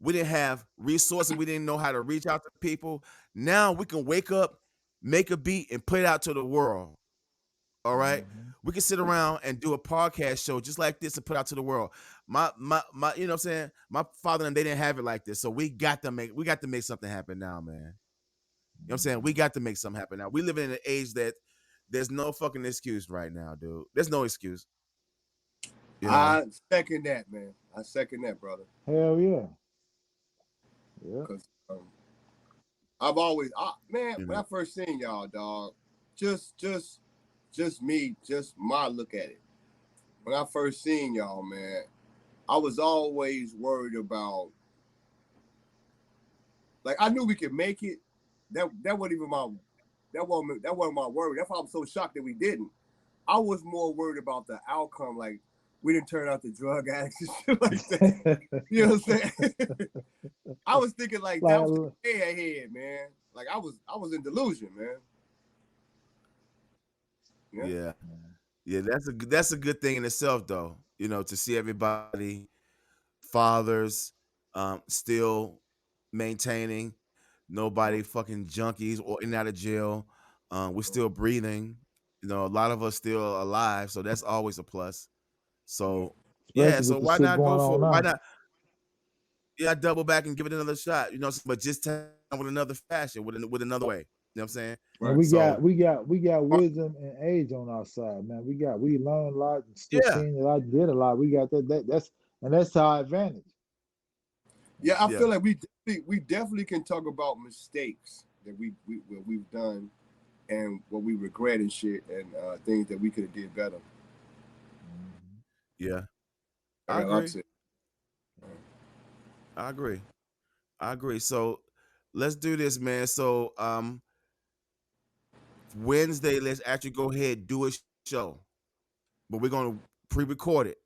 S1: We didn't have resources. We didn't know how to reach out to people. Now we can wake up, make a beat, and put it out to the world. All right.
S2: Hmm.
S1: We can sit around and do a podcast show just like this and put out to the world. My you know what I'm saying? My father and they didn't have it like this. So we got to make something happen now, man. You know what I'm saying? We got to make something happen now. We live in an age that there's no fucking excuse right now, dude. There's no excuse, you know?
S3: I second that, man. I second that, brother.
S2: Hell yeah. Yeah.
S3: Cause I've always, man,
S1: You
S3: when I
S1: know.
S3: first seen y'all, dog, just, just, just me, just my look at it. When I first seen y'all, man, I was always worried about. Like I knew we could make it. That wasn't even my. That wasn't my worry. That's why I'm so shocked that we didn't. I was more worried about the outcome. Like we didn't turn out to drug addicts and shit like that. You know what I'm saying? I was thinking like that
S2: like
S3: was way ahead, man. Like I was in delusion, man. Yeah.
S1: Yeah. Yeah, that's a good thing in itself though. You know, to see everybody fathers still maintaining, nobody fucking junkies or in and out of jail. We're still breathing. You know, a lot of us still alive, so that's always a plus. So yeah,
S2: especially
S1: so
S2: with the
S1: why
S2: shit
S1: not
S2: going
S1: go
S2: on
S1: for it? Why
S2: now.
S1: not? Yeah, double back and give it another shot. You know, but just with another fashion, with another way. You know what I'm saying?
S2: And
S3: Right.
S1: So
S2: we got wisdom and age on our side, man. We learned a lot and still
S1: yeah,
S2: seeing a lot, did a lot. We got that's our advantage.
S3: Yeah, I
S1: yeah,
S3: feel like we definitely can talk about mistakes that what we've done and what we regret and shit and things that we could have did better.
S1: yeah.
S3: I
S1: I
S3: got a lot to
S1: agree.
S3: say.
S1: I agree. I agree. So let's do this, man. So Wednesday, let's actually go ahead and do a show, but we're gonna pre-record it.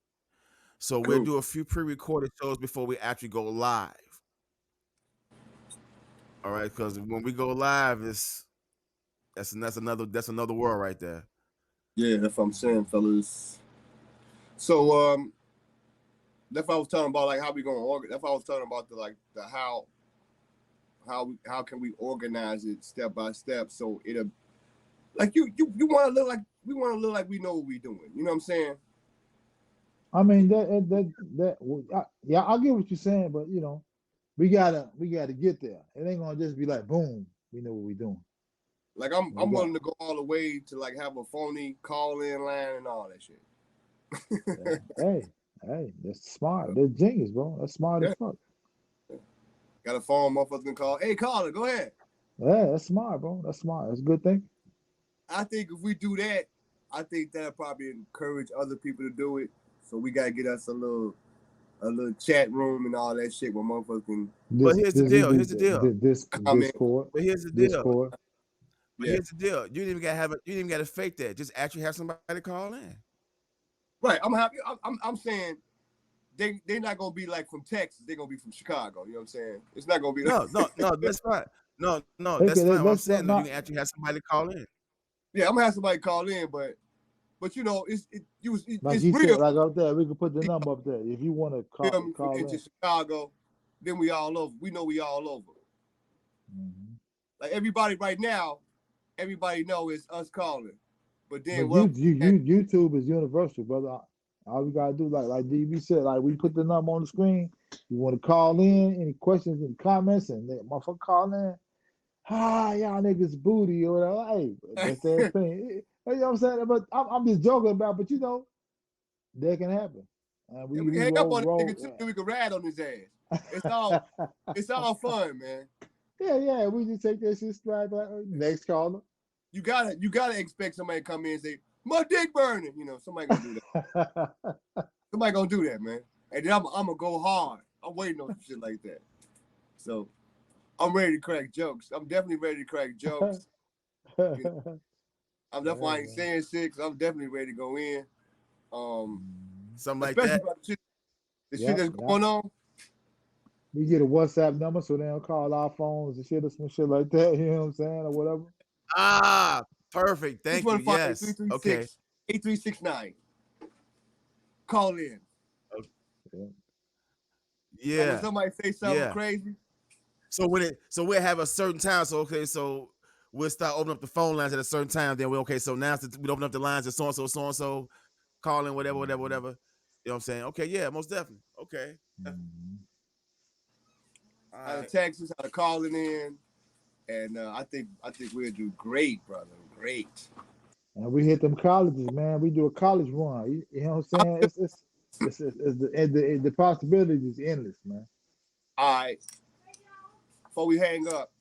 S1: So we'll
S3: Cool.
S1: do a few pre-recorded shows before we actually go live. All right, because when we go live, that's another world right there.
S3: Yeah, that's what I'm saying, fellas. So that's what I was talking about, like how we gonna organize. That's what I was talking about the how can we organize it step by step so it'll like you want to look like we want to look like we know what we're doing. You know what I'm saying?
S2: I mean yeah, I get what you're saying, but we gotta get there. It ain't gonna just be like boom, we know what we're doing.
S3: Like
S2: We
S3: I'm
S2: got
S3: willing to go all the way to like have a phony call in line and all that shit.
S2: hey, that's smart. That's genius, bro. That's smart as
S3: Yeah,
S2: fuck.
S3: got a phone, motherfuckers can call. Hey, caller, go ahead.
S2: Yeah, that's smart, bro. That's smart. That's a good thing.
S3: I think if we do that, I think that'll probably encourage other people to do it. So we gotta get us a little chat room and all that shit where motherfuckers can
S1: But
S2: This
S1: here's the
S2: this
S1: deal. Here's the deal.
S3: comment.
S2: Discord.
S1: But here's the deal.
S2: Discord.
S1: But
S3: Yeah,
S1: here's the deal. You didn't even gotta have it. You didn't even gotta fake that. Just actually have somebody call in.
S3: right. I'm happy. I'm saying they're not gonna be like from Texas. They're gonna be from Chicago. You know what I'm saying? It's not gonna be like,
S1: No, that's fine. No,
S2: They
S1: that's
S2: could
S1: fine. What I'm
S2: let's
S1: saying though, you
S2: not
S1: can actually have somebody call in.
S3: yeah. I'm gonna have somebody call in, but you know,
S2: like
S3: it's
S2: he said,
S3: real.
S2: like up there, we could put the number up there. If you want to call
S3: Into
S2: in.
S3: Chicago, then we all over. We know we all over.
S2: Mhm.
S3: Like everybody right now, everybody know it's us calling. But then
S2: But
S3: what?
S2: YouTube is universal, brother. All we gotta do, like DB said, like we put the number on the screen. You want to call in, any questions and comments, and that motherfucker call in. Hi, y'all niggas booty or whatever. Hey, that's their opinion. You know what I'm saying? But I'm just joking about, but that can happen. And
S3: And
S2: we
S3: we can
S2: we
S3: hang up
S2: roll
S3: on this nigga
S2: roll.
S3: too, and we can ride on his ass. It's all fun, man.
S2: Yeah. We just take that shit straight. Like, next caller.
S3: You gotta expect somebody to come in and say, my dick burning. You know, somebody gonna do that. Somebody gonna do that, man. And then I'm gonna go hard. I'm waiting on some shit like that. So I'm ready to crack jokes. I'm definitely ready to crack jokes. You know, I'm definitely I ain't saying shit, 'cause I'm definitely ready to go in.
S1: Something like
S3: Especially
S1: that.
S3: about the shit
S2: Yep,
S3: that's
S2: yep.
S3: going on.
S2: We get a WhatsApp number so they don't call our phones and shit or some shit like that. You know what I'm saying, or whatever.
S1: Ah, perfect. Thank you.
S3: 615
S1: Yes. Okay.
S3: 336 8369. Call in.
S2: Yeah.
S3: Like when
S1: Yeah.
S3: somebody say something
S1: Yeah.
S3: crazy,
S1: So we'll have a certain time. So okay, so we'll start opening up the phone lines at a certain time. Then so now we open up the lines at so and so, calling whatever. You know what I'm saying? Okay, yeah, most definitely. Okay.
S2: Mhm.
S1: All
S3: how to
S1: right.
S3: text us, how to call it in, and I think we'll do great, brother. Great.
S2: And we hit them colleges, man. We do a college run. You know what I'm saying? The possibilities is endless, man.
S3: All right. Before we hang up,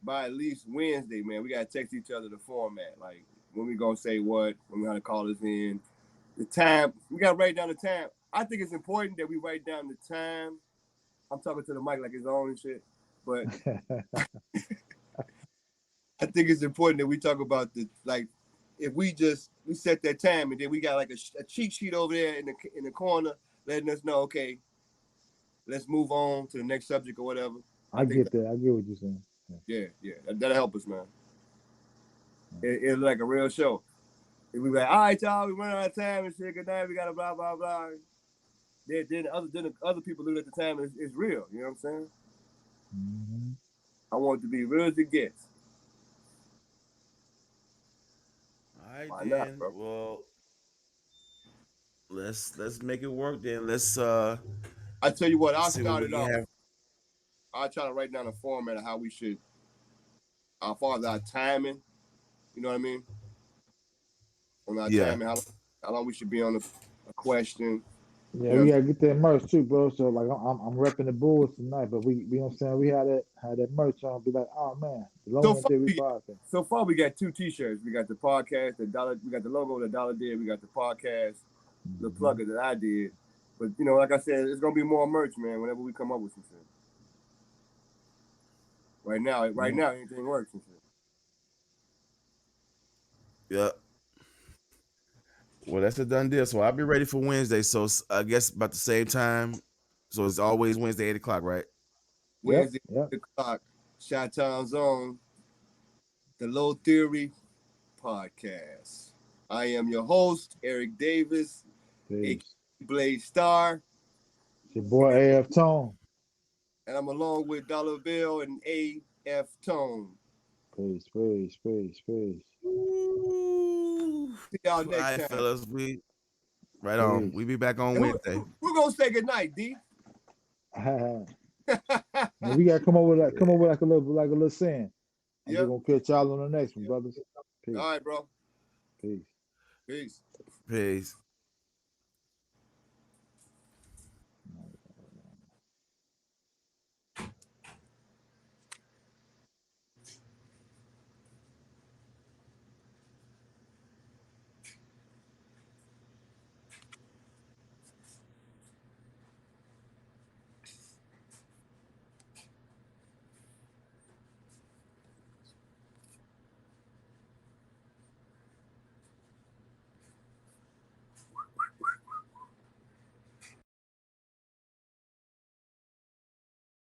S3: by at least Wednesday, man, we gotta text each other the format. Like when we gonna say what, when we gonna call us in, the time. We gotta write down the time. I think it's important that we write down the time. I'm talking to the mic like it's on and shit, but I think it's important that we talk about if we set that time and then we got like a cheat sheet over there in the corner letting us know, okay, let's move on to the next subject or whatever.
S2: I get that. I get what you're saying.
S3: Yeah, that'll help us, man. It's like a real show. If we like, all right, y'all, we run out of time and shit. Good night. We got to blah blah blah. Then the other people do it at the time. It's real. You know what I'm saying?
S2: Mm-hmm.
S3: I want it to be real as it gets.
S1: right,
S3: Why not,
S1: then.
S3: bro?
S1: Well, let's make it work then. Let's
S3: I tell you what, I'll
S1: see what
S3: start
S1: we
S3: it
S1: can
S3: off.
S1: have.
S3: I'll try to write down a format of how we should, as far as our timing, you know what I mean? On our
S1: Yeah.
S3: timing, how long we should be on a question.
S2: Yeah,
S3: You know
S2: we
S3: what
S2: gotta get that merch too, bro. So like I'm repping the Bulls tonight, but we you know what I'm saying, we had that merch on, be like, oh man, the
S3: so
S2: long
S3: far,
S2: day we
S3: we,
S2: podcast.
S3: so far we got 2 T-shirts. We got the podcast, we got the logo that Dollr did. We got the podcast, the
S2: Mm-hmm.
S3: plugger that I did. But you know, like I said, it's gonna be more merch, man. Whenever we come up with some shit. Right now, anything works and shit.
S1: Yeah. Well, that's a done deal. So I'll be ready for Wednesday. So I guess about the same time. So it's always Wednesday, 8 o'clock, right?
S3: Wednesday,
S2: Yep.
S3: 8 o'clock, Chi-Town Zone, the Low Theory podcast. I am your host, Eric Davis, aka
S2: Peace.
S3: Bladestar,
S2: It's your boy AF Tone.
S3: and I'm along with Dollr Bill and AF Tone.
S2: Peace.
S1: Ooh.
S3: See y'all
S1: All
S3: next
S1: right,
S3: time.
S1: fellas. We right on. We be back on
S3: And
S1: Wednesday.
S3: we're gonna say goodnight, D.
S2: Man, we gotta come up with like a little saying. And
S3: Yep.
S2: we're gonna catch y'all on the next one, brothers. Peace.
S3: All right, bro.
S2: Peace.
S3: Peace.
S1: Peace.